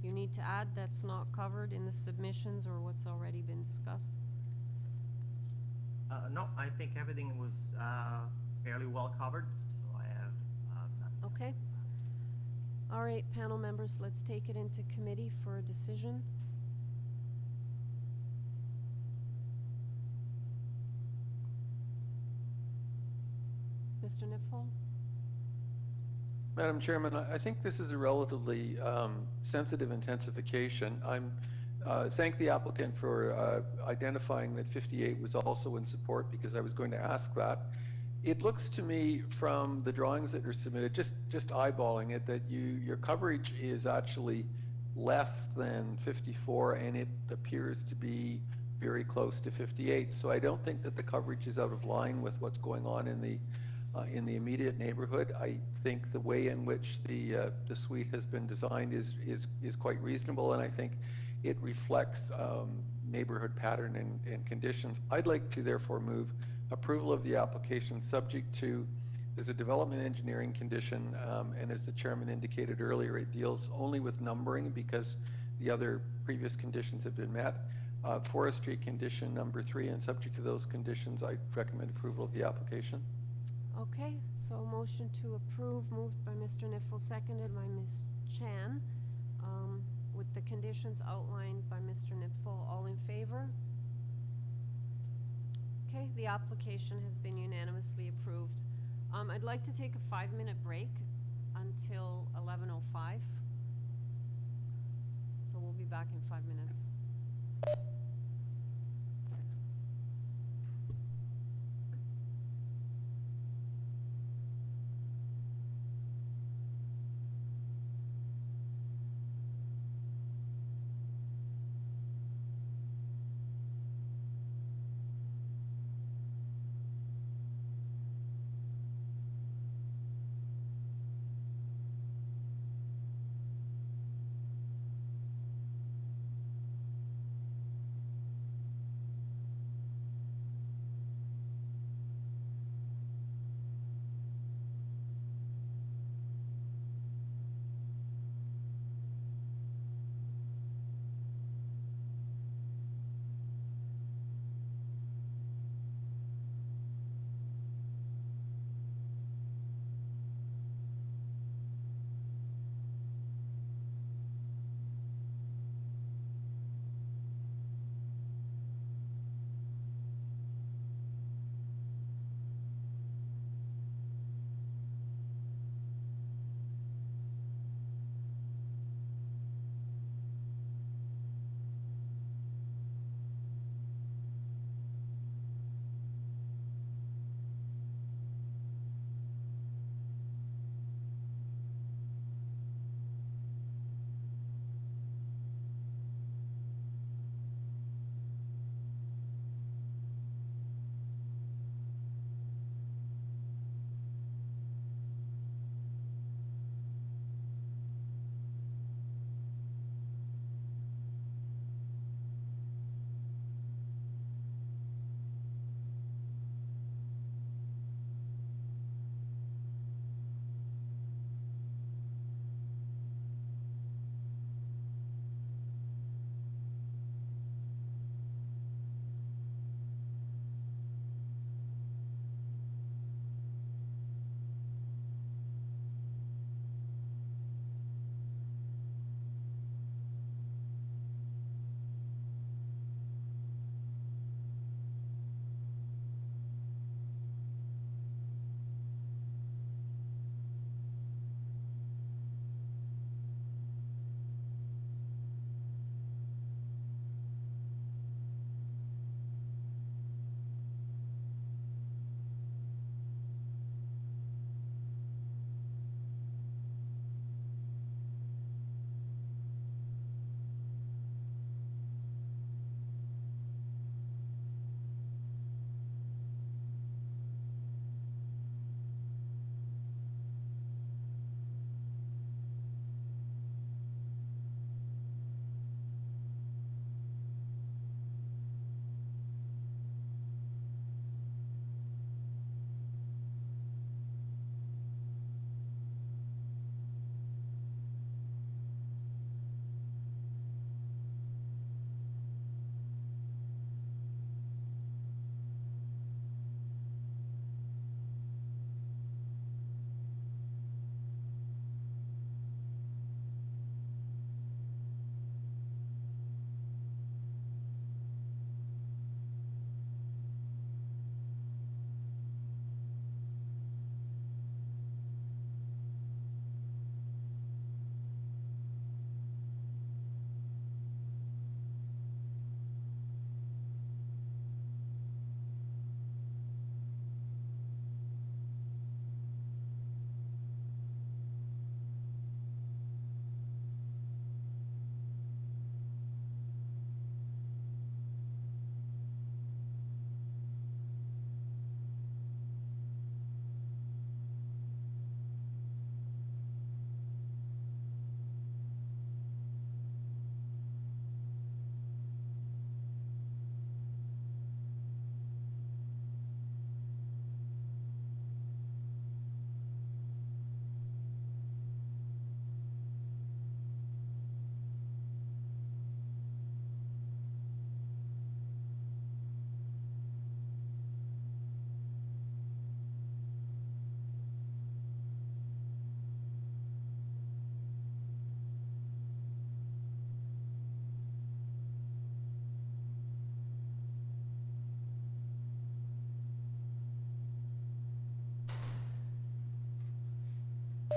you need to add that's not covered in the submissions or what's already been discussed? No, I think everything was fairly well covered, so I have nothing. Okay. All right, panel members, let's take it into committee for a decision. Mr. Nipfel? Madam Chairman, I think this is a relatively sensitive intensification. I'm thank the applicant for identifying that 58 was also in support, because I was going to ask that. It looks to me from the drawings that are submitted, just eyeballing it, that your coverage is actually less than 54, and it appears to be very close to 58. So I don't think that the coverage is out of line with what's going on in the immediate neighborhood. I think the way in which the suite has been designed is quite reasonable, and I think it reflects neighborhood pattern and conditions. I'd like to therefore move approval of the application subject to, there's a development engineering condition, and as the chairman indicated earlier, it deals only with numbering because the other previous conditions have been met. Forestry condition number 3, and subject to those conditions, I recommend approval of the application. Okay, so motion to approve, moved by Mr. Nipfel, seconded by Ms. Chan, with the conditions outlined by Mr. Nipfel. All in favor? Okay, the application has been unanimously approved. I'd like to take a 5-minute break until 11:05. So we'll be back in 5 minutes.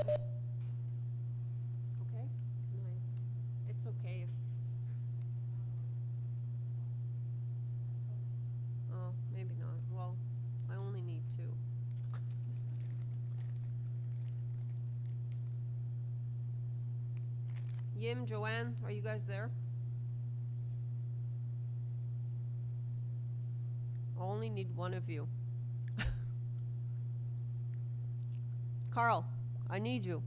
Okay, it's okay if. Oh, maybe not. Well, I only need two. Yim, Joanne, are you guys there? I only need one of you. Carl, I need you.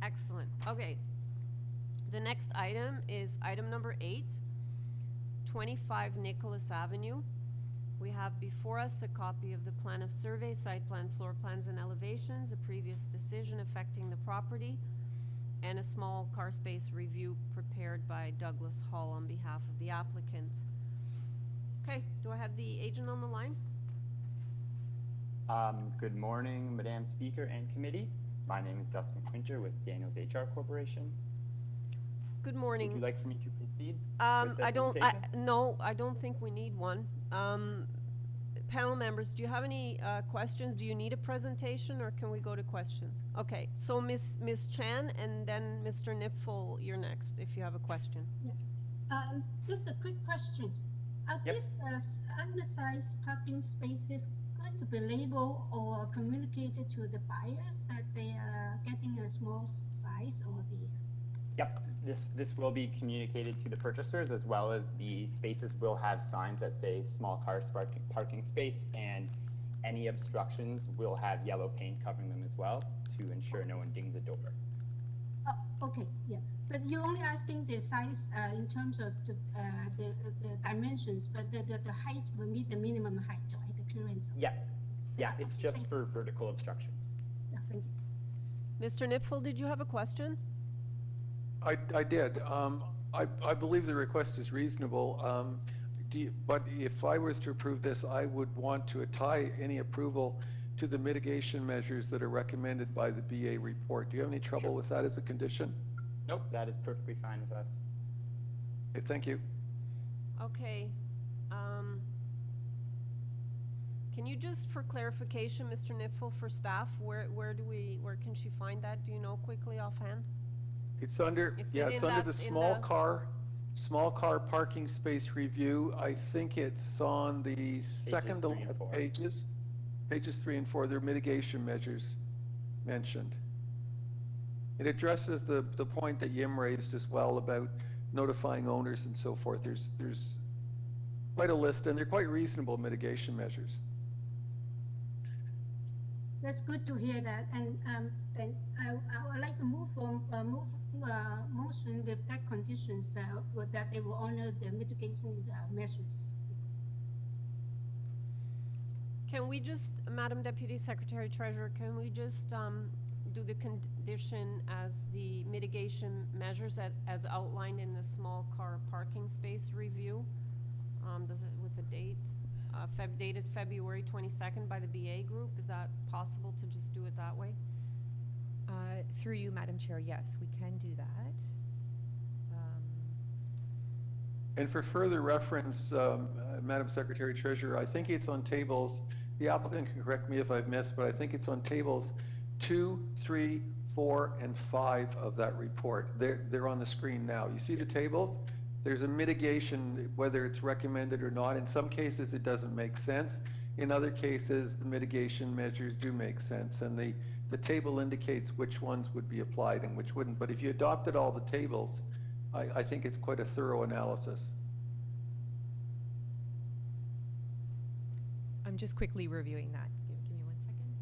Excellent. Okay. The next item is item number 8, 25 Nicholas Avenue. We have before us a copy of the plan of survey, site plan, floor plans, and elevations, a previous decision affecting the property, and a small car space review prepared by Douglas Hall on behalf of the applicant. Okay, do I have the agent on the line? Good morning, Madam Speaker and committee. My name is Dustin Quinter with Daniels HR Corporation. Good morning. Would you like for me to proceed? No, I don't think we need one. Panel members, do you have any questions? Do you need a presentation, or can we go to questions? Okay, so Ms. Chan, and then Mr. Nipfel, you're next if you have a question. Yeah. Just a quick question. Are these undersized parking spaces going to be labeled or communicated to the buyers that they are getting a small size, or the? Yep, this will be communicated to the purchasers, as well as the spaces will have signs that say small cars parking space, and any obstructions will have yellow paint covering them as well to ensure no one dings a door. Oh, okay, yeah. But you're only asking the size in terms of the dimensions, but the height will meet the minimum height, right? The clearance. Yeah, it's just for vertical obstructions. Yeah, thank you. Mr. Nipfel, did you have a question? I did. I believe the request is reasonable, but if I was to approve this, I would want to tie any approval to the mitigation measures that are recommended by the BA report. Do you have any trouble with that as a condition? Nope, that is perfectly fine with us. Okay, thank you. Okay. Can you just, for clarification, Mr. Nipfel, for staff, where can she find that? Do you know quickly offhand? It's under, it's under the small car parking space review. I think it's on the second to last pages 3 and 4. There are mitigation measures mentioned. It addresses the point that Yim raised as well about notifying owners and so forth. There's quite a list, and they're quite reasonable mitigation measures. That's good to hear that, and then I would like to move motion with that conditions that they will honor the mitigation measures. Can we just, Madam Deputy Secretary Treasurer, can we just do the condition as the mitigation measures as outlined in the small car parking space review? Does it with the date? Dated February 22nd by the BA group. Is that possible to just do it that way? Through you, Madam Chair, yes, we can do that. And for further reference, Madam Secretary Treasurer, I think it's on tables, the applicant can correct me if I've missed, but I think it's on tables 2, 3, 4, and 5 of that report. They're on the screen now. You see the tables? There's a mitigation, whether it's recommended or not. In some cases, it doesn't make sense. In other cases, the mitigation measures do make sense, and the table indicates which ones would be applied and which wouldn't. But if you adopted all the tables, I think it's quite a thorough analysis. I'm just quickly reviewing that. Give me 1 second.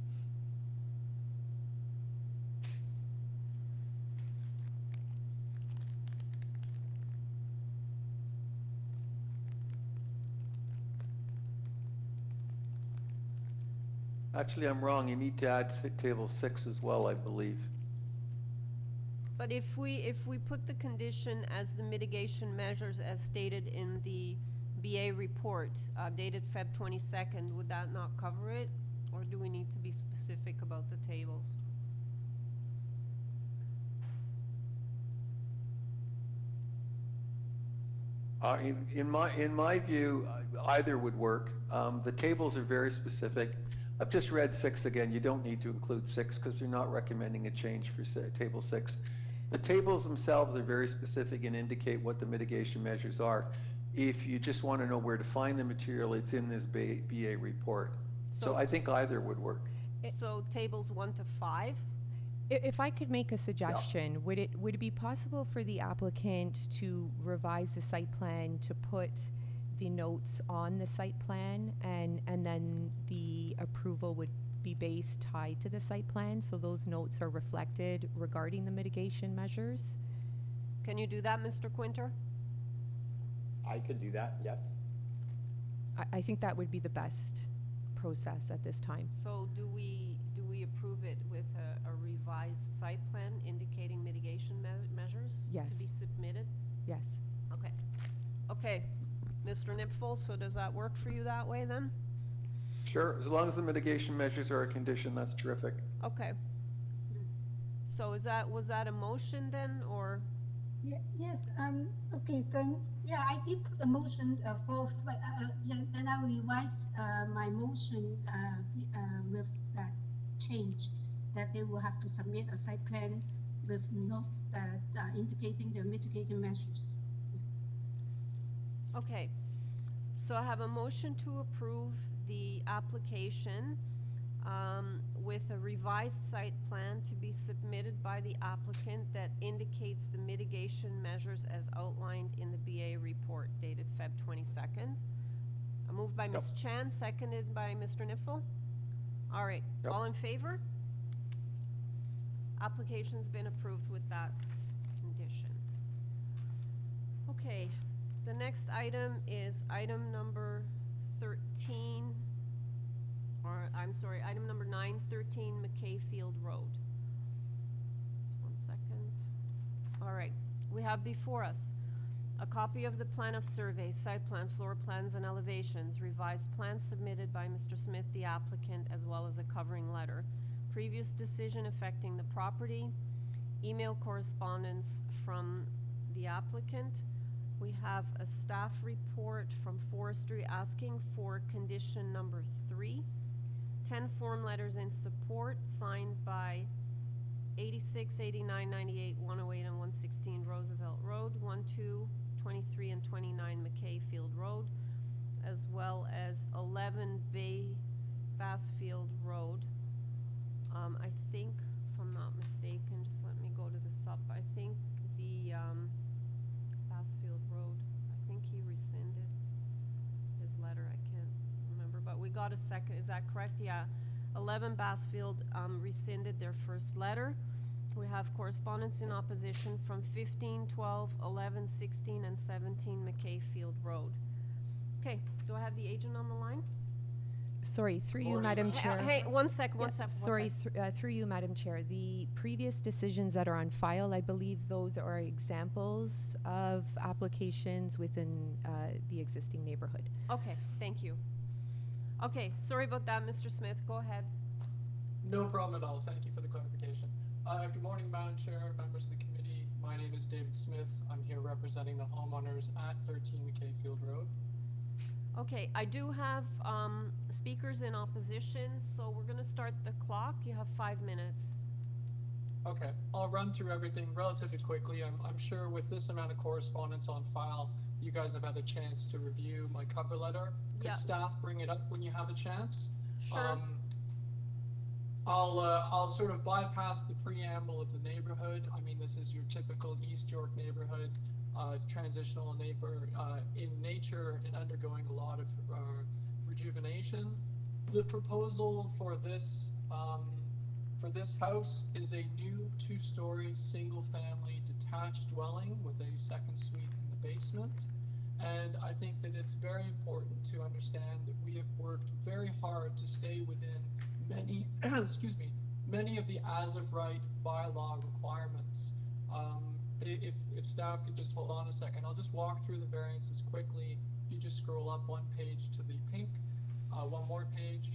Actually, I'm wrong. You need to add table 6 as well, I believe. But if we put the condition as the mitigation measures as stated in the BA report dated Feb 22nd, would that not cover it? Or do we need to be specific about the tables? In my view, either would work. The tables are very specific. I've just read 6 again. You don't need to include 6 because they're not recommending a change for table 6. The tables themselves are very specific and indicate what the mitigation measures are. If you just want to know where to find the material, it's in this BA report. So I think either would work. So tables 1 to 5? If I could make a suggestion, would it be possible for the applicant to revise the site plan to put the notes on the site plan, and then the approval would be based tied to the site plan, so those notes are reflected regarding the mitigation measures? Can you do that, Mr. Quinter? I could do that, yes. I think that would be the best process at this time. So do we approve it with a revised site plan indicating mitigation measures Yes. to be submitted? Yes. Okay. Okay, Mr. Nipfel, so does that work for you that way then? Sure, as long as the mitigation measures are a condition, that's terrific. Okay. So was that a motion then, or? Yes, okay, yeah, I did put a motion forth, but then I revise my motion with that change, that they will have to submit a site plan with notes that indicating the mitigation measures. Okay, so I have a motion to approve the application with a revised site plan to be submitted by the applicant that indicates the mitigation measures as outlined in the BA report dated Feb 22nd. Moved by Ms. Chan, seconded by Mr. Nipfel. All right, all in favor? Application's been approved with that condition. Okay, the next item is item number 13. Item number 913 McKayfield Road. Just 1 second. All right, we have before us a copy of the plan of survey, site plan, floor plans, and elevations, revised plans submitted by Mr. Smith, the applicant, as well as a covering letter, previous decision affecting the property, email correspondence from the applicant. We have a staff report from forestry asking for condition number 3. 10 form letters in support signed by 86, 89, 98, 108, and 116 Roosevelt Road, 12, 23, and 29 McKayfield Road, as well as 11 Bassfield Road. I think, if I'm not mistaken, just let me go to the sub. I think the Bassfield Road, I think he rescinded his letter. I can't remember, but we got a second. Is that correct? Yeah. 11 Bassfield rescinded their first letter. We have correspondence in opposition from 15, 12, 11, 16, and 17 McKayfield Road. Okay, do I have the agent on the line? Sorry, through you, Madam Chair. Hey, one sec. Sorry, through you, Madam Chair. The previous decisions that are on file, I believe those are examples of applications within the existing neighborhood. Okay, thank you. Okay, sorry about that, Mr. Smith. Go ahead. No problem at all. Thank you for the clarification. Good morning, Madam Chair, members of the committee. My name is David Smith. I'm here representing the homeowners at 13 McKayfield Road. Okay, I do have speakers in opposition, so we're going to start the clock. You have 5 minutes. Okay, I'll run through everything relatively quickly. I'm sure with this amount of correspondence on file, you guys have had a chance to review my cover letter. Could staff bring it up when you have a chance? Sure. I'll sort of bypass the preamble of the neighborhood. I mean, this is your typical East York neighborhood. It's transitional in nature and undergoing a lot of rejuvenation. The proposal for this house is a new 2-story single-family detached dwelling with a second suite in the basement. And I think that it's very important to understand that we have worked very hard to stay within many, many of the as-of-right bylaw requirements. If staff could just hold on a second, I'll just walk through the variances quickly. If you just scroll up 1 page to the pink, 1 more page.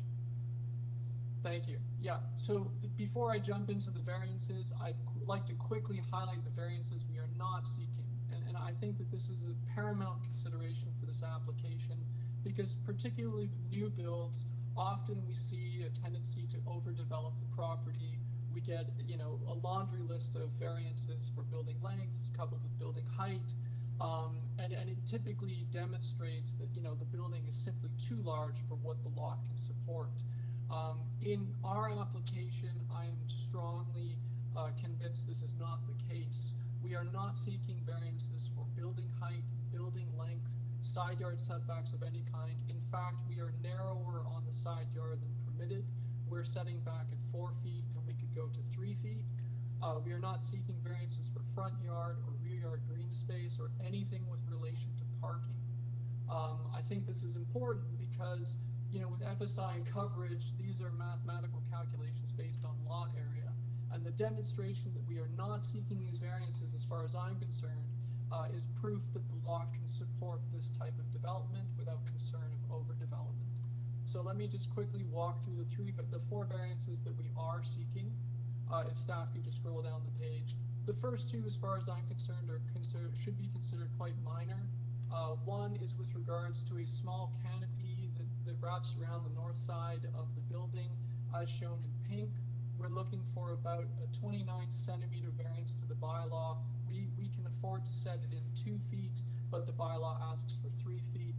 Thank you. Yeah, so before I jump into the variances, I'd like to quickly highlight the variances we are not seeking. and I think that this is a paramount consideration for this application, because particularly with new builds, often we see a tendency to overdevelop the property. We get, a laundry list of variances for building length, coupled with building height, and it typically demonstrates that, the building is simply too large for what the lot can support. In our application, I am strongly convinced this is not the case. We are not seeking variances for building height, building length, side yard setbacks of any kind. In fact, we are narrower on the side yard than permitted. We're setting back at 4 feet, and we could go to 3 feet. We are not seeking variances for front yard or rear yard green space or anything with relation to parking. I think this is important because, with FSI and coverage, these are mathematical calculations based on lot area. And the demonstration that we are not seeking these variances, as far as I'm concerned, is proof that the lot can support this type of development without concern of overdevelopment. So let me just quickly walk through the 4 variances that we are seeking. If staff could just scroll down the page. The first 2, as far as I'm concerned, should be considered quite minor. One is with regards to a small canopy that wraps around the north side of the building, as shown in pink. We're looking for about a 29 centimeter variance to the bylaw. We can afford to set it in 2 feet, but the bylaw asks for 3 feet.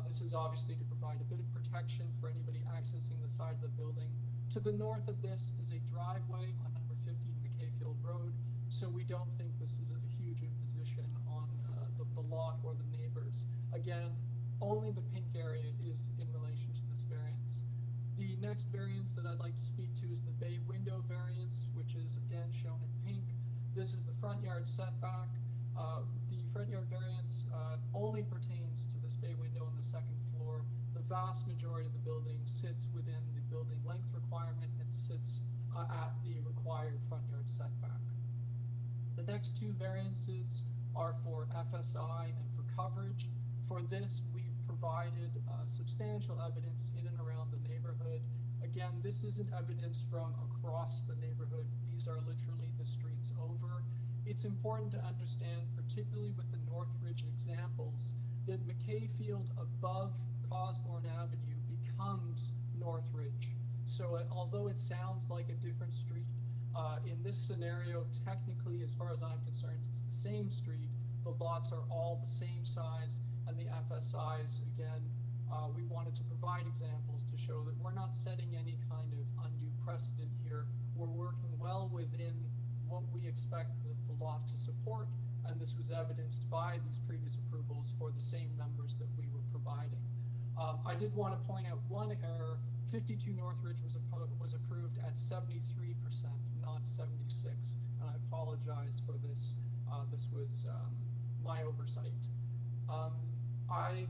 This is obviously to provide a bit of protection for anybody accessing the side of the building. To the north of this is a driveway on number 50 MCKAYFIELD Road, so we don't think this is a huge imposition on the lot or the neighbors. Again, only the pink area is in relation to this variance. The next variance that I'd like to speak to is the bay window variance, which is again shown in pink. This is the front yard setback. The front yard variance only pertains to this bay window on the 2nd floor. The vast majority of the building sits within the building length requirement and sits at the required front yard setback. The next 2 variances are for FSI and for coverage. For this, we've provided substantial evidence in and around the neighborhood. Again, this isn't evidence from across the neighborhood. These are literally the streets over. It's important to understand, particularly with the Northridge examples, that McKayfield above Osborne Avenue becomes Northridge. So although it sounds like a different street, in this scenario, technically, as far as I'm concerned, it's the same street. The lots are all the same size, and the FSIs, again, we wanted to provide examples to show that we're not setting any kind of undue precedent here. We're working well within what we expect the lot to support, and this was evidenced by these previous approvals for the same numbers that we were providing. I did want to point out one error. 52 Northridge was approved at 73%, not 76, and I apologize for this. This was my oversight.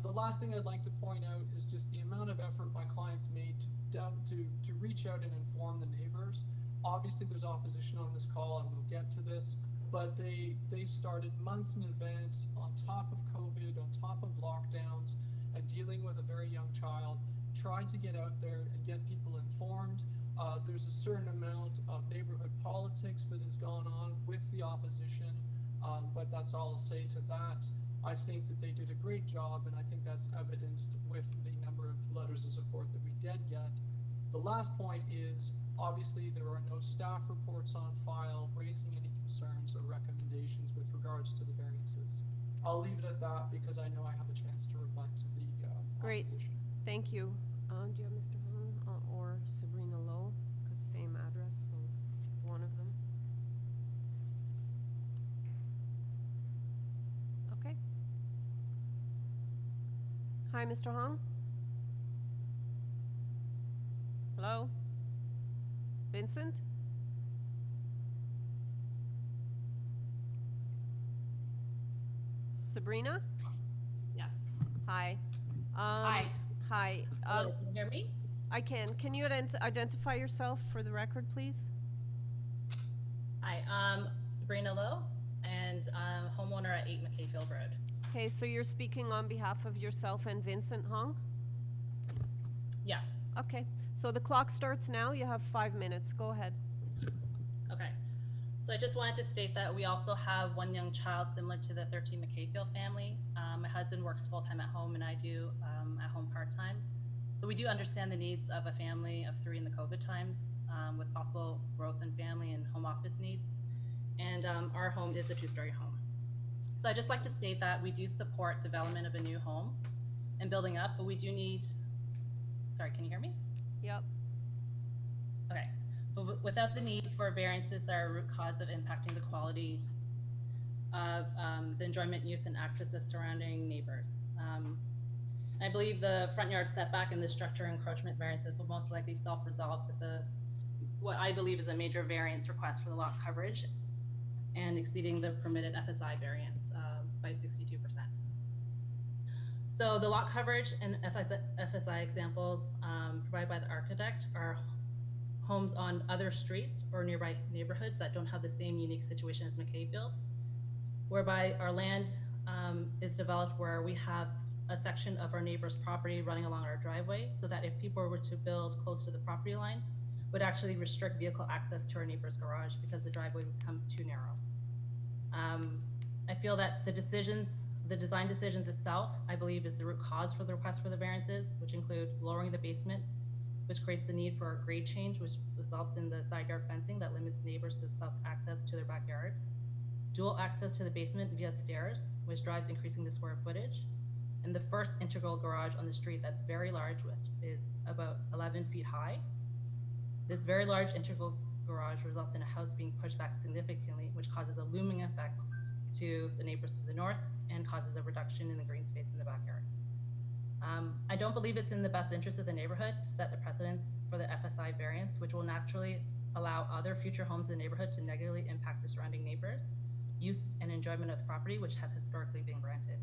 The last thing I'd like to point out is just the amount of effort my clients made to reach out and inform the neighbors. Obviously, there's opposition on this call, and we'll get to this, but they started months in advance, on top of COVID, on top of lockdowns, and dealing with a very young child, tried to get out there and get people informed. There's a certain amount of neighborhood politics that has gone on with the opposition, but that's all I'll say to that. I think that they did a great job, and I think that's evidenced with the number of letters of support that we did get. The last point is, obviously, there are no staff reports on file raising any concerns or recommendations with regards to the variances. I'll leave it at that because I know I have a chance to rebut to the Great. opposition. Thank you. Do you have Mr. Hung or Sabrina Lowe? Because same address, so one of them. Okay. Hi, Mr. Hung. Hello? Vincent? Sabrina? Yes. Hi. Hi. Hi. Hello, can you hear me? I can. Can you identify yourself for the record, please? Hi, Sabrina Lowe, and I'm homeowner at 8 McKayfield Road. Okay, so you're speaking on behalf of yourself and Vincent Hung? Yes. Okay, so the clock starts now. You have 5 minutes. Go ahead. Okay. So I just wanted to state that we also have one young child similar to the 13 McKayfield family. My husband works full-time at home and I do at home part-time. So we do understand the needs of a family of 3 in the COVID times with possible growth in family and home office needs. And our home is a 2-story home. So I'd just like to state that we do support development of a new home and building up, but we do need, sorry, can you hear me? Yep. Okay, but without the need for variances that are a root cause of impacting the quality of the enjoyment, use, and access of surrounding neighbors. I believe the front yard setback and the structure encroachment variances will most likely self-resolve with what I believe is a major variance request for the lot coverage and exceeding the permitted FSI variance by 62%. So the lot coverage and FSI examples provided by the architect are homes on other streets or nearby neighborhoods that don't have the same unique situation as McKayfield, whereby our land is developed where we have a section of our neighbor's property running along our driveway, so that if people were to build close to the property line, would actually restrict vehicle access to our neighbor's garage because the driveway would become too narrow. I feel that the design decisions itself, I believe, is the root cause for the request for the variances, which include lowering the basement, which creates the need for a grade change, which results in the side yard fencing that limits neighbors to self-access to their backyard, dual access to the basement via stairs, which drives increasing the square footage, and the first integral garage on the street that's very large, which is about 11 feet high. This very large integral garage results in a house being pushed back significantly, which causes a looming effect to the neighbors to the north and causes a reduction in the green space in the backyard. I don't believe it's in the best interest of the neighborhood to set the precedence for the FSI variance, which will naturally allow other future homes in the neighborhood to negatively impact the surrounding neighbors, use and enjoyment of the property, which have historically been granted.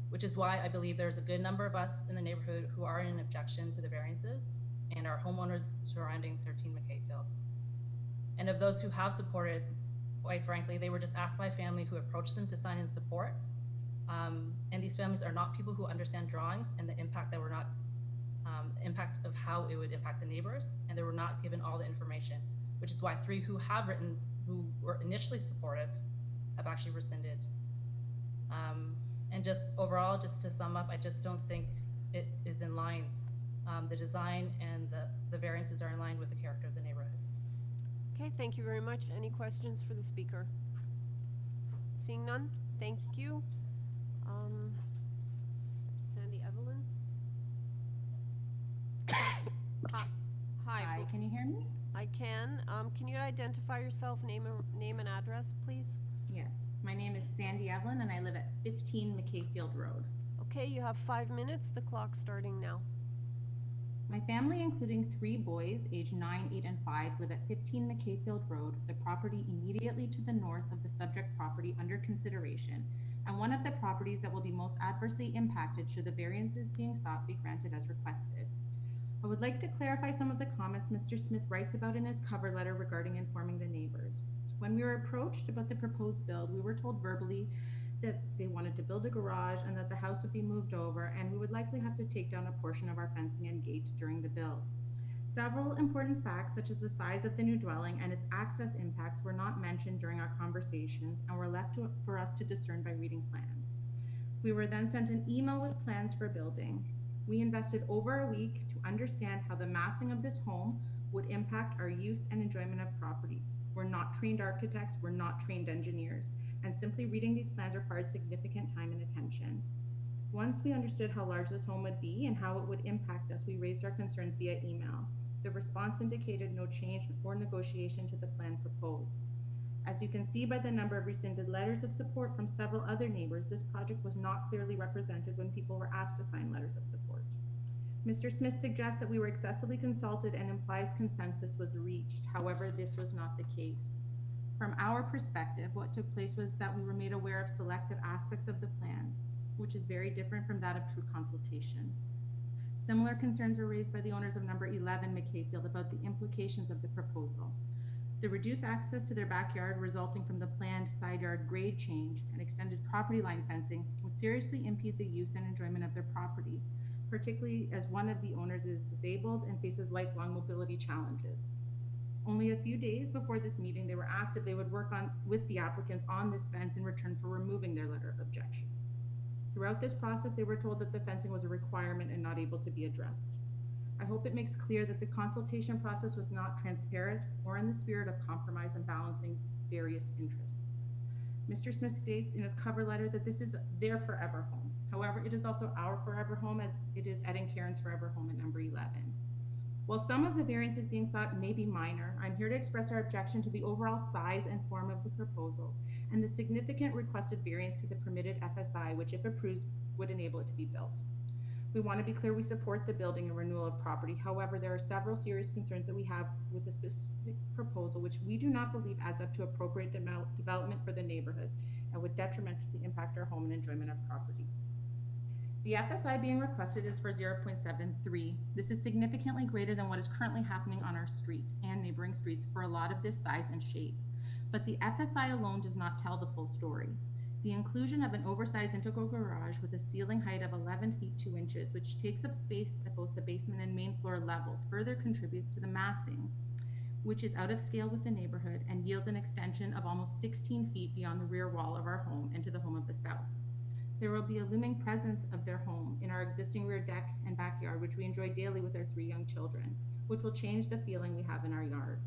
Which is why I believe there's a good number of us in the neighborhood who are in objection to the variances and are homeowners surrounding 13 McKayfield. And of those who have supported, quite frankly, they were just asked by a family who approached them to sign in support. And these families are not people who understand drawings and the impact that were not, impact of how it would impact the neighbors, and they were not given all the information, which is why 3 who have written, who were initially supportive, have actually rescinded. And just overall, just to sum up, I just don't think it is in line. The design and the variances are in line with the character of the neighborhood. Okay, thank you very much. Any questions for the speaker? Seeing none, thank you. Sandy Evelyn? Hi. Hi, can you hear me? I can. Can you identify yourself, name and address, please? Yes, my name is Sandy Evelyn and I live at 15 McKayfield Road. Okay, you have 5 minutes. The clock's starting now. My family, including 3 boys, aged 9, 8, and 5, live at 15 McKayfield Road, the property immediately to the north of the subject property under consideration, and one of the properties that will be most adversely impacted should the variances being sought be granted as requested. I would like to clarify some of the comments Mr. Smith writes about in his cover letter regarding informing the neighbors. When we were approached about the proposed build, we were told verbally that they wanted to build a garage and that the house would be moved over, and we would likely have to take down a portion of our fencing and gate during the build. Several important facts, such as the size of the new dwelling and its access impacts, were not mentioned during our conversations and were left for us to discern by reading plans. We were then sent an email with plans for building. We invested over a week to understand how the massing of this home would impact our use and enjoyment of property. We're not trained architects, we're not trained engineers, and simply reading these plans required significant time and attention. Once we understood how large this home would be and how it would impact us, we raised our concerns via email. The response indicated no change or negotiation to the plan proposed. As you can see by the number of rescinded letters of support from several other neighbors, this project was not clearly represented when people were asked to sign letters of support. Mr. Smith suggests that we were excessively consulted and implies consensus was reached. However, this was not the case. From our perspective, what took place was that we were made aware of selective aspects of the plans, which is very different from that of true consultation. Similar concerns were raised by the owners of number 11 McKayfield about the implications of the proposal. The reduced access to their backyard resulting from the planned side yard grade change and extended property line fencing would seriously impede the use and enjoyment of their property, particularly as one of the owners is disabled and faces lifelong mobility challenges. Only a few days before this meeting, they were asked if they would work with the applicants on this fence in return for removing their letter of objection. Throughout this process, they were told that the fencing was a requirement and not able to be addressed. I hope it makes clear that the consultation process was not transparent or in the spirit of compromise and balancing various interests. Mr. Smith states in his cover letter that this is their forever home. However, it is also our forever home, as it is Ed and Karen's forever home at number 11. While some of the variances being sought may be minor, I'm here to express our objection to the overall size and form of the proposal and the significant requested variance to the permitted FSI, which if approved would enable it to be built. We want to be clear we support the building and renewal of property. However, there are several serious concerns that we have with the specific proposal, which we do not believe adds up to appropriate development for the neighborhood and would detrimentally impact our home and enjoyment of property. The FSI being requested is for 0.73. This is significantly greater than what is currently happening on our street and neighboring streets for a lot of this size and shape. But the FSI alone does not tell the full story. The inclusion of an oversized integral garage with a ceiling height of 11 feet 2 inches, which takes up space at both the basement and main floor levels, further contributes to the massing, which is out of scale with the neighborhood and yields an extension of almost 16 feet beyond the rear wall of our home and to the home of the south. There will be a looming presence of their home in our existing rear deck and backyard, which we enjoy daily with our 3 young children, which will change the feeling we have in our yard.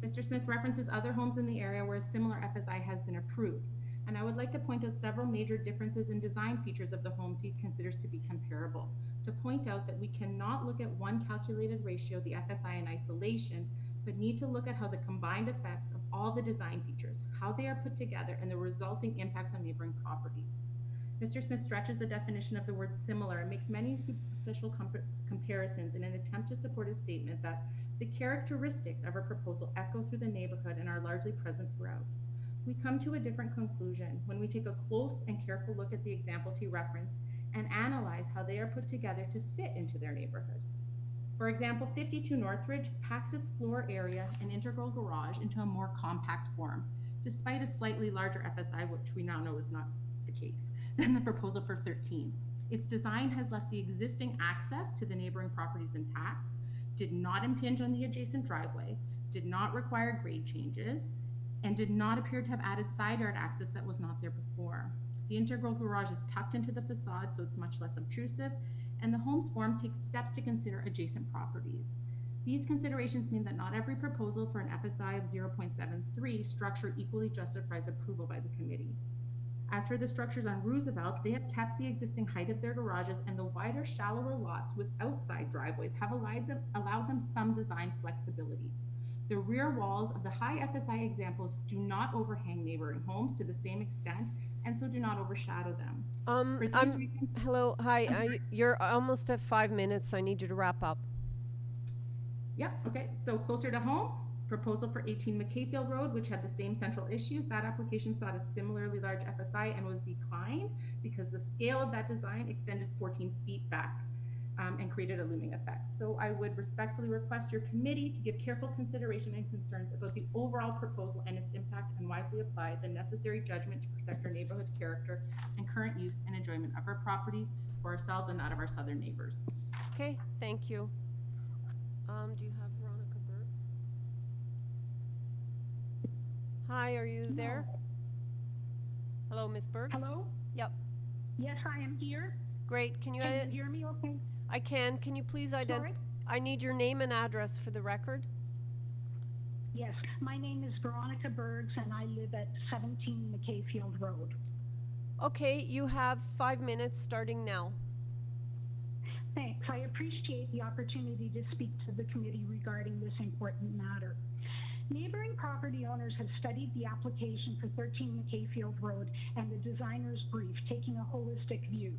Mr. Smith references other homes in the area where a similar FSI has been approved, and I would like to point out several major differences in design features of the homes he considers to be comparable, to point out that we cannot look at one calculated ratio, the FSI, in isolation, but need to look at how the combined effects of all the design features, how they are put together, and the resulting impacts on neighboring properties. Mr. Smith stretches the definition of the word similar and makes many superficial comparisons in an attempt to support his statement that the characteristics of our proposal echo through the neighborhood and are largely present throughout. We come to a different conclusion when we take a close and careful look at the examples he referenced and analyze how they are put together to fit into their neighborhood. For example, 52 Northridge packs its floor area and integral garage into a more compact form, despite a slightly larger FSI, which we now know is not the case, than the proposal for 13. Its design has left the existing access to the neighboring properties intact, did not impinge on the adjacent driveway, did not require grade changes, and did not appear to have added side yard access that was not there before. The integral garage is tucked into the facade, so it's much less obtrusive, and the home's form takes steps to consider adjacent properties. These considerations mean that not every proposal for an FSI of 0.73 structure equally justifies approval by the committee. As for the structures on Roosevelt, they have kept the existing height of their garages, and the wider, shallower lots with outside driveways have allowed them some design flexibility. The rear walls of the high FSI examples do not overhang neighboring homes to the same extent, and so do not overshadow them. Hello, hi, you're almost at 5 minutes. I need you to wrap up. Yeah, okay, so closer to home, proposal for 18 MCKAYFIELD Road, which had the same central issues. That application sought a similarly large FSI and was declined because the scale of that design extended 14 feet back and created a looming effect. So I would respectfully request your committee to give careful consideration and concerns about the overall proposal and its impact, and wisely apply the necessary judgment to protect our neighborhood character and current use and enjoyment of our property for ourselves and that of our southern neighbors. Okay, thank you. Do you have Veronica Burks? Hi, are you there? Hello, Ms. Burks? Hello? Yep. Yes, I am here. Great. Can you hear me okay? I can. Can you please I need your name and address for the record. Yes, my name is Veronica Bergs and I live at 17 MCKAYFIELD Road. Okay, you have 5 minutes starting now. Thanks. I appreciate the opportunity to speak to the committee regarding this important matter. Neighboring property owners have studied the application for 13 MCKAYFIELD Road and the designer's brief, taking a holistic view.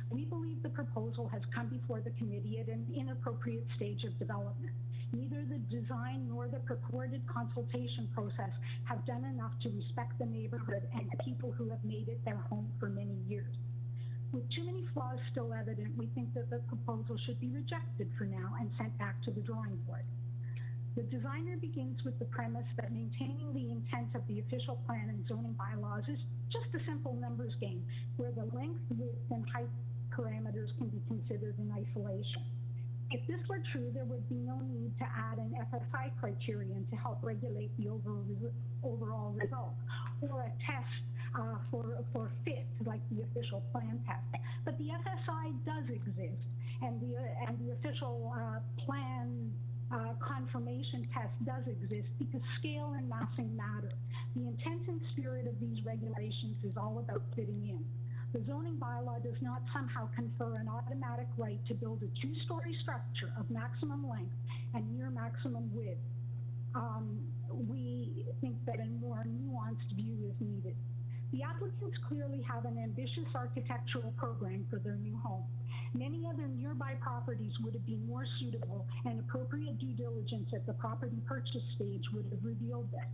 We believe the proposal has come before the committee at an inappropriate stage of development. Neither the design nor the purported consultation process have done enough to respect the neighborhood and the people who have made it their home for many years. With too many flaws still evident, we think that the proposal should be rejected for now and sent back to the drawing board. The designer begins with the premise that maintaining the intent of the official plan and zoning bylaws is just a simple numbers game, where the length, width, and height parameters can be considered in isolation. If this were true, there would be no need to add an FSI criterion to help regulate the overall result, or a test for fit, like the official plan test. But the FSI does exist, and the official plan confirmation test does exist because scale and massing matter. The intent and spirit of these regulations is all about fitting in. The zoning bylaw does not somehow confer an automatic right to build a two-story structure of maximum length and near maximum width. We think that a more nuanced view is needed. The applicants clearly have an ambitious architectural program for their new home. Many other nearby properties would have been more suitable, and appropriate due diligence at the property purchase stage would have revealed this.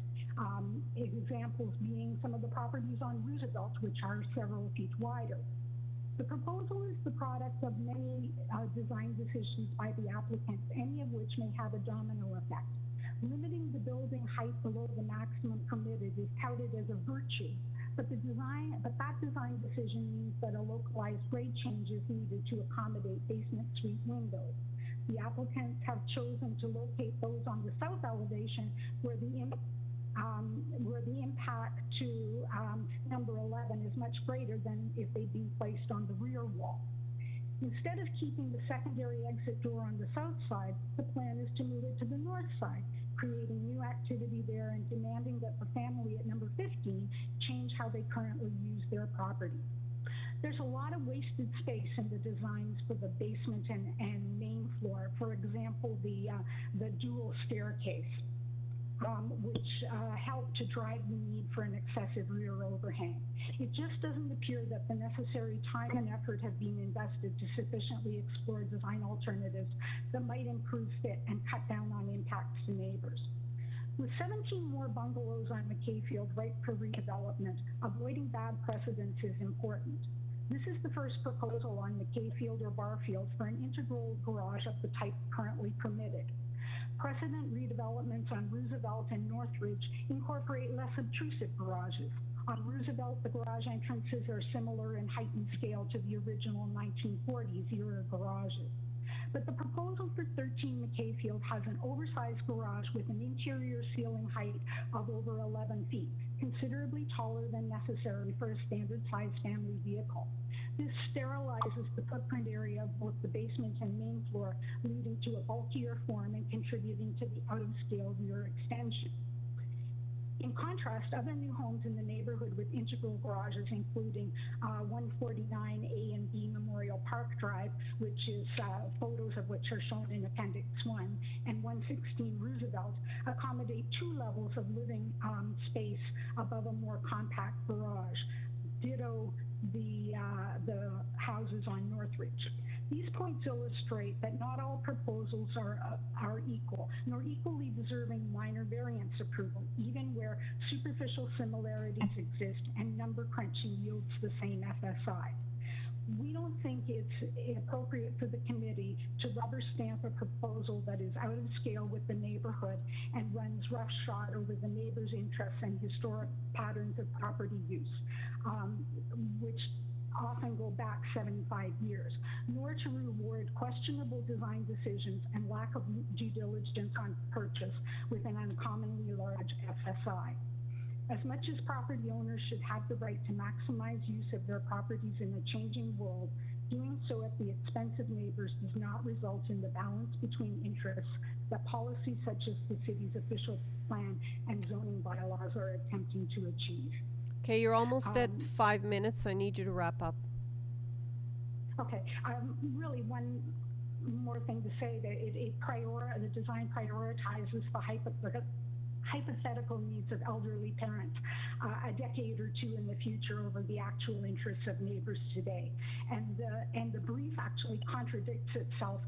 Examples being some of the properties on Roosevelt, which are several feet wider. The proposal is the product of many design decisions by the applicants, any of which may have a domino effect. Limiting the building height below the maximum permitted is touted as a virtue, but that design decision means that a localized grade change is needed to accommodate basement suite windows. The applicants have chosen to locate those on the south elevation where the impact to number 11 is much greater than if they'd been placed on the rear wall. Instead of keeping the secondary exit door on the south side, the plan is to move it to the north side, creating new activity there and demanding that the family at number 15 change how they currently use their property. There's a lot of wasted space in the designs for the basement and main floor. For example, the dual staircase, which help to drive the need for an excessive rear overhang. It just doesn't appear that the necessary time and effort have been invested to sufficiently explore design alternatives that might improve fit and cut down on impacts to neighbors. With 17 more bungalows on McKayfield ripe for redevelopment, avoiding bad precedents is important. This is the first proposal on McKayfield or Barfield for an integral garage of the type currently permitted. Precedent redevelopments on Roosevelt and Northridge incorporate less obtrusive garages. On Roosevelt, the garage entrances are similar in height and scale to the original 1940s era garages. But the proposal for 13 McKayfield has an oversized garage with an interior ceiling height of over 11 feet, considerably taller than necessary for a standard-sized family vehicle. This sterilizes the footprint area of both the basement and main floor, leading to a bulkier form and contributing to the out-of-scale rear extension. In contrast, other new homes in the neighborhood with integral garages, including 149 A and B Memorial Park Drive, which is photos of which are shown in Appendix 1, and 116 Roosevelt, accommodate two levels of living space above a more compact garage. Ditto the houses on Northridge. These points illustrate that not all proposals are equal, nor equally deserving minor variance approval, even where superficial similarities exist and number crunching yields the same FSI. We don't think it's appropriate for the committee to rubber stamp a proposal that is out of scale with the neighborhood and runs roughshod over the neighbor's interests and historic patterns of property use, which often go back 75 years, nor to reward questionable design decisions and lack of due diligence on purchase with an uncommonly large FSI. As much as property owners should have the right to maximize use of their properties in a changing world, doing so at the expense of neighbors does not result in the balance between interests that policies such as the city's official plan and zoning bylaws are attempting to achieve. Okay, you're almost at 5 minutes. I need you to wrap up. Okay, really one more thing to say that the design prioritizes the hypothetical needs of elderly parents a decade or two in the future over the actual interests of neighbors today. And the brief actually contradicts itself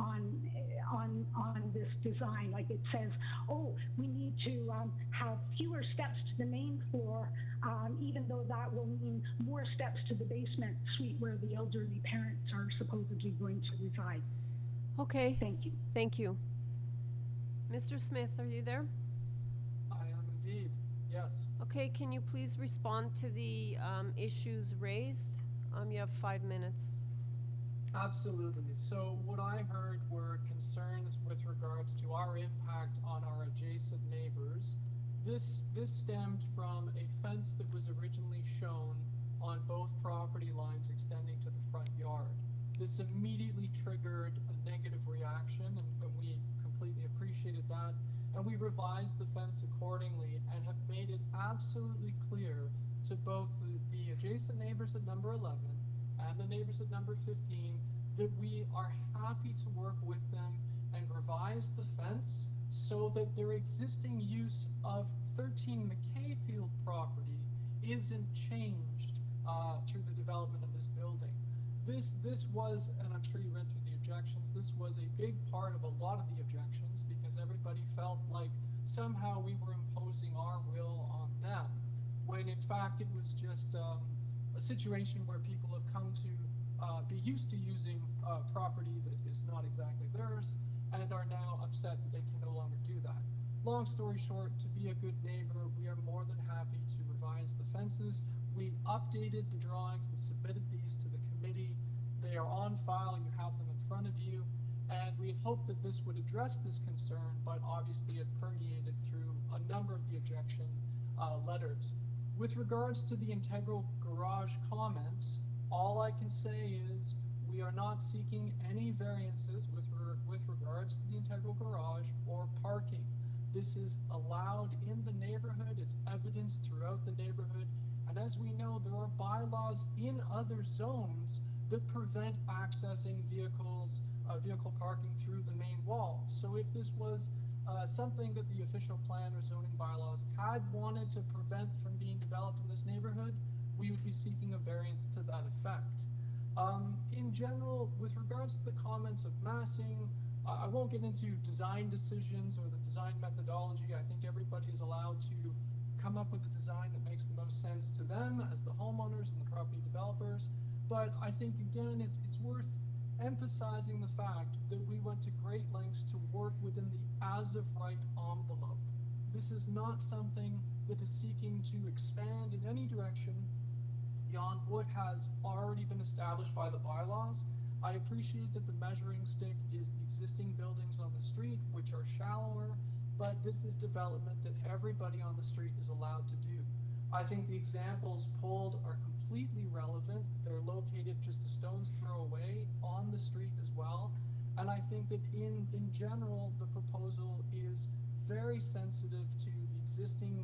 on this design. Like it says, oh, we need to have fewer steps to the main floor, even though that will mean more steps to the basement suite where the elderly parents are supposedly going to reside. Okay. Thank you. Thank you. Mr. Smith, are you there? I am indeed, yes. Okay, can you please respond to the issues raised? You have 5 minutes. Absolutely. So what I heard were concerns with regards to our impact on our adjacent neighbors. This stemmed from a fence that was originally shown on both property lines extending to the front yard. This immediately triggered a negative reaction, and we completely appreciated that. And we revised the fence accordingly and have made it absolutely clear to both the adjacent neighbors at number 11 and the neighbors at number 15 that we are happy to work with them and revise the fence so that their existing use of 13 McKayfield property isn't changed through the development of this building. This was, and I'm sure you read through the objections, this was a big part of a lot of the objections because everybody felt like somehow we were imposing our will on them, when in fact it was just a situation where people have come to be used to using property that is not exactly theirs and are now upset that they can no longer do that. Long story short, to be a good neighbor, we are more than happy to revise the fences. We updated the drawings and submitted these to the committee. They are on file, you have them in front of you, and we had hoped that this would address this concern, but obviously it permeated through a number of the objection letters. With regards to the integral garage comments, all I can say is we are not seeking any variances with regards to the integral garage or parking. This is allowed in the neighborhood, it's evidenced throughout the neighborhood, and as we know, there are bylaws in other zones that prevent accessing vehicle parking through the main wall. So if this was something that the official plan or zoning bylaws had wanted to prevent from being developed in this neighborhood, we would be seeking a variance to that effect. In general, with regards to the comments of massing, I won't get into design decisions or the design methodology. I think everybody is allowed to come up with a design that makes the most sense to them as the homeowners and the property developers. But I think, again, it's worth emphasizing the fact that we went to great lengths to work within the as-of-right envelope. This is not something that is seeking to expand in any direction beyond what has already been established by the bylaws. I appreciate that the measuring stick is the existing buildings on the street, which are shallower, but this is development that everybody on the street is allowed to do. I think the examples pulled are completely relevant. They're located just a stone's throw away on the street as well. And I think that in general, the proposal is very sensitive to the existing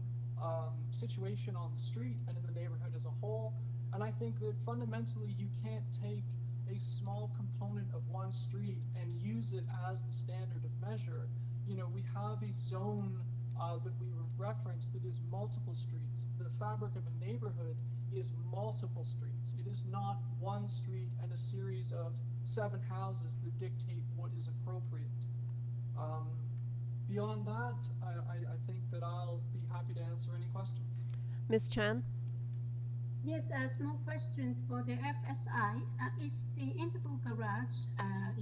situation on the street and in the neighborhood as a whole. And I think that fundamentally you can't take a small component of one street and use it as the standard of measure. You know, we have a zone that we reference that is multiple streets. The fabric of a neighborhood is multiple streets. It is not one street and a series of 7 houses that dictate what is appropriate. Beyond that, I think that I'll be happy to answer any questions. Ms. Chan? Yes, a small question for the FSI. Is the integral garage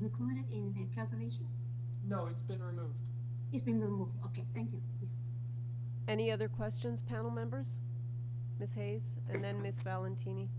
included in the calculation? No, it's been removed. It's been removed. Okay, thank you. Yeah. Any other questions, panel members? Ms. Hayes, and then Ms. Valentini.